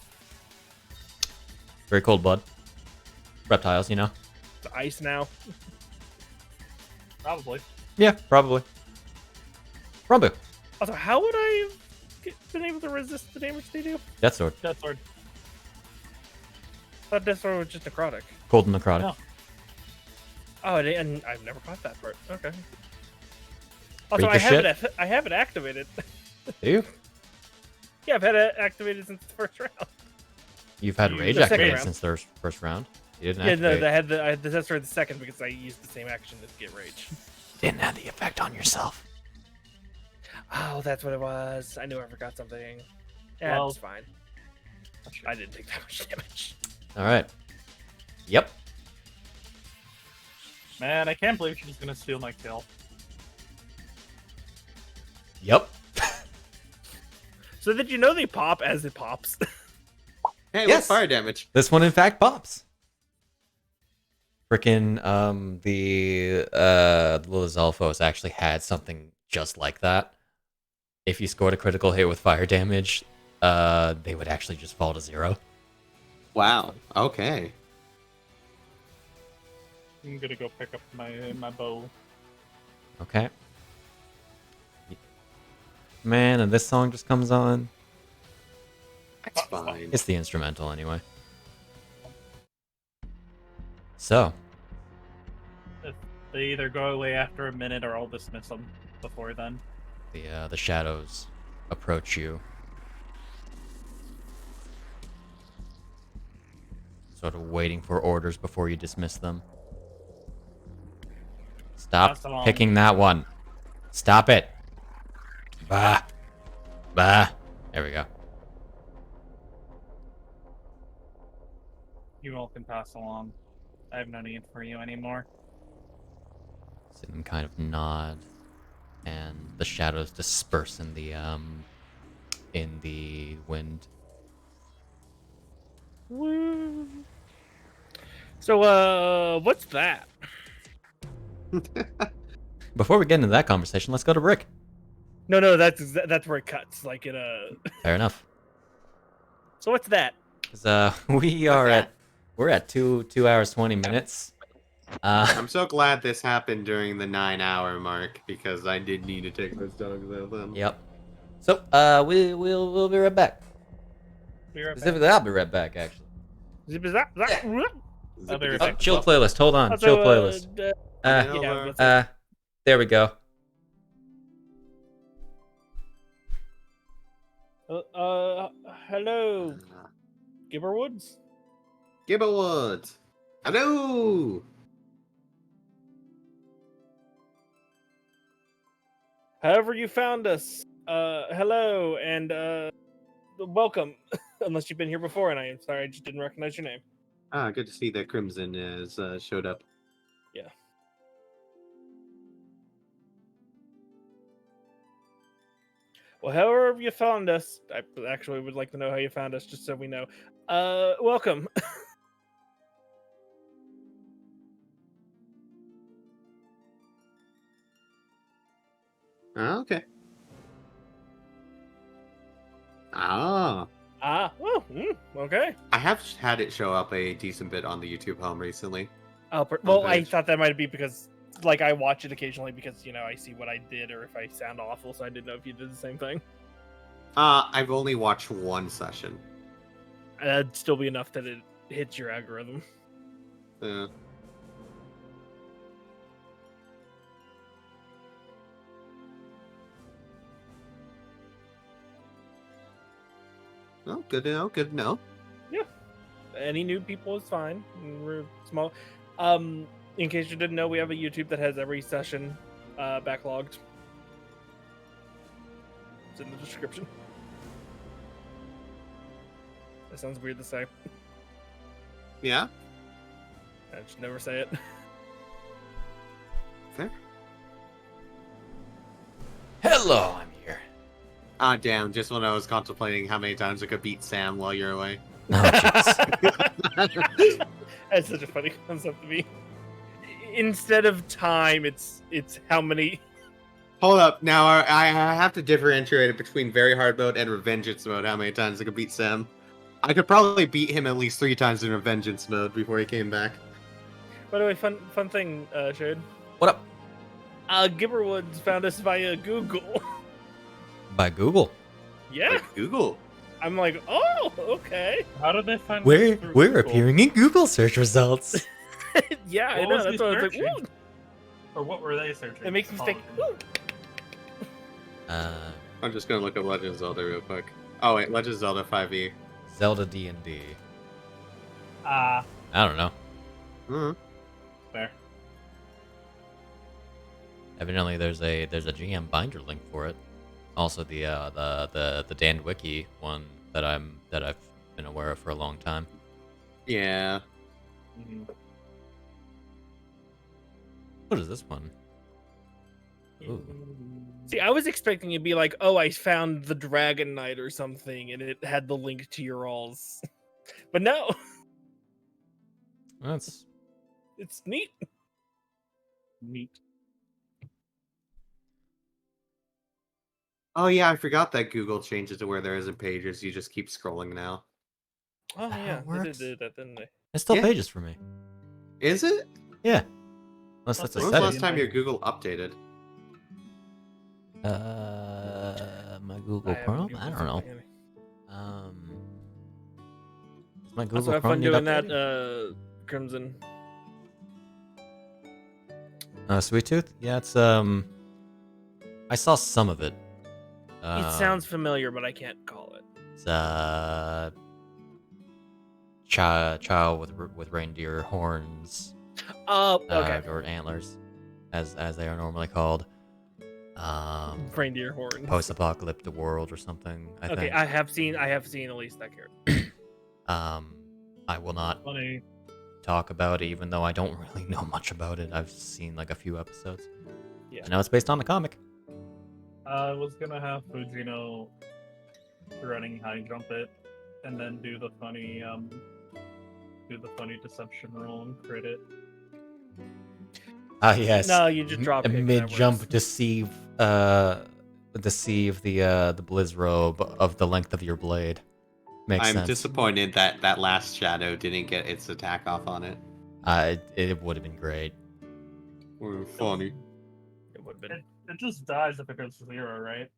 Very cold blood. Reptiles, you know? The ice now. Probably. Yeah, probably. Rambu. Also, how would I have been able to resist the damage they do? Death Sword. Death Sword. I thought Death Sword was just necrotic. Cold and necrotic. No. Oh, and I've never caught that part. Okay. Also, Read the I have it activated. Do you? Yeah, I've had it activated since the first round. You've had You- Rage the second activated round. since the first round. You didn't Yeah, no, activate. I had the Death Sword the second because I used the same action to get rage. Didn't have the effect on yourself. Oh, that's what it was. I knew I forgot something. Yeah, Well- it's fine. I didn't take that much damage. All right. Yep. Man, I can't believe she's gonna steal my kill. Yep. So did you know they pop as it pops? Hey, Yes. look, fire damage. This one, in fact, pops. Frickin' the Lizalfos actually had something just like that. If you scored a critical hit with fire damage, they would actually just fall to 0. Wow. Okay. I'm gonna go pick up my bow. Okay. Man, and this song just comes on. That's fine. It's the instrumental anyway. So, They either go away after a minute or I'll dismiss them before then. the shadows approach you. Sort of waiting for orders before you dismiss them. Stop Pass along. picking that one. Stop it. Bah. Bah. There we go. You all can pass along. I have no need for you anymore. See them kind of nod, and the shadows disperse in the wind. Woo. So, what's that? Before we get into that conversation, let's go to Rick. No, that's where it cuts. Like it. Fair enough. So what's that? 'Cause, we're at 2 hours 20 minutes. I'm so glad this happened during the 9-hour mark because I did need to take those dogs out then. Yep. So we'll be right back. Be right back. Specifically, I'll be right back. Actually. Zip is that? I'll be right Oh, back. chill playlist. Hold on. Chill playlist. Yeah, There we go. hello, Gibberwoods. Gibberwoods. Hello. However you found us, hello and welcome. Unless you've been here before, and I am sorry, I just didn't recognize your name. Good to see that Crimson has showed up. Yeah. Well, however you found us, I actually would like to know how you found us, just so we know. Welcome. Okay. Ah. Okay. I have had it show up a decent bit on the YouTube home recently. Well, I page. thought that might be because, like, I watch it occasionally because, I see what I did or if I sound awful, so I didn't know if you did the same thing. I've only watched one session. That'd still be enough that it hits your algorithm. Oh, good to know. Good to know. Yeah. Any new people is fine. We're small. In case you didn't know, we have a YouTube that has every session backlogged. It's in the description. That sounds weird to say. Yeah. I just never say it. Fair. Hello, I'm here. Damn. Just when I was contemplating how many times I could beat Sam while you're away. Oh, jeez. That's such a funny concept to me. Instead of time, it's how many. Hold up. Now I have to differentiate it between very hard mode and revengeance mode. How many times I could beat Sam? I could probably beat him at least 3 times in revengeance mode before he came back. By the way, fun thing, Shade. What up? Gibberwoods found us via Google. By Google. Yeah. Like Google. I'm like, oh, okay. How did they find We're us through we're Google? appearing in Google search results. Yeah, I What know. was That's he why I was like, searching? ooh. Or what were they searching? It makes me think, ooh. I'm just gonna look at Legend of Zelda real quick. Oh wait, Legend of Zelda 5e. Zelda D&D. Ah, I don't know. Hmm. fair. Evidently, there's a GM binder link for it. Also, the Dan Wiki one that I've been aware of for a long time. Yeah. Mhm. What is this one? Ooh. See, I was expecting it'd be like, oh, I found the Dragon Knight or something, and it had the link to your alls. But no, That's it's neat. Neat. Oh yeah, I forgot that Google changes to where there isn't pages. You just keep scrolling now. Oh that how yeah, it they did works? do that, didn't they? it's still Yeah. pages for me. Is it? Yeah. Unless that's a When was the setting. last time your Google updated? My Google I haven't Chrome? Googled I don't know. something. Does my Also, Google have Chrome fun need doing updating? that, Crimson. Sweet Tooth? Yeah, it's I saw some of it. It sounds familiar, but I can't call it. It's child with reindeer horns, Oh, okay. or antlers, as they are normally called. Reindeer horns. Post-apocalyptic world or something. I Okay, think. I have seen at least that character. I will not Funny. talk about it, even though I don't really know much about it. I've seen like a few episodes. Yeah. I know it's based on the comic. I was gonna have Fujino running high jump it, and then do the funny deception roll and crit it. Ah, yes. No, you just drop kick, mid that jump works. deceive the blizz robe of the length of your blade. Makes I'm sense. disappointed that that last shadow didn't get its attack off on it. It would have been great. Funny. It would have been. It just dies if it goes to 0, right?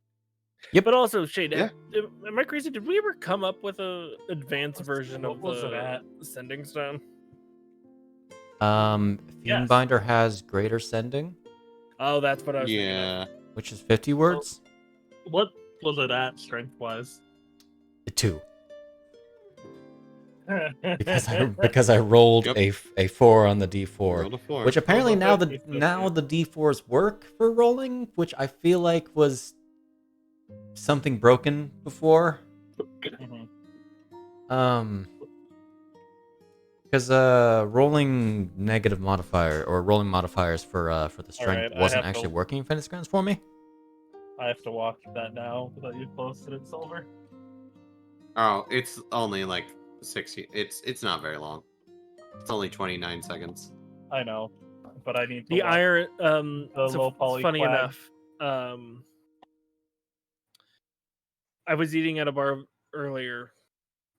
But also, Shade, Yeah. am I crazy? Did we ever come up with a advanced version what of was it the at? sending stone? Yes. Fiendbinder has greater sending, Oh, that's what I was Yeah. which is 50 words. What was it at strength wise? 2. Because I rolled Yep. a 4 on the D4. Rolled a 4. Which apparently Rolled a now 50, the D4s work for rolling, which I feel like was something broken before. Mhm. Because rolling negative modifier or rolling modifiers for the strength Alright, I wasn't have to- actually working in Fitness Grounds for me. I have to watch that now that you posted it, Silver. Oh, it's only like 60. It's not very long. It's only 29 seconds. I know, but I need to The watch. iron. The So low poly funny quag. enough, I was eating at a bar earlier,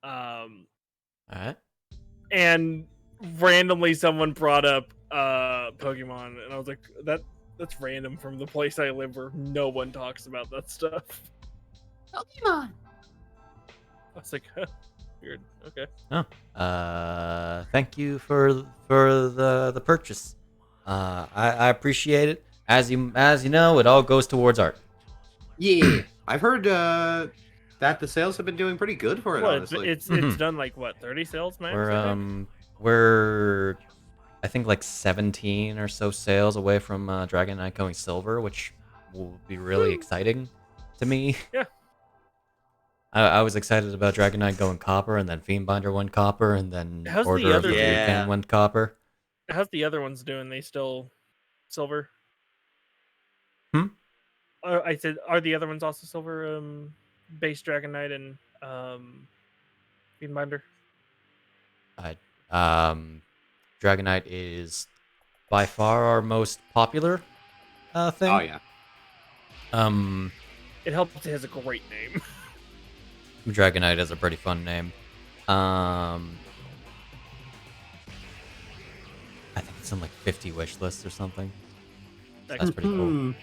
Alright. and randomly someone brought up Pokemon, and I was like, that's random from the place I live where no one talks about that stuff. Pokemon. I was like, weird. Okay. Thank you for the purchase. I appreciate it. As you know, it all goes towards art. Yeah. I've heard that the sales have been doing pretty good for it, Well, honestly. it's Mhm. done like what 30 sales max. We're I think? we're I think like 17 or so sales away from Dragon Knight going silver, which will be really exciting to me. Yeah. I was excited about Dragon Knight going copper, and then Fiendbinder went copper, and then How's the Order of other the two? Weekend Yeah. went copper. How's the other ones doing? They still silver? Hmm? I said, are the other ones also silver? Base Dragon Knight and Fiendbinder. Dragon Knight is by far our most popular thing. Oh yeah. It helps it has a great name. Dragon Knight is a pretty fun name. I think it's on like 50 wish lists or something. That's pretty cool.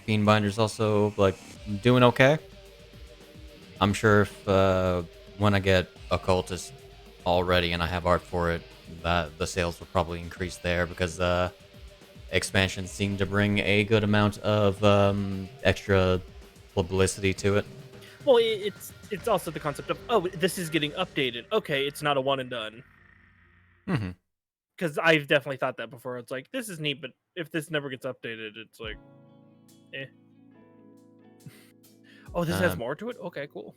Fiendbinder's also like doing okay. I'm sure if when I get Occultist already and I have art for it, that the sales will probably increase there because expansions seem to bring a good amount of extra publicity to it. Well, it's also the concept of, oh, this is getting updated. Okay, it's not a one and done. Mm-hmm. Because I've definitely thought that before. It's like, this is neat, but if this never gets updated, it's like, eh. Oh, this has more to it? Okay, cool.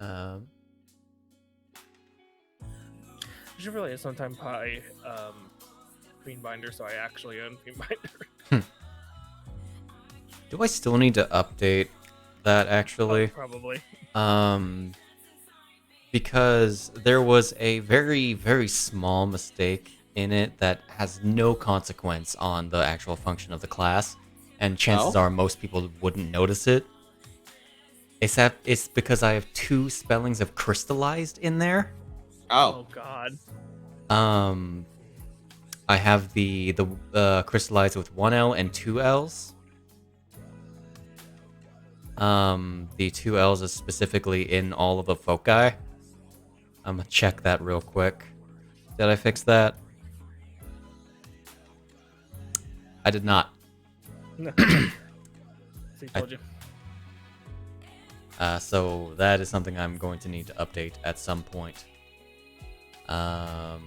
I should really at some time buy Fiendbinder, so I actually own Fiendbinder. Do I still need to update that actually? Probably. Because there was a very, very small mistake in it that has no consequence on the actual function of the class, and chances are most people wouldn't notice it. Except it's because I have 2 spellings of crystallized in there. Oh God. I have the crystallized with 1 L and 2 L's. The 2 L's is specifically in all of the foci. I'm gonna check that real quick. Did I fix that? I did not. No. See, told you. So that is something I'm going to need to update at some point. Because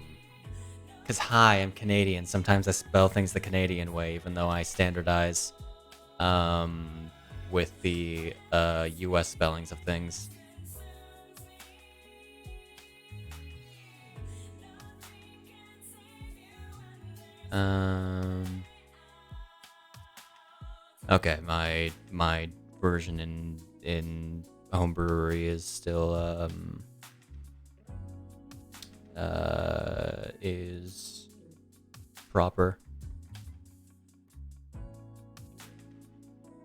hi, I'm Canadian. Sometimes I spell things the Canadian way, even though I standardize with the US spellings of things. Okay, my version in Homebrewery is still is proper.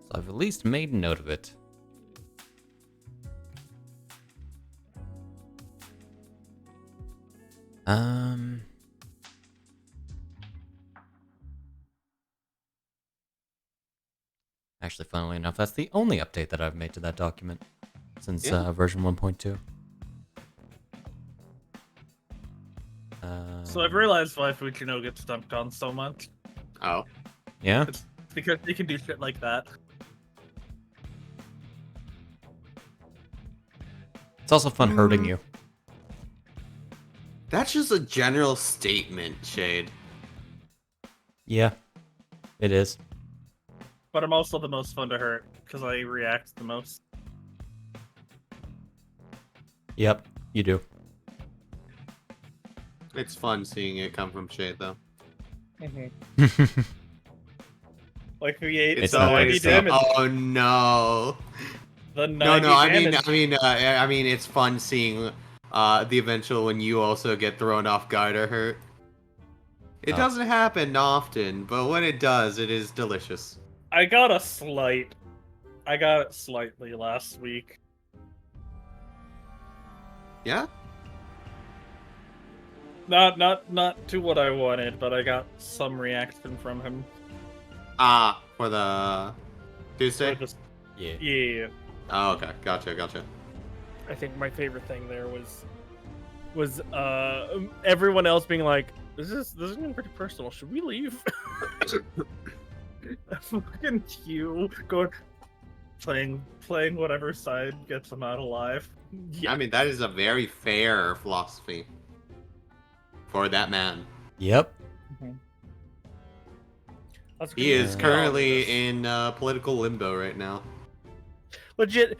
So I've at least made note of it. Actually, funnily enough, that's the only update that I've made to that document since version 1.2. So I've realized why Fujino gets dumped on so much. Oh. Yeah? It's because they can do shit like that. It's also fun hurting you. That's just a general statement, Shade. Yeah, it is. But I'm also the most fun to hurt, because I react the most. Yep, you do. It's fun seeing it come from Shade, though. Like the 8 It's the not 90 like damage. Oh no. The 90 No, I damage. mean, it's fun seeing the eventual when you also get thrown off guard or hurt. It Oh. doesn't happen often, but when it does, it is delicious. I got it slightly last week. Yeah? Not to what I wanted, but I got some reaction from him. For the Tuesday? Or just, Yeah. yeah. Oh, okay. Gotcha. I think my favorite thing there was everyone else being like, this is getting pretty personal. Should we leave? Fucking Q going playing whatever side gets him out alive. Yeah. I mean, that is a very fair philosophy for that man. Yep. That's He good. is currently in political limbo right now. Legit,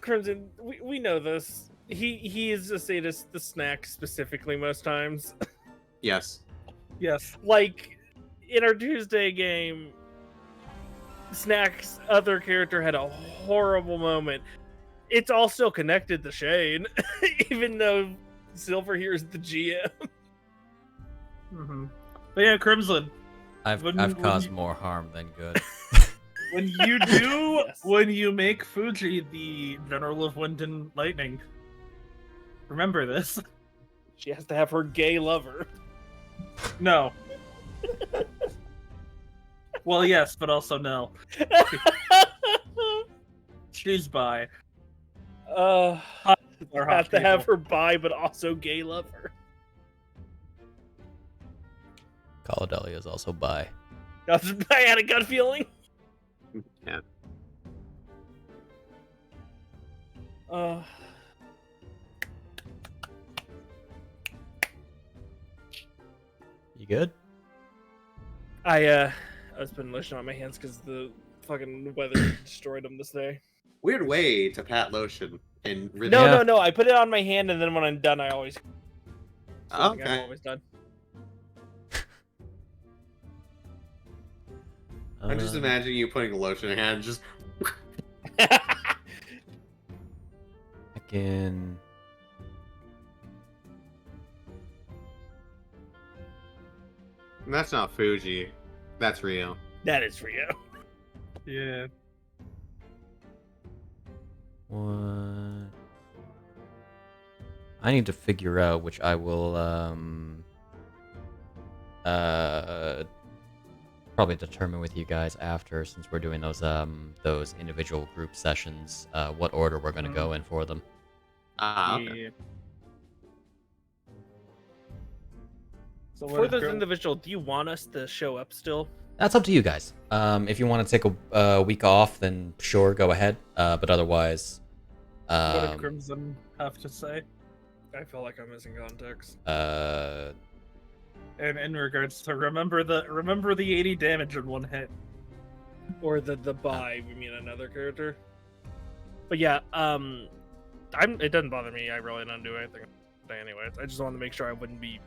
Crimson. We know this. He is a sadist. The Snak specifically most times. Yes. Yes. Like in our Tuesday game, Snak's other character had a horrible moment. It's all still connected to Shane, even though Silver here is the GM. But yeah, Crimson. I've When caused you- more harm than good. When you do, Yes. when you make Fuji the General of Wind and Lightning, remember this. She has to have her gay lover. No. Well, yes, but also no. She's bi. Or Or have to have people. her bi, but also gay lover. Caladelia is also bi. I had a gut feeling. Yeah. You good? I was putting lotion on my hands because the fucking weather destroyed them this day. Weird way to pat lotion and really. No. I put it on my hand, and then when I'm done, I always. I'm Okay. always done. I'm just imagining you putting lotion in your hand, just. Fucking. That's not Fuji. That's Rio. That is for you. Yeah. What? I need to figure out which I will probably determine with you guys after, since we're doing those individual group sessions, what order we're gonna go in for them. Okay. Yeah. So For what those is individual, do you want us to show up still? That's up to you guys. If you want to take a week off, then sure, go ahead. But otherwise, what did Crimson have to say? I feel like I'm missing context. And in regards to remember the 80 damage in one hit. Or the buy, we mean another character. But yeah, it doesn't bother me. I really don't do anything today anyways. I just wanted to make sure I wouldn't be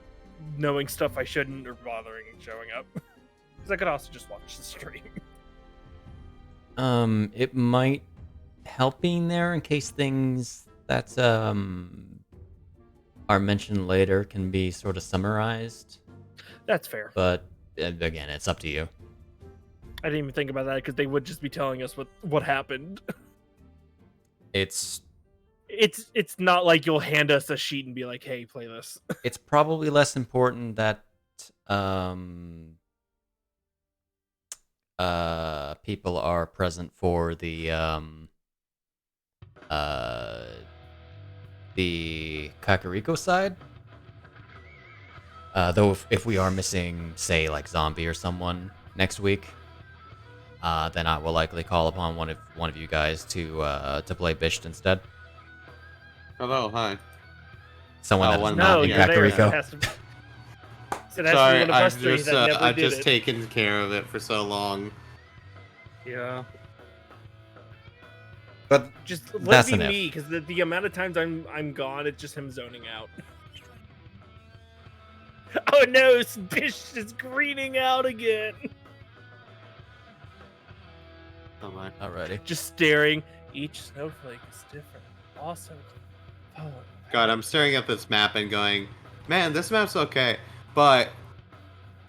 knowing stuff I shouldn't or bothering showing up. Because I could also just watch the stream. It might help being there in case things that are mentioned later can be sort of summarized. That's fair. But again, it's up to you. I didn't even think about that because they would just be telling us what happened. It's not like you'll hand us a sheet and be like, "Hey, play this." it's probably less important that people are present for the Kakariko side. Though if we are missing, say, like Zombi or someone next week, then I will likely call upon one of you guys to play Bisht instead. Hello, hi. Someone that is one not not in here. Kakariko. Sorry, I've just taken care of it for so long. Yeah. But Just let that's it be an me, because the amount of times I'm gone, it's just him zoning out. Oh no, Bisht is greening out again. Oh my. Alrighty. Just staring. Each snowflake is different. Also, oh, God, I'm staring at this map and going, man, this map's okay. But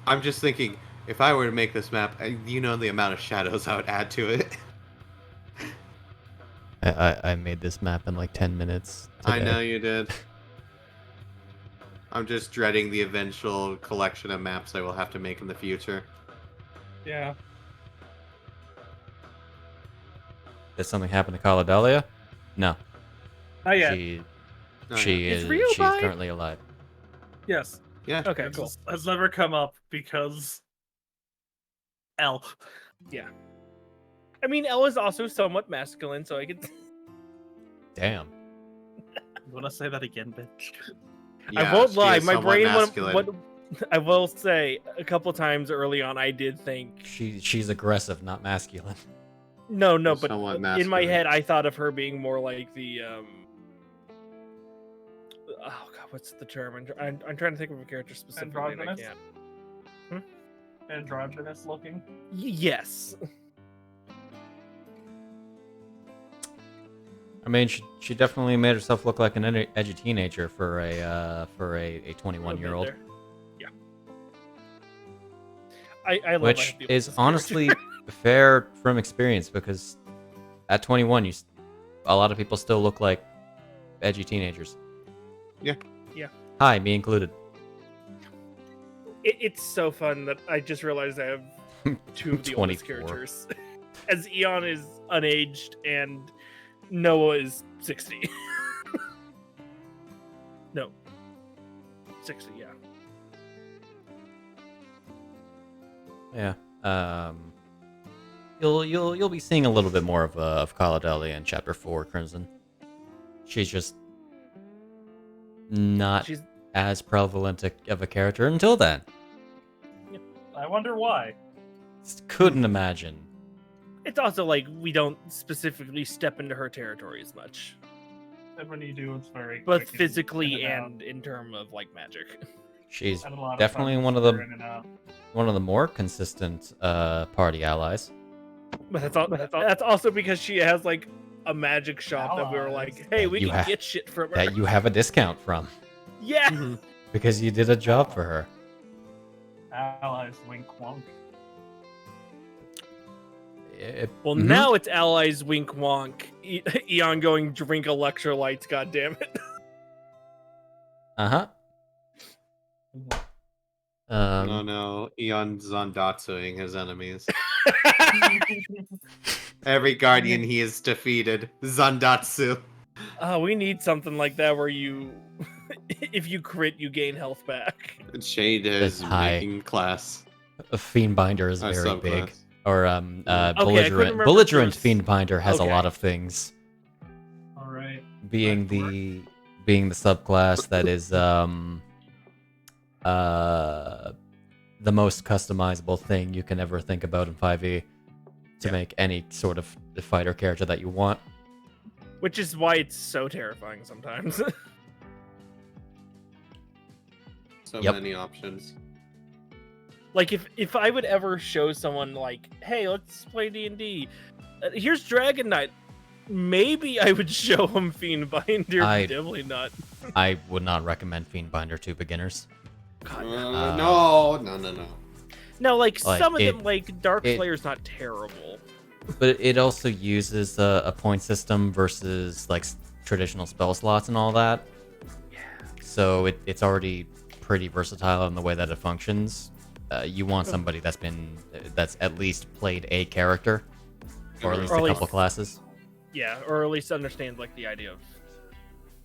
I'm just thinking, if I were to make this map, you know the amount of shadows I would add to it. I made this map in like 10 minutes. I today. know you did. I'm just dreading the eventual collection of maps I will have to make in the future. Yeah. Did something happen to Caladelia? No. Not yet. She's alive? currently alive. Yes. Yeah. okay, It cool. has never come up because L. Yeah. I mean, Elle is also somewhat masculine, so I could. Damn. You want to say that again, bitch? I won't she lie. is My somewhat brain masculine. what I will say a couple times early on, I did think She's aggressive, not masculine. no, but Somewhat in my masculine. head, I thought of her being more like the oh god, what's the term? I'm trying to think of a character specifically. And I Androgynous? can't. Androgynous looking. Yes. I mean, she definitely made herself look like an edgy teenager for a 21-year-old, There. Yeah. I love which how is this honestly character. fair from experience because at 21, a lot of people still look like edgy teenagers. Yeah. Yeah. Hi, me included. It's so fun that I just realized I have two of the oldest 24. characters. As Eon is unaged and Noah is 60. No. 60, yeah. Yeah. You'll be seeing a little bit more of Caladelia in Chapter 4, Crimson. She's just not She's as prevalent of a character until then. I wonder why. Couldn't imagine. it's also like we don't specifically step into her territory as much. And when you do, it's very Both quick and physically in and out. and in terms of like magic. She's And a lot of definitely times one of they're the in and out. more consistent party allies. But that's also because she has like a magic shop that we were like, hey, we You can have- get shit from her. That you have a discount from Yeah. because you did a job for her. Allies, wink wonk. Well, Mhm. now it's allies wink wonk. Eon going drink electrolytes, goddammit. Uh-huh. Oh no, Eon Zandatsuing his enemies. Every guardian he has defeated, Zandatsu. Oh, we need something like that where you, if you crit, you gain health back. Shade is That's high. making class. A Fiendbinder is a very big. subclass. Or I couldn't belligerent. remember Belligerent if there's- Fiendbinder has a Okay. lot of things. All right. Being the subclass that is the most customizable thing you can ever think about in 5e. to make any sort of fighter character that you want. Which is why it's so terrifying sometimes. So Yep. many options. Like if I would ever show someone like, hey, let's play D&D. Here's Dragon Knight. Maybe I would show him Fiendbinder, I- but definitely not. I would not recommend Fiendbinder to beginners. No. No, like some of it- them, like Dark it- Slayer's not terrible. But it also uses a point system versus like traditional spell slots and all that. Yeah. So it's already pretty versatile in the way that it functions. You want somebody that's at least played a character, or at least Or at a couple least- classes. Yeah, or at least understand like the idea of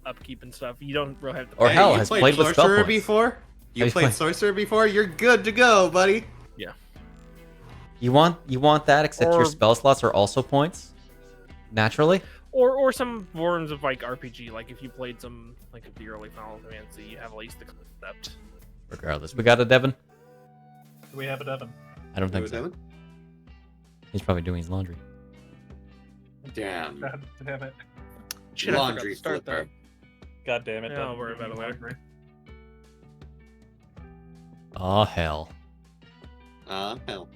upkeep and stuff. You don't really have to. Or hell, you has played played with spell Sorcerer points. before? You Have you played played- Sorcerer before? You're good to go, buddy. You want that, except your Or- spell slots are also points, naturally. Or some forms of like RPG, like if you played some like of the early Final Fantasy, you have at least the concept. Regardless, we got a Devon. Do we have a Devon? I don't think Was so. that? He's probably doing his laundry. Damn. God damn it. Shit, I forgot Laundry to start flipper. that. God damn it. Yeah, Devon. I'll worry about it later. Oh hell. Hell.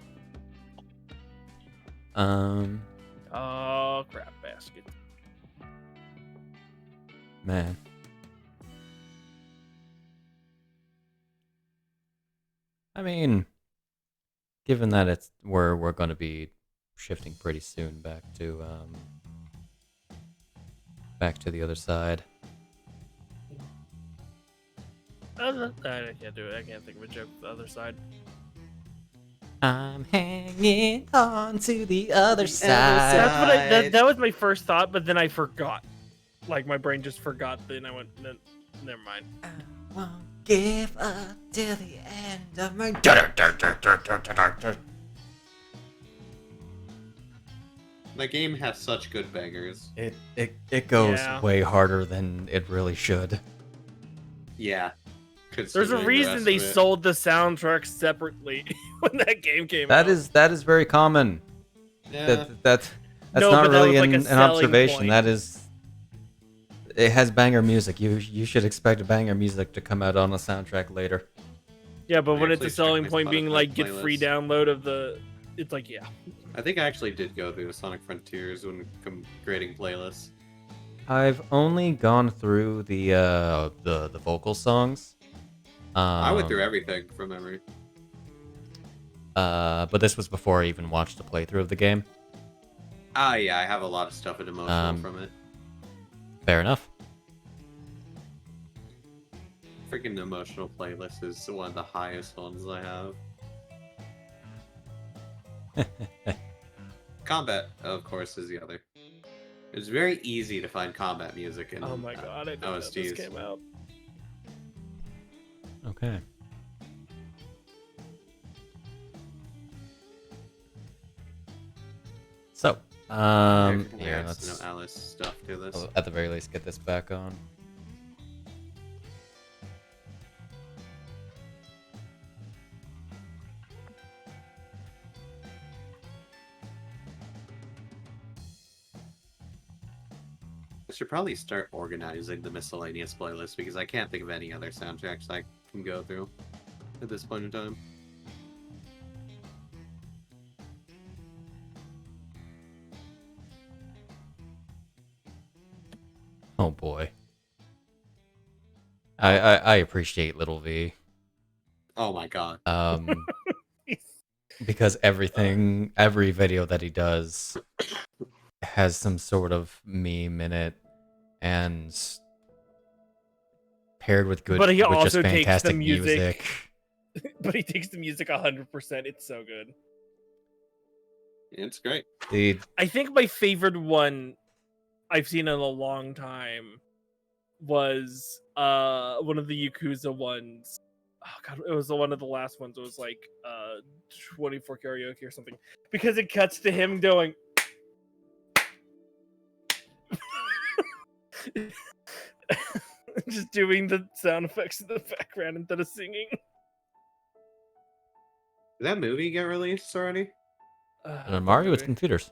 Oh crap, basket. Man. I mean, given that we're going to be shifting pretty soon back to the other side. I can't do it. I can't think of a joke the other side. I'm hanging on to the other That's what side. that was my first thought, but then I forgot. Like my brain just forgot. Then I went, never mind. I won't give up till the end of my. The game has such good bangers. It goes Yeah. way harder than it really should. Yeah. There's a Considering the reason rest they of it. sold the soundtrack separately when that game came That out. is very common. Yeah. That's No, not but that really was like a an selling observation. point. That is, it has banger music. You should expect banger music to come out on a soundtrack later. Yeah, but I when it's a actually checked selling my point being Spotify like get free playlist. download of the, it's like yeah. I think I actually did go through the Sonic Frontiers when creating playlists. I've only gone through the vocal songs. I went through everything from memory. But this was before I even watched a playthrough of the game. Ah, yeah, I have a lot of stuff and emotional from it. Fair enough. Freaking emotional playlist is one of the highest ones I have. Combat, of course, is the other. It's very easy to find combat music in. Oh my god, I didn't know this OSTs. came out. Okay. So, here, let's Alice stuff to this. I'll at the very least get this back on. I should probably start organizing the miscellaneous playlist because I can't think of any other soundtracks I can go through at this point in time. Oh boy. I appreciate Little V. Oh my god. Because every video that he does has some sort of meme in it, and paired with But he with just also takes the fantastic music. But he takes the music 100%. It's so good. It's great. The I think my favorite one I've seen in a long time was one of the Yakuza ones. Oh god, it was one of the last ones. It was like 24 karaoke or something. Because it cuts to him going just doing the sound effects in the background instead of singing. Did that movie get released already? And on Mario, it's computers.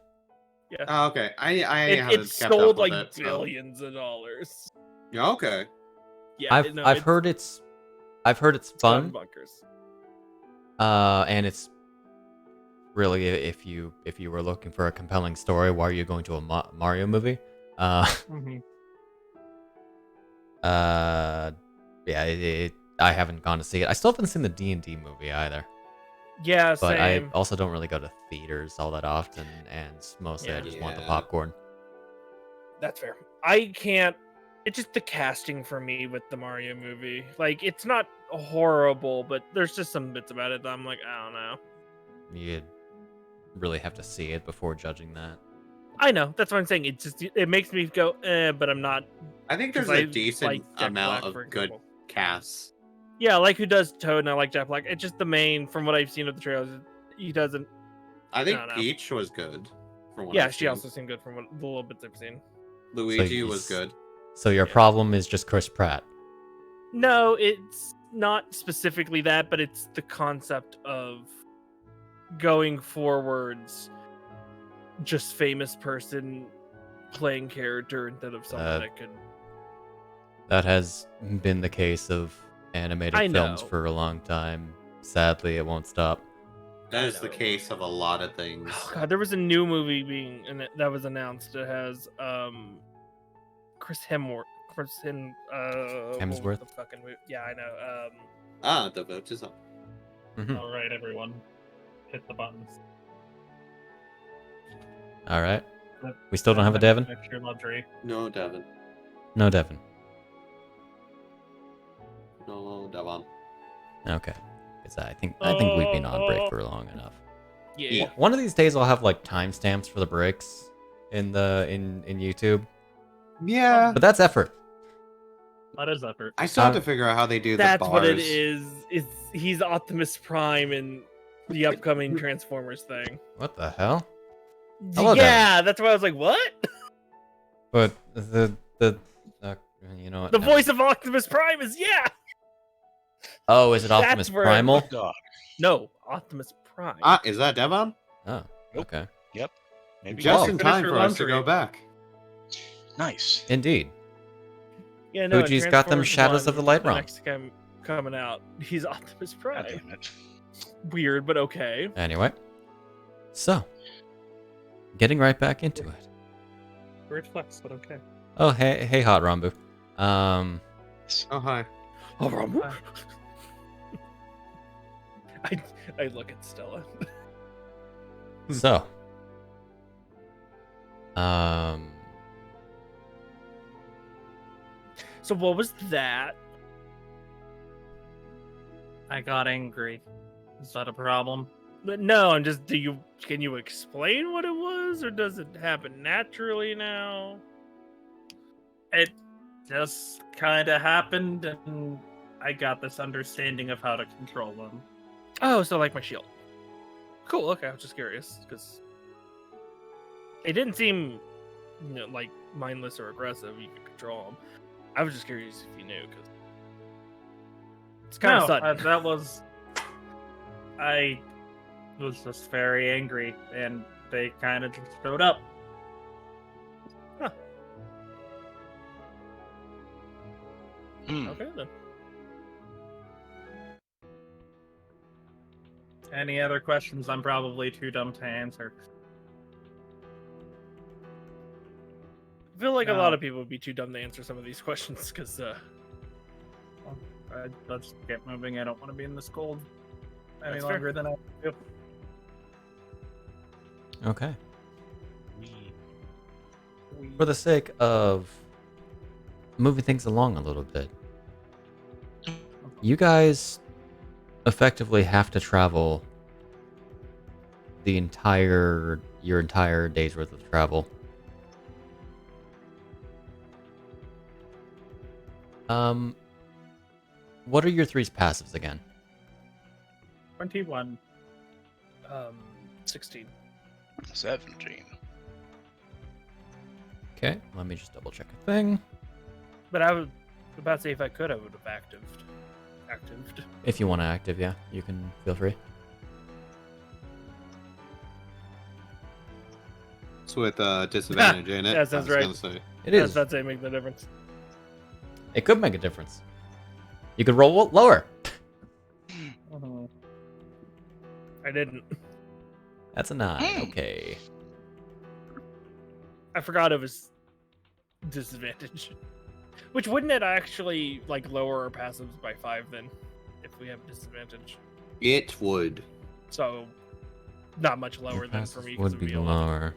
Yeah. Oh, okay. I It haven't kept sold up with like it, so- billions of dollars. Yeah, okay. Yeah, I've heard it's fun. Bunkers. And it's really, if you were looking for a compelling story, why are you going to a Mario movie? Mhm. Yeah, I haven't gone to see it. I still haven't seen the D&D movie either. Yeah, But same. I also don't really go to theaters all that often, and mostly I just want the popcorn. That's fair. I can't. It's just the casting for me with the Mario movie. Like, it's not horrible, but there's just some bits about it that I'm like, I don't know. You'd really have to see it before judging that. I know. That's what I'm saying. It makes me go, but I'm not. I think there's 'cause a I decent like Jack amount Black, for of good example. casts. Yeah, I like who does Toad, and I like Jack Black. It's just the main, from what I've seen of the trailers, he doesn't. I think I don't know. Peach was good. From what Yeah, I've she seen. also seemed good from the little bits I've seen. Luigi you was s- good. So your Yeah. problem is just Chris Pratt. No, it's not specifically that, but it's the concept of going forwards, just famous person playing character instead of someone that could. That has been the case of animated I films know. for a long time. Sadly, it won't stop. That I is the know. case of a lot of things. Oh god, there was a new movie that was announced. It has Chris Hemsworth. What was Hemsworth? the fucking movie? Yeah, I know. The vote is up. All right, everyone, hit the buttons. All right. We still don't have a Devon? Extra luxury. No, Devon. No Devon. No, Devon. Okay. 'Cause I think we've been on break for long enough. Yeah. One of these days I'll have like timestamps for the breaks in YouTube. Yeah. But that's effort. That is effort. I still have to figure out how they do the That's bars. what it is. He's Optimus Prime in the upcoming Transformers thing. What the hell? Hello, Yeah, that's why I was like, what? But you know what? The voice of Optimus Prime is Oh, is it That's Optimus where- Primal? God. No, Optimus Prime. Is that Devon? Oh, okay. Yep. Maybe. Just Oh. in time Finish for your us to laundry. go back. Nice. Indeed. Yeah, no, Fuji's got them Transformers Shadows of the Light the Realm. next time coming out, he's Optimus God Prime. damn it. Weird, but okay. Anyway. So, getting right back into it. Weird flex, but okay. Oh, hey, Hot Rambu. Oh, hi. Oh, Rambu. I look at Stella. So, So what was that? I got angry. Is that a problem? But no, I'm just. Can you explain what it was, or does it happen naturally now? It just kind of happened, and I got this understanding of how to control them. Oh, so like my shield. Cool. Okay, I was just curious because it didn't seem, like mindless or aggressive. You could control them. I was just curious if you knew because it's kind of sudden. That was. I was just very angry, and they kind of just showed up. Okay then. Any other questions? I'm probably too dumb to answer. I feel like a No. lot of people would be too dumb to answer some of these questions because Let's get moving. I don't want to be in this cold any That's fair. longer than I do. okay. For the sake of moving things along a little bit, you guys effectively have to travel your entire day's worth of travel. What are your three's passives again? 21. 16. 17. Okay, let me just double check a thing. But I would about to say if I could, I would have actived. If you want to active, yeah, you can feel free. It's with disadvantage, ain't it? Yeah, sounds I right. was gonna say. It is. That's it. Make the difference. It could make a difference. You could roll lower. I didn't. That's a 9. Okay. I forgot it was disadvantage. Which wouldn't it actually like lower our passives by 5 then, if we have disadvantage? It would. So, not much lower than for me. 'cause Would it be 11. lower.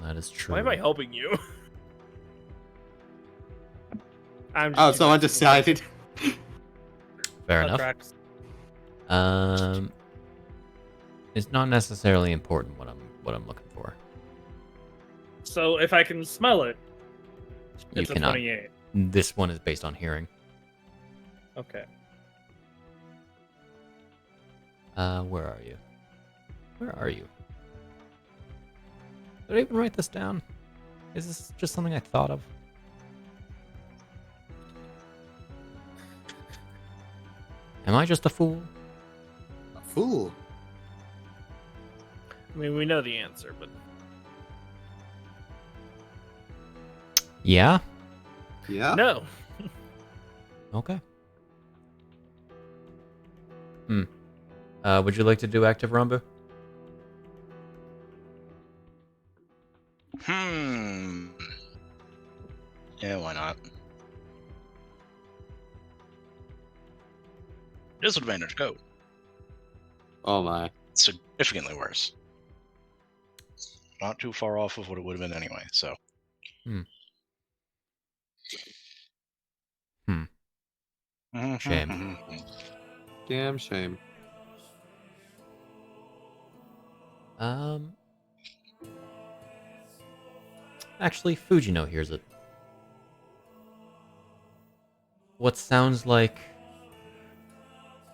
That is true. Why am I helping you? I'm Oh, just someone decided. Fair That enough. tracks. It's not necessarily important what I'm looking for. So if I can smell it, You it's a cannot. 28. This one is based on hearing. Okay. Where are you? Where are you? Did I even write this down? Is this just something I thought of? Am I just a fool? A fool. I mean, we know the answer, but Yeah? Yeah. no. Okay. Would you like to do active Rambu? Yeah, why not? Disadvantage, go. Oh my. Significantly worse. Not too far off of what it would have been anyway, so. Shame. Damn shame. Actually, Fujino hears it. What sounds like,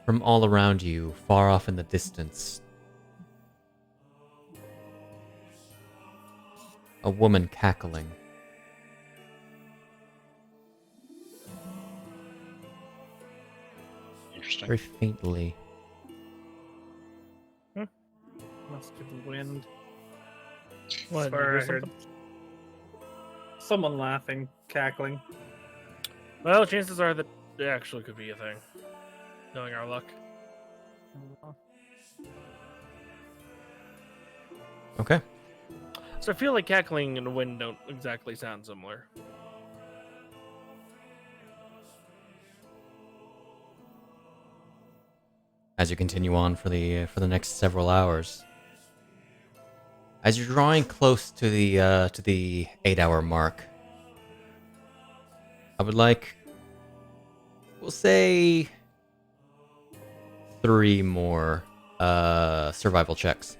from all around you, far off in the distance, a woman cackling. Interesting. Very faintly. Must be the wind. What, Swear you I hear heard something? someone laughing, cackling. Well, chances are that it actually could be a thing. Knowing our luck. Okay. So I feel like cackling and wind don't exactly sound similar. As you continue on for the next several hours, as you're drawing close to the 8-hour mark, I would like, we'll say, 3 more survival checks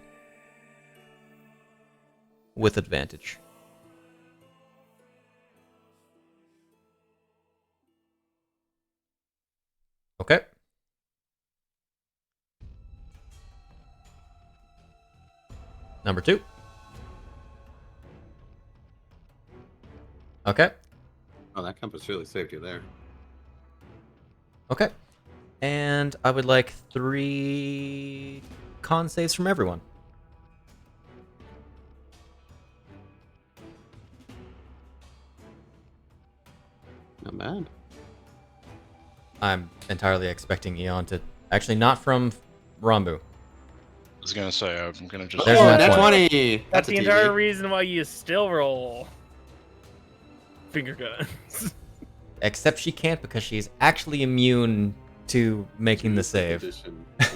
with advantage. Okay. Number 2. Okay. Oh, that compass really saved you there. Okay. And I would like 3 con saves from everyone. Not bad. I'm entirely expecting Eon to... Actually, not from Rambu. I was gonna say, I'm gonna just. There's Oh, that nat one. 20! That's a the TV. entire reason why you still roll finger guns. Except she can't because she's actually immune to making the save. Edition, yeah.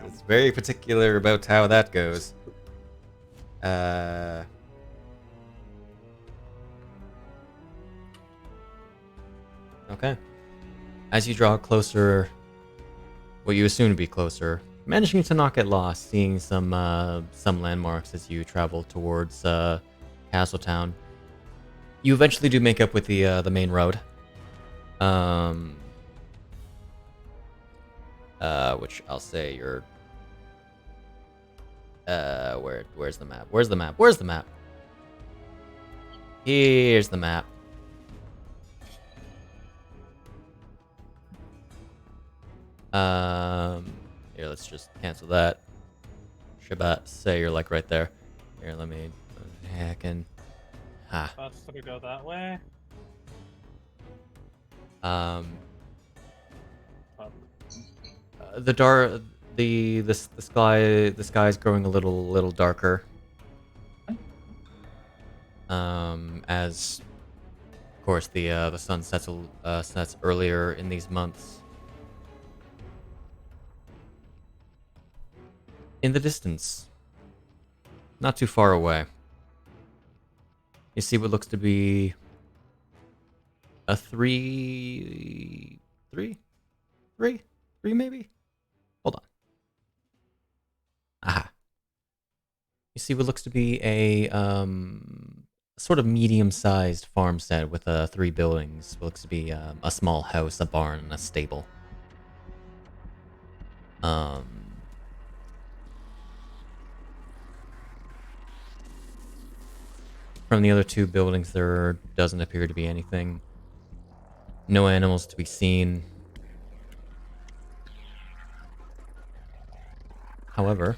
It's very particular about how that goes. Okay. As you draw closer, what you assume to be closer, managing to not get lost, seeing some landmarks as you travel towards Castletown. You eventually do make up with the main road. Which I'll say you're. Where's the map? Where's the map? Where's the map? Here's the map. Here, let's just cancel that. Should I say you're like right there? Here, let me hacking. Ha. That's gonna go that way. Um, Oh, the sky is growing a little darker. As of course the sun sets earlier in these months. In the distance, not too far away, you see what looks to be a three maybe? Hold on. Aha. You see what looks to be a sort of medium-sized farmstead with 3 buildings. What looks to be a small house, a barn, and a stable. From the other 2 buildings, there doesn't appear to be anything. No animals to be seen. However,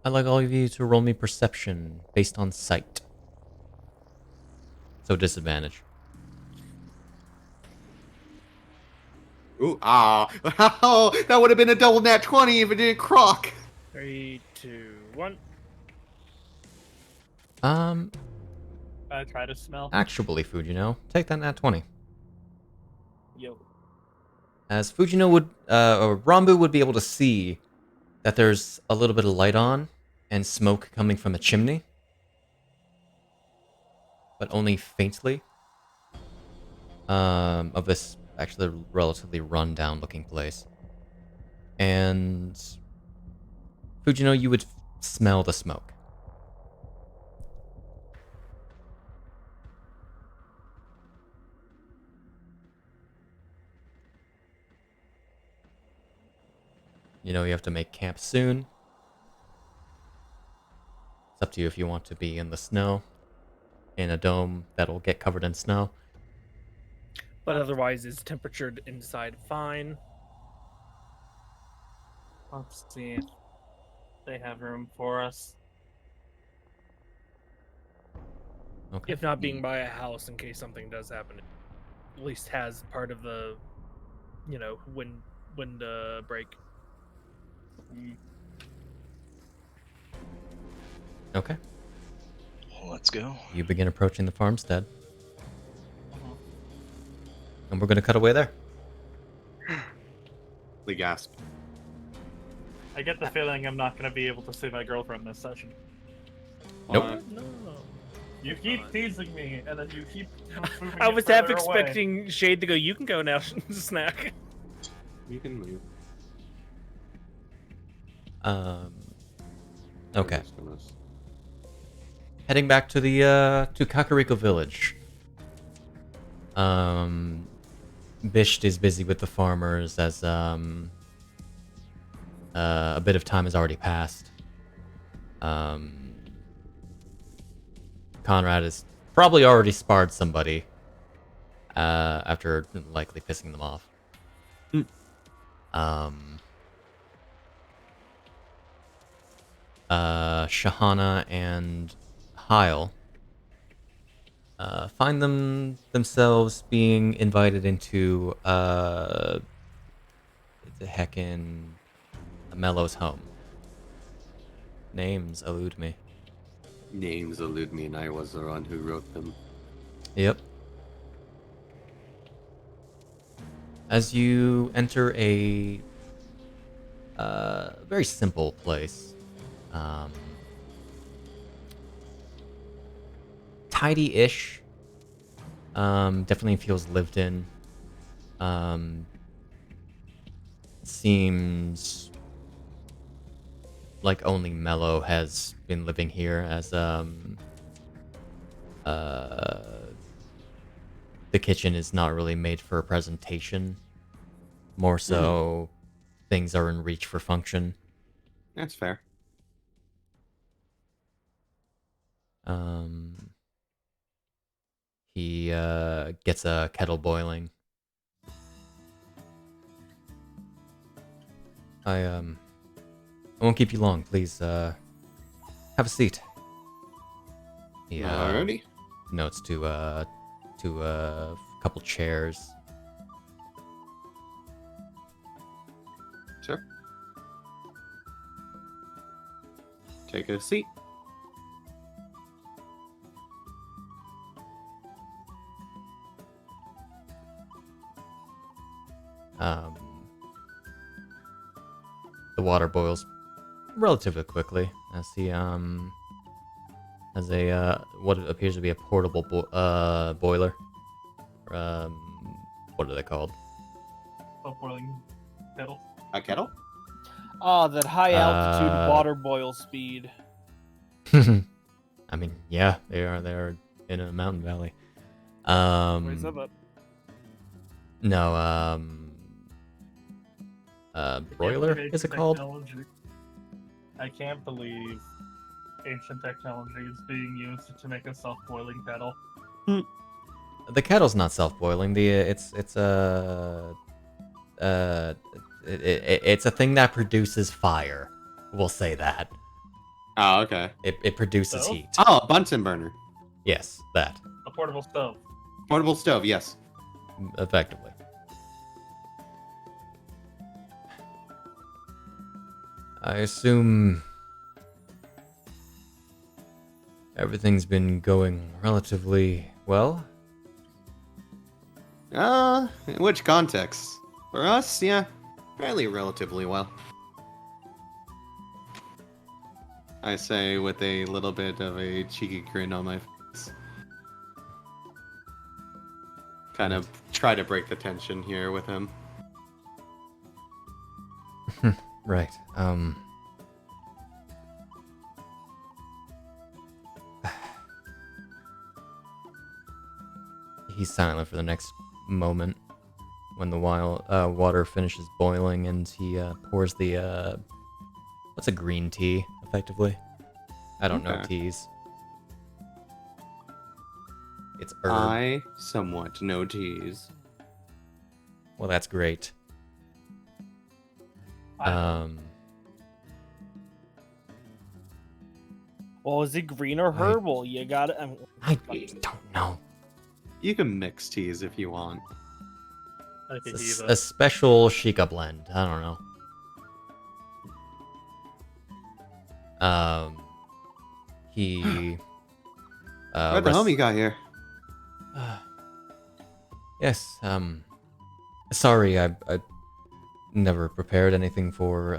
I'd like all of you to roll me perception based on sight. So disadvantage. Ooh, oh, that would have been a double nat 20 if it didn't croc. 3, 2, 1. I try to smell. Actually, Fujino, take that nat 20. Yo. As Fujino would, or Rambu would be able to see that there's a little bit of light on and smoke coming from a chimney, but only faintly. Of this actually relatively run-down looking place. And Fujino, you would smell the smoke. You know you have to make camp soon. It's up to you if you want to be in the snow, in a dome that'll get covered in snow. But otherwise, is temperature inside fine? Let's see if they have room for us. Okay. If not being by a house in case something does happen, at least has part of the, wind break. Okay. Let's go. You begin approaching the farmstead. And we're going to cut away there. The gasp. I get the feeling I'm not going to be able to see my girlfriend this session. Nope. No. You keep teasing me, and then you keep moving I it was half further away. expecting Shade to go, you can go now, Snack. You can move. Okay. Heading back to the to Kakariko Village. Bisht is busy with the farmers as a bit of time has already passed. Conrad has probably already sparred somebody after likely pissing them off. Shahana and Hyle find themselves being invited into the heckin' Mello's home. Names elude me. Names elude me, and I was the one who wrote them. Yep. As you enter a very simple place, tidy-ish. Definitely feels lived in. Seems like only Mello has been living here, as the kitchen is not really made for a presentation. More so, things are in reach for function. That's fair. He gets a kettle boiling. I won't keep you long. Please, have a seat. Yeah. Alrighty. Notes to a couple chairs. Sure. Take a seat. The water boils relatively quickly as he has a what appears to be a portable boiler. What are they called? Self-boiling kettle. A kettle? Ah, that high altitude Uh, water boil speed. I mean, yeah, they're in a mountain valley. Where's that up? No, broiler is it called? I can't believe ancient technology is being used to make a self-boiling kettle. The kettle's not self-boiling. It's a thing that produces fire. We'll say that. Oh, okay. It produces Stove? heat. Oh, a Bunsen burner. Yes, that A portable stove. Portable stove, yes. effectively. I assume everything's been going relatively well. In which context? For us, yeah, fairly relatively well. I say with a little bit of a cheeky grin on my face. Kind of try to break the tension here with him. Right. He's silent for the next moment when the water finishes boiling and he pours the what's a green tea effectively? I don't know Okay. teas. It's herb. I somewhat know teas. Well, that's great. I Well, is it green or herbal? You got it. I don't know. You can mix teas if you want. like a It's diva. a special Sheikah blend. I don't know. He. What the hell you got here? Yes. Sorry, I never prepared anything for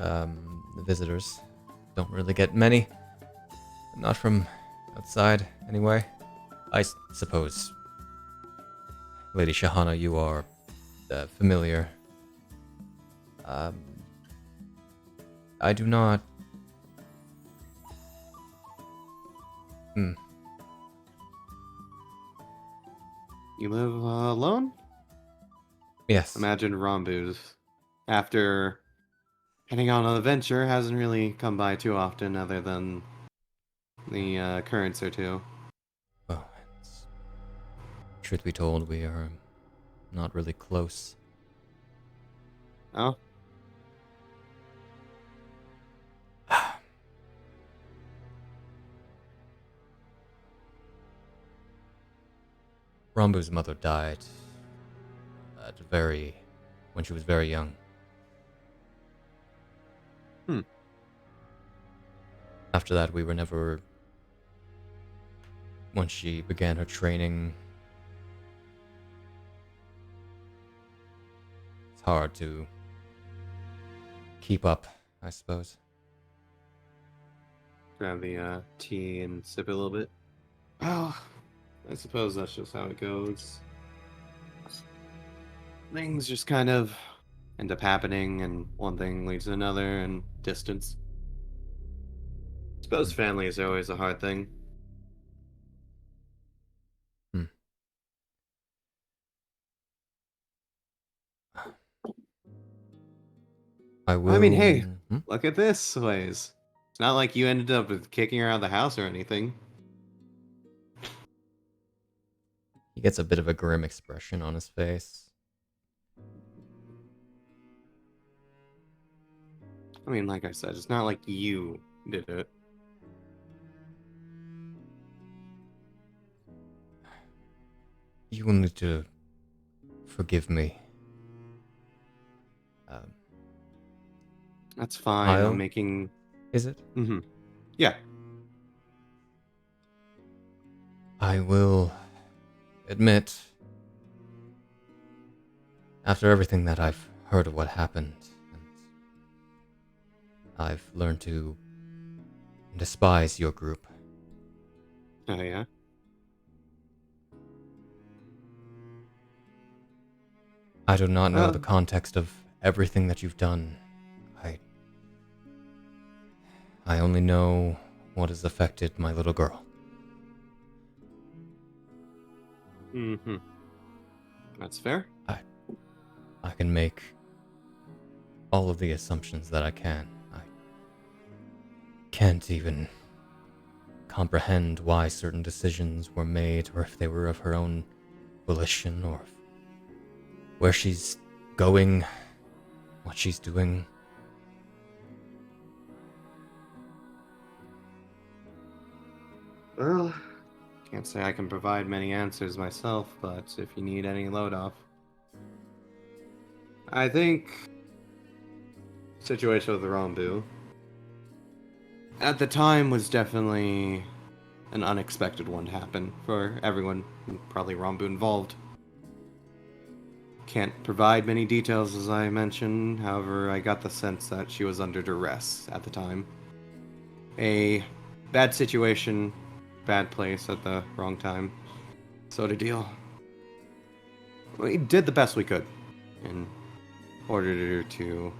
the visitors. Don't really get many. Not from outside, anyway. I suppose, Lady Shahana, you are familiar. I do not. You live alone? Yes. Imagine Rambu's. After heading on an adventure, hasn't really come by too often other than the currents or two. Well, truth be told, we are not really close. Oh? Rambu's mother died when she was very young. After that, we were never. Once she began her training, it's hard to keep up, I suppose. Grab the tea and sip it a little bit. Oh, I suppose that's just how it goes. Things just kind of end up happening, and one thing leads to another, and distance. Suppose family is always a hard thing. I will. I mean, hey, Hmm? look at this ways. It's not like you ended up with kicking her out of the house or anything. He gets a bit of a grim expression on his face. I mean, like I said, it's not like you did it. You will need to forgive me. That's fine. Hyle? I'm making. Is it? Mm-hmm. Yeah. I will admit, after everything that I've heard of what happened, and I've learned to despise your group. Oh yeah. I do not know Well- the context of everything that you've done. I only know what has affected my little girl. Mm-hmm. That's fair. I can make all of the assumptions that I can. I can't even comprehend why certain decisions were made, or if they were of her own volition, or where she's going, what she's doing. Well, can't say I can provide many answers myself, but if you need any load off. I think situation with Rambu at the time was definitely an unexpected one to happen for everyone, probably Rambu involved. Can't provide many details as I mentioned, however, I got the sense that she was under duress at the time. A bad situation, bad place at the wrong time, sort of deal. We did the best we could in order to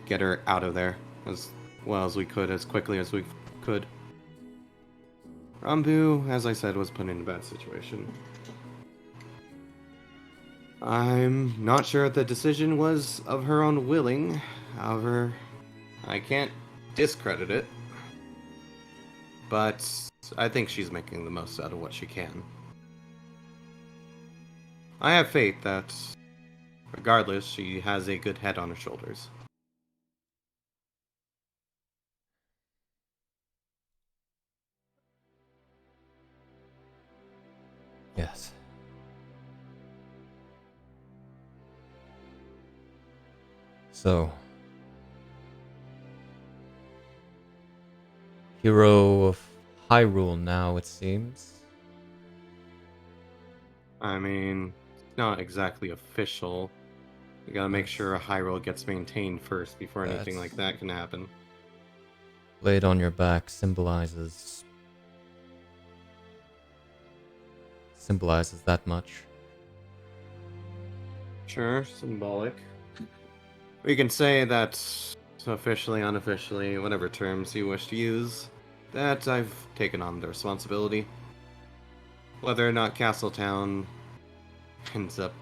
get her out of there as well as we could, as quickly as we could. Rambu, as I said, was put in a bad situation. I'm not sure if the decision was of her own willing, however, I can't discredit it. But I think she's making the most out of what she can. I have faith that, regardless, she has a good head on her shoulders. Yes. So, hero of Hyrule now, it seems. I mean, it's not exactly official. You gotta make sure Hyrule gets maintained first before anything like that can happen. Laid on your back symbolizes that much. Sure, symbolic. We can say that officially, unofficially, whatever terms you wish to use, that I've taken on the responsibility. Whether or not Castletown ends up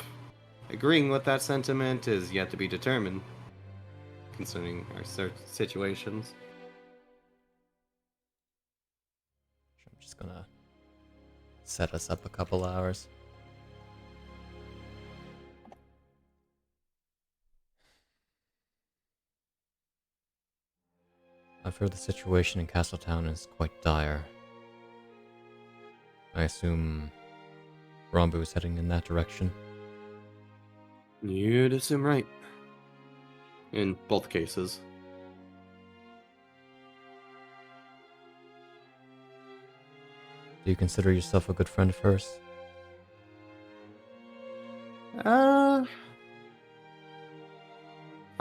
agreeing with that sentiment is yet to be determined, concerning our situations. I'm just gonna set us up a couple hours. I've heard the situation in Castletown is quite dire. I assume Rambu is heading in that direction. You'd assume right. In both cases. Do you consider yourself a good friend of hers?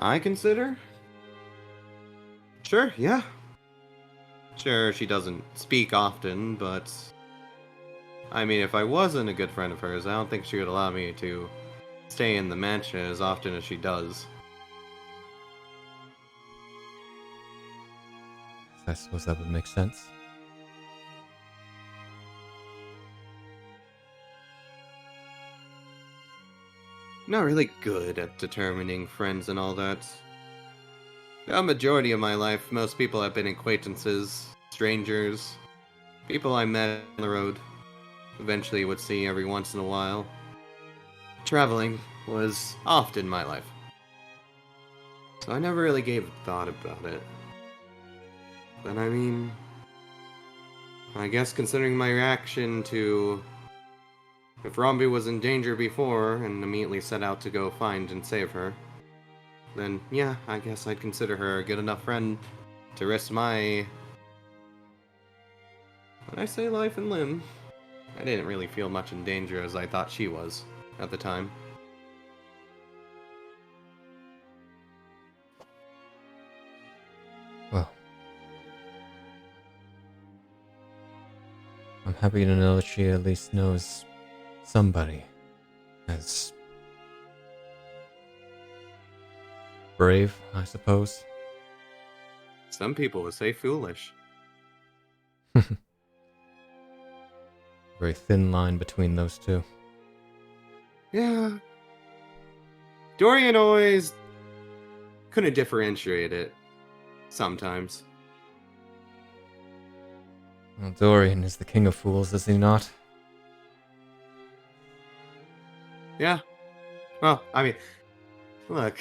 I consider? Sure, yeah. Sure, she doesn't speak often, but I mean, if I wasn't a good friend of hers, I don't think she would allow me to stay in the mansion as often as she does. I suppose that would make sense. Not really good at determining friends and all that. The majority of my life, most people have been acquaintances, strangers, people I met on the road, eventually would see every once in a while. Traveling was often my life. So I never really gave a thought about it. But I mean, I guess considering my reaction to if Rambu was in danger before and immediately set out to go find and save her, then yeah, I guess I'd consider her a good enough friend to risk my... When I say life and limb, I didn't really feel much in danger as I thought she was at the time. Well, I'm happy to know that she at least knows somebody as brave, I suppose. Some people would say foolish. Very thin line between those two. Yeah. Dorian always couldn't differentiate it. Sometimes. Well, Dorian is the king of fools, is he not? Yeah. Well, I mean, look.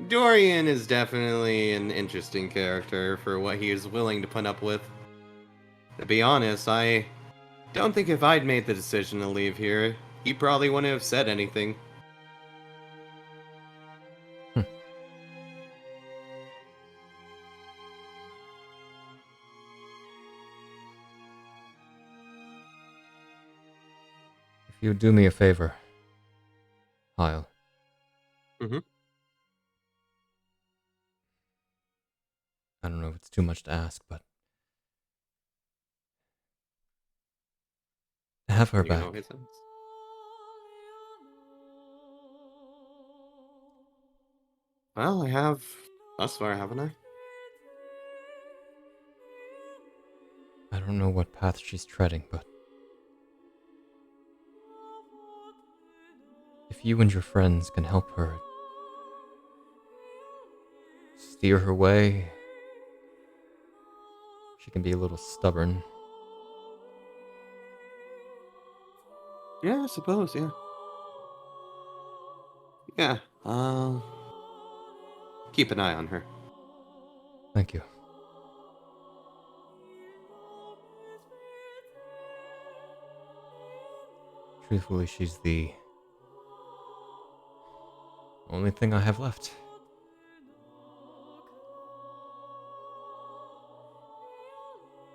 Dorian is definitely an interesting character for what he is willing to put up with. To be honest, I don't think if I'd made the decision to leave here, he probably wouldn't have said anything. If you would do me a favor, Hyle. Mhm. I don't know if it's too much to ask, but have her You back. know his sense. Well, I have thus far, haven't I? I don't know what path she's treading, but if you and your friends can help her steer her way, she can be a little stubborn. Yeah, I suppose, yeah. Yeah, keep an eye on her. Thank you. Truthfully, she's the only thing I have left.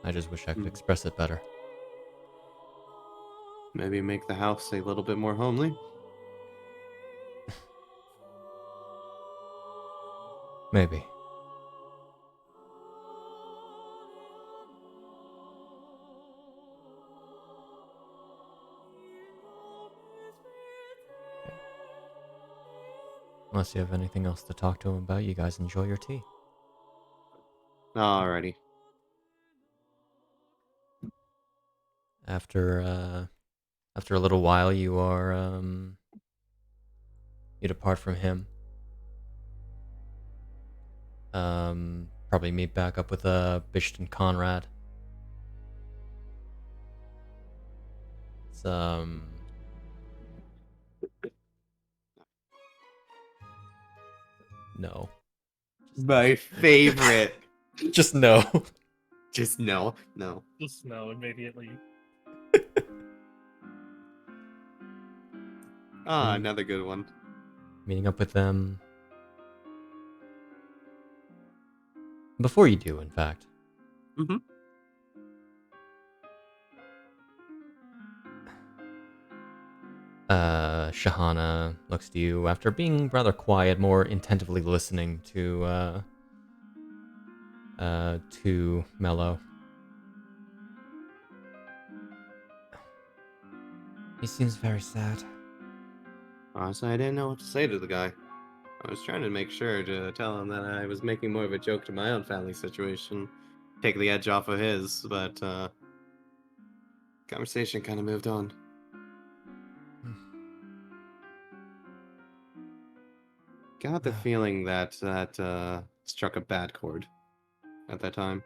I just wish I could express it better. Maybe make the house a little bit more homely. Maybe. Unless you have anything else to talk to him about, you guys enjoy your tea. Alrighty. After a little while, you depart from him. Probably meet back up with Bisht and Conrad. It's no. My favorite. Just no. Just no. Just no immediately. Another good one. Meeting up with them. Before you do, in fact. Mm-hmm. Shahana looks to you after being rather quiet, more attentively listening to Mello. He seems very sad. Honestly, I didn't know what to say to the guy. I was trying to make sure to tell him that I was making more of a joke to my own family situation, take the edge off of his, but conversation kind of moved on. Got the feeling that struck a bad chord at that time.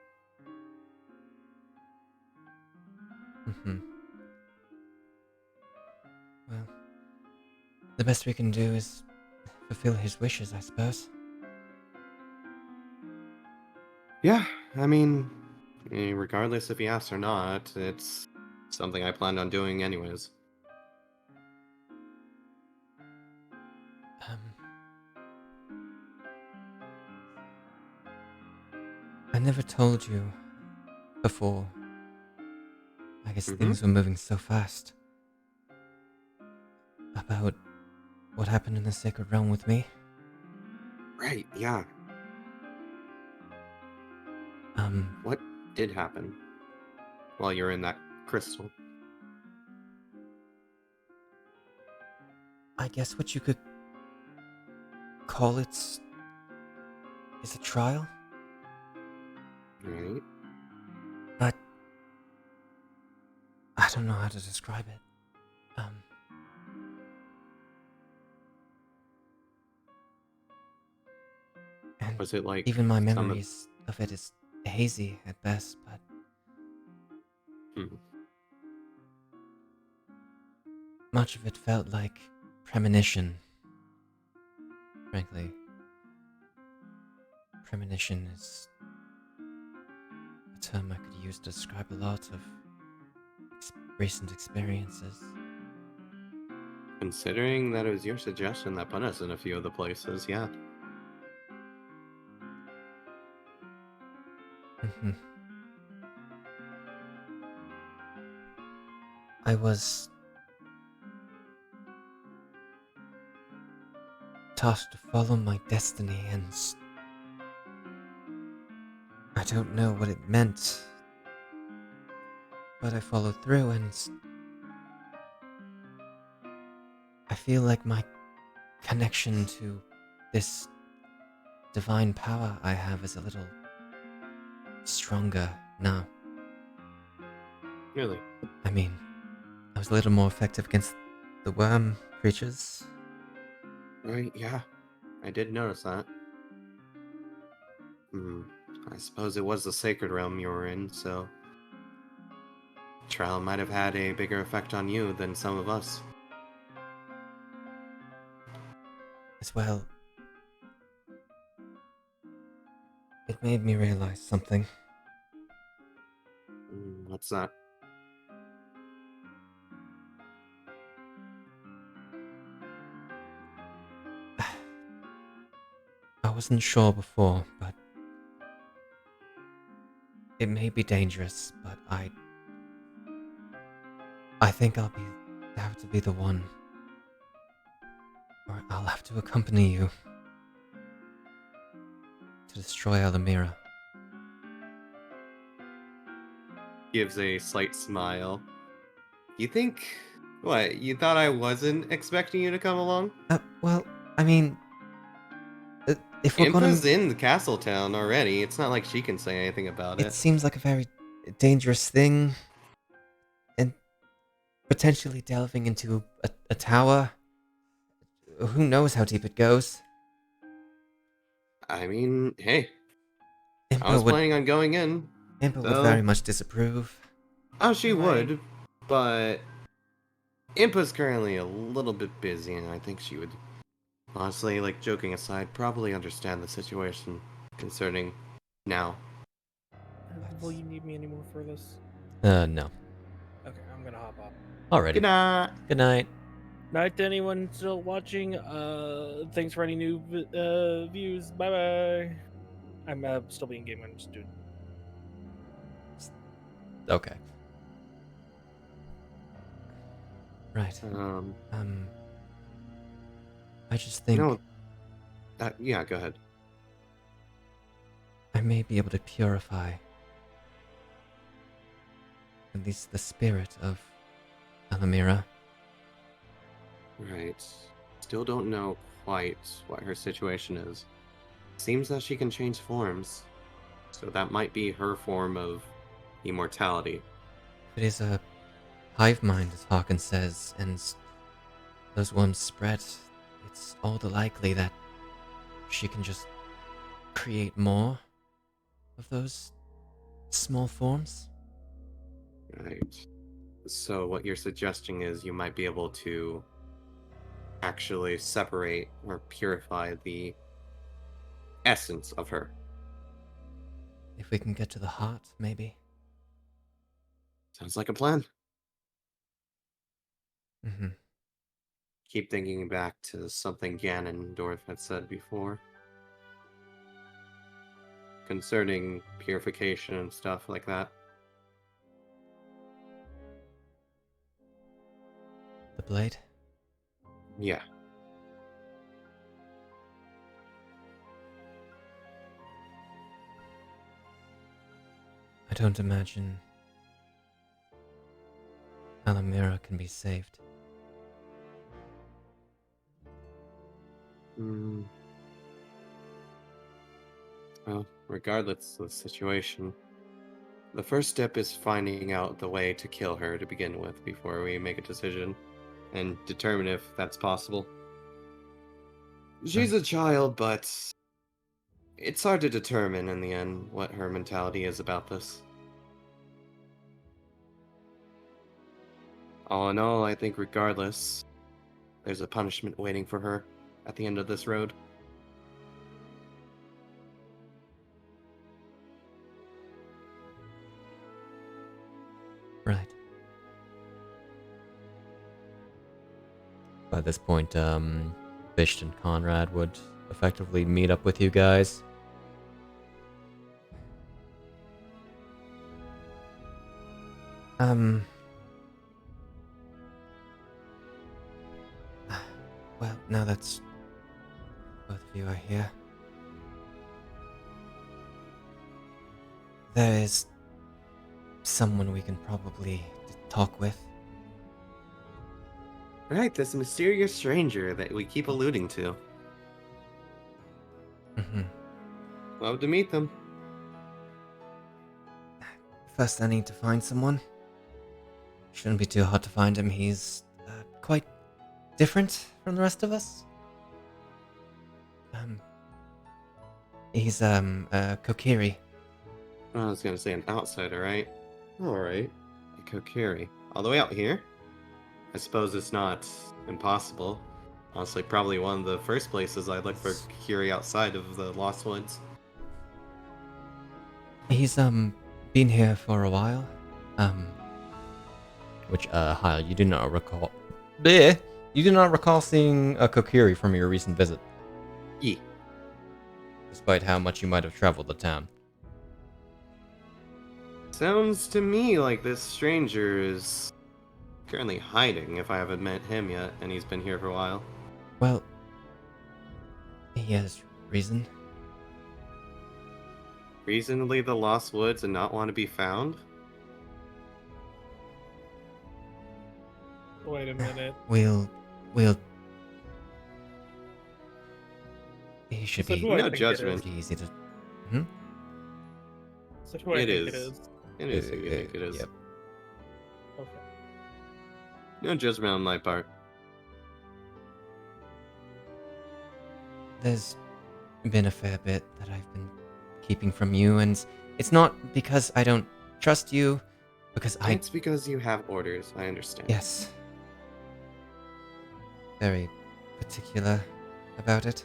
Mm-hmm. Well, the best we can do is fulfill his wishes, I suppose. Yeah, I mean, regardless if he asks or not, it's something I planned on doing anyways. Um, I never told you before. I guess things were moving so fast. About what happened in the Sacred Realm with me. Right, yeah. What did happen while you're in that crystal? I guess what you could call it is a trial, Right. but I don't know how to describe it. And Was it like even my some of... memories of it is hazy at best, but much of it felt like premonition. Frankly, premonition is a term I could use to describe a lot of recent experiences. Considering that it was your suggestion that put us in a few of the places, yeah. I was tasked to follow my destiny, and I don't know what it meant, but I followed through, and I feel like my connection to this divine power I have is a little stronger now. Really? I mean, I was a little more effective against the worm creatures. Right, yeah. I did notice that. I suppose it was the Sacred Realm you were in, so... Trial might have had a bigger effect on you than some of us. As well, it made me realize something. What's that? I wasn't sure before, but it may be dangerous, but I think I'll have to be the one, or I'll have to accompany you to destroy Alamira. Gives a slight smile. You think... What, you thought I wasn't expecting you to come along? Well, I mean, if we're Impa's gonna... in the castle town already. It's not like she can say anything about It it. seems like a very dangerous thing, and potentially delving into a tower. Who knows how deep it goes? I mean, hey, I Impa was would, planning on going in. Impa would so- very much disapprove. Oh, she Right. would, but Impa's currently a little bit busy, and I think she would, honestly, like, joking aside, probably understand the situation concerning now. Will you need me anymore for this? No. Okay, I'm gonna hop off. Alrighty. Good night. Good night. Night to anyone still watching. Thanks for any new views. Bye bye. I'm still being game. I'm just doing. Okay. Right. I just think No. Yeah, go ahead. I may be able to purify at least the spirit of Alamira. Right. Still don't know quite what her situation is. Seems that she can change forms, so that might be her form of immortality. It is a hive mind, as Hawkins says, and those worms spread. It's all the likely that she can just create more of those small forms. Right. So what you're suggesting is you might be able to actually separate or purify the essence of her. If we can get to the heart, maybe. Sounds like a plan. Mm-hmm. Keep thinking back to something Ganondorf had said before. Concerning purification and stuff like that. The blade? Yeah. I don't imagine Alamira can be saved. Well, regardless of the situation, the first step is finding out the way to kill her to begin with before we make a decision and determine if that's possible. She's a child, but it's hard to determine in the end what her mentality is about this. All in all, I think regardless, there's a punishment waiting for her at the end of this road. Right. By this point, Bisht and Conrad would effectively meet up with you guys. Well, now that's both of you are here. There is someone we can probably talk with. Right, this mysterious stranger that we keep alluding to. Mm-hmm. Love to meet them. First, I need to find someone. Shouldn't be too hard to find him. He's quite different from the rest of us. He's Kokiri. I was gonna say an outsider, right? Alright. A Kokiri. All the way out here? I suppose it's not impossible. Honestly, probably one of the first places I'd look for Kokiri outside of the Lost Woods. He's been here for a while. Which Hyle, you do not recall. Bleh! You do not recall seeing a Kokiri from your recent visit. Yeah. Despite how much you might have traveled the town. Sounds to me like this stranger is currently hiding if I haven't met him yet and he's been here for a while. Well, he has reason. Reason to leave the Lost Woods and not want to be found? Wait a minute. We'll... He should So be who I No think it judgment. is. pretty easy to... So who I It think is. it is. It is who you think it is. Yep. Okay. No judgment on my part. There's been a fair bit that I've been keeping from you, and it's not because I don't trust you, because I... It's because you have orders, I understand. Yes. Very particular about it.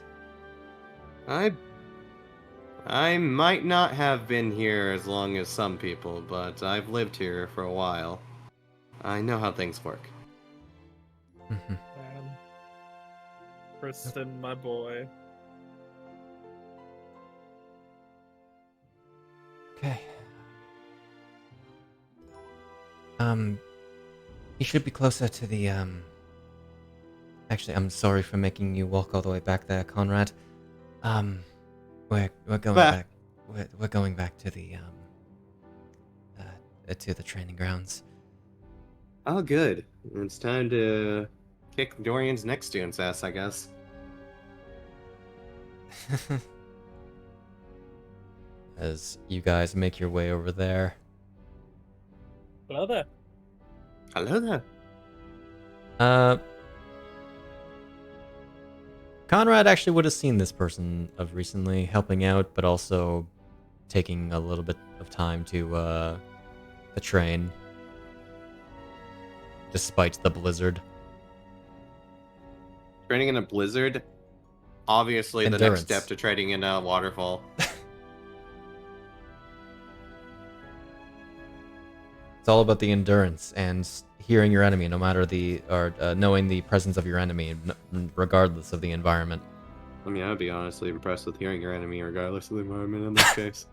I might not have been here as long as some people, but I've lived here for a while. I know how things work. Mhm. Man. Kristen, my boy. Okay. He should be closer to the, Actually, I'm sorry for making you walk all the way back there, Conrad. We're going Bah. back. We're going back to the, to the training grounds. Oh, good. It's time to kick Dorian's next student's ass, I guess. As you guys make your way over there. Hello there. Hello there. Conrad actually would have seen this person of recently helping out, but also taking a little bit of time to train, despite the blizzard. Training in a blizzard? Obviously the Endurance. next step to training in a waterfall. It's all about the endurance and hearing your enemy, no matter knowing the presence of your enemy, regardless of the environment. I mean, I'd be honestly impressed with hearing your enemy regardless of the environment in this case.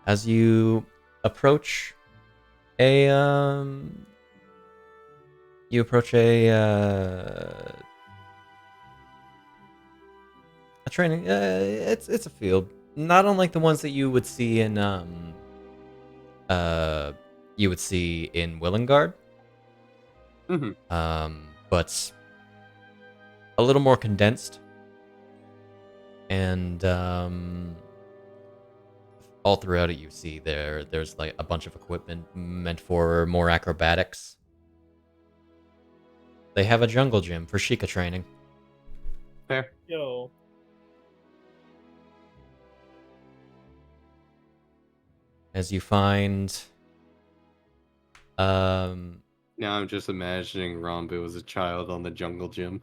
As you approach a training. It's a field, not unlike the ones that you would see in Willengard. Mm-hmm. But a little more condensed, and all throughout it you see there's like a bunch of equipment meant for more acrobatics. They have a jungle gym for Sheikah training. Fair. Yo. As you find Now I'm just imagining Rambu as a child on the jungle gym.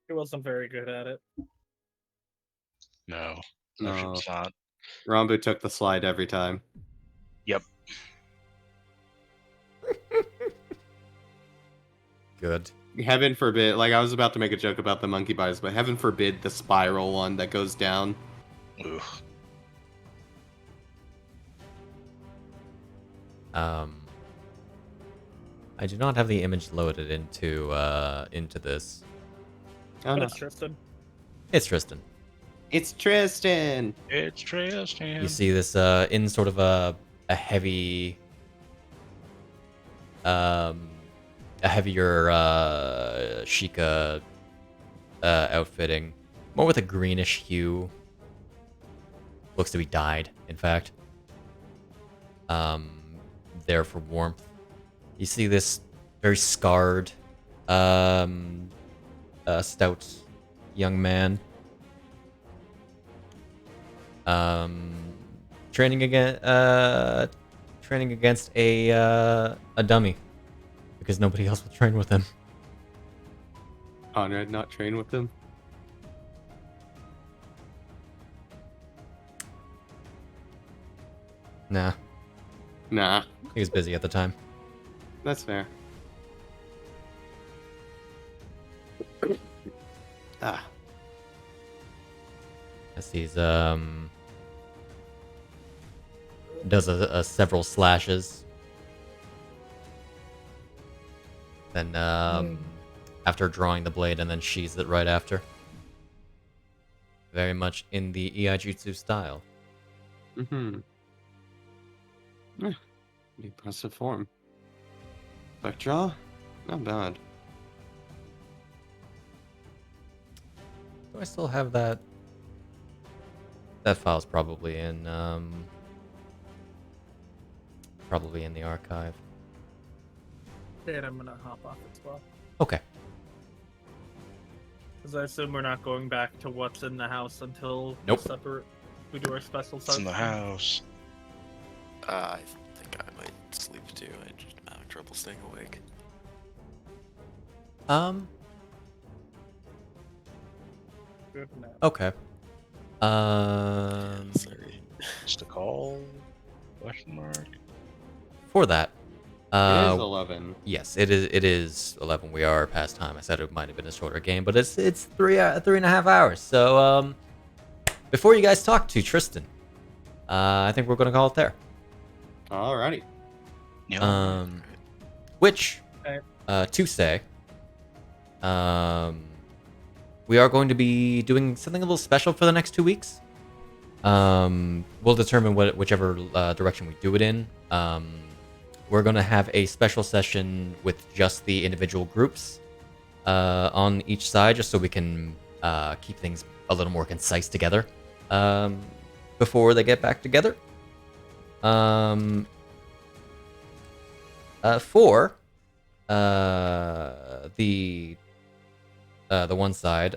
He wasn't very good at it. No. No. It's not. Rambu took the slide every time. Yep. good. Heaven forbid, like I was about to make a joke about the monkey bars, but heaven forbid the spiral one that goes down. Ugh. I do not have the image loaded into this. Oh But no. it's Tristan. It's Tristan. It's Tristan! It's Tristan. You see this in sort of a heavy, a heavier Sheikah outfitting, more with a greenish hue. Looks to be dyed, in fact. There for warmth. You see this very scarred, stout young man. Training against a dummy, because nobody else will train with him. Conrad not train with him? Nah, Nah, he was busy at the time. that's fair. Ah, As he's does several slashes. Then after drawing the blade and then sheathes it right after. Very much in the Iaijutsu style. mm-hmm. Impressive form. Back draw? Not bad. Do I still have that? That file's probably in the archive. And I'm gonna hop off as well. Okay. Because I assume we're not going back to what's in the house until Nope. we do our special It's in the house. I think I might sleep too. I just am having trouble staying awake. Good enough. Okay. Sorry. Just a call? Question mark? For that, It is 11. yes, it is 11. We are past time. I said it might have been a shorter game, but it's 3.5 hours. So before you guys talk to Tristan, I think we're gonna call it there. Alrighty. Yeah. Which, to say, we are going to be doing something a little special for the next 2 weeks. We'll determine whichever direction we do it in. We're going to have a special session with just the individual groups on each side, just so we can keep things a little more concise together before they get back together. For the one side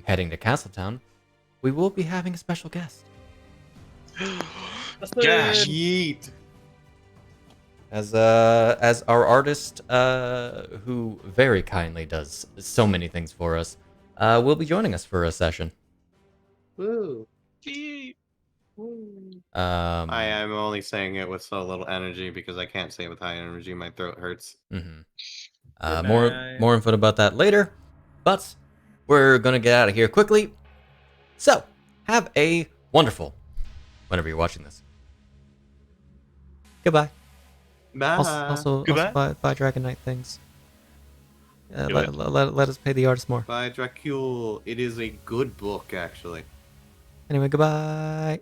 heading to Castletown, we will be having a special guest. Gosh. Yeet. As our artist, who very kindly does so many things for us, will be joining us for a session. Woo. I am only saying it with so little energy because I can't say it with high energy. My throat hurts. More info about that later, but we're gonna get out of here quickly. So, have a wonderful whenever you're watching this. Goodbye. Bye. Also Goodbye. buy Dragon Knight things. Let us pay the artist more. Bye, Dracule. It is a good book, actually. Anyway, goodbye.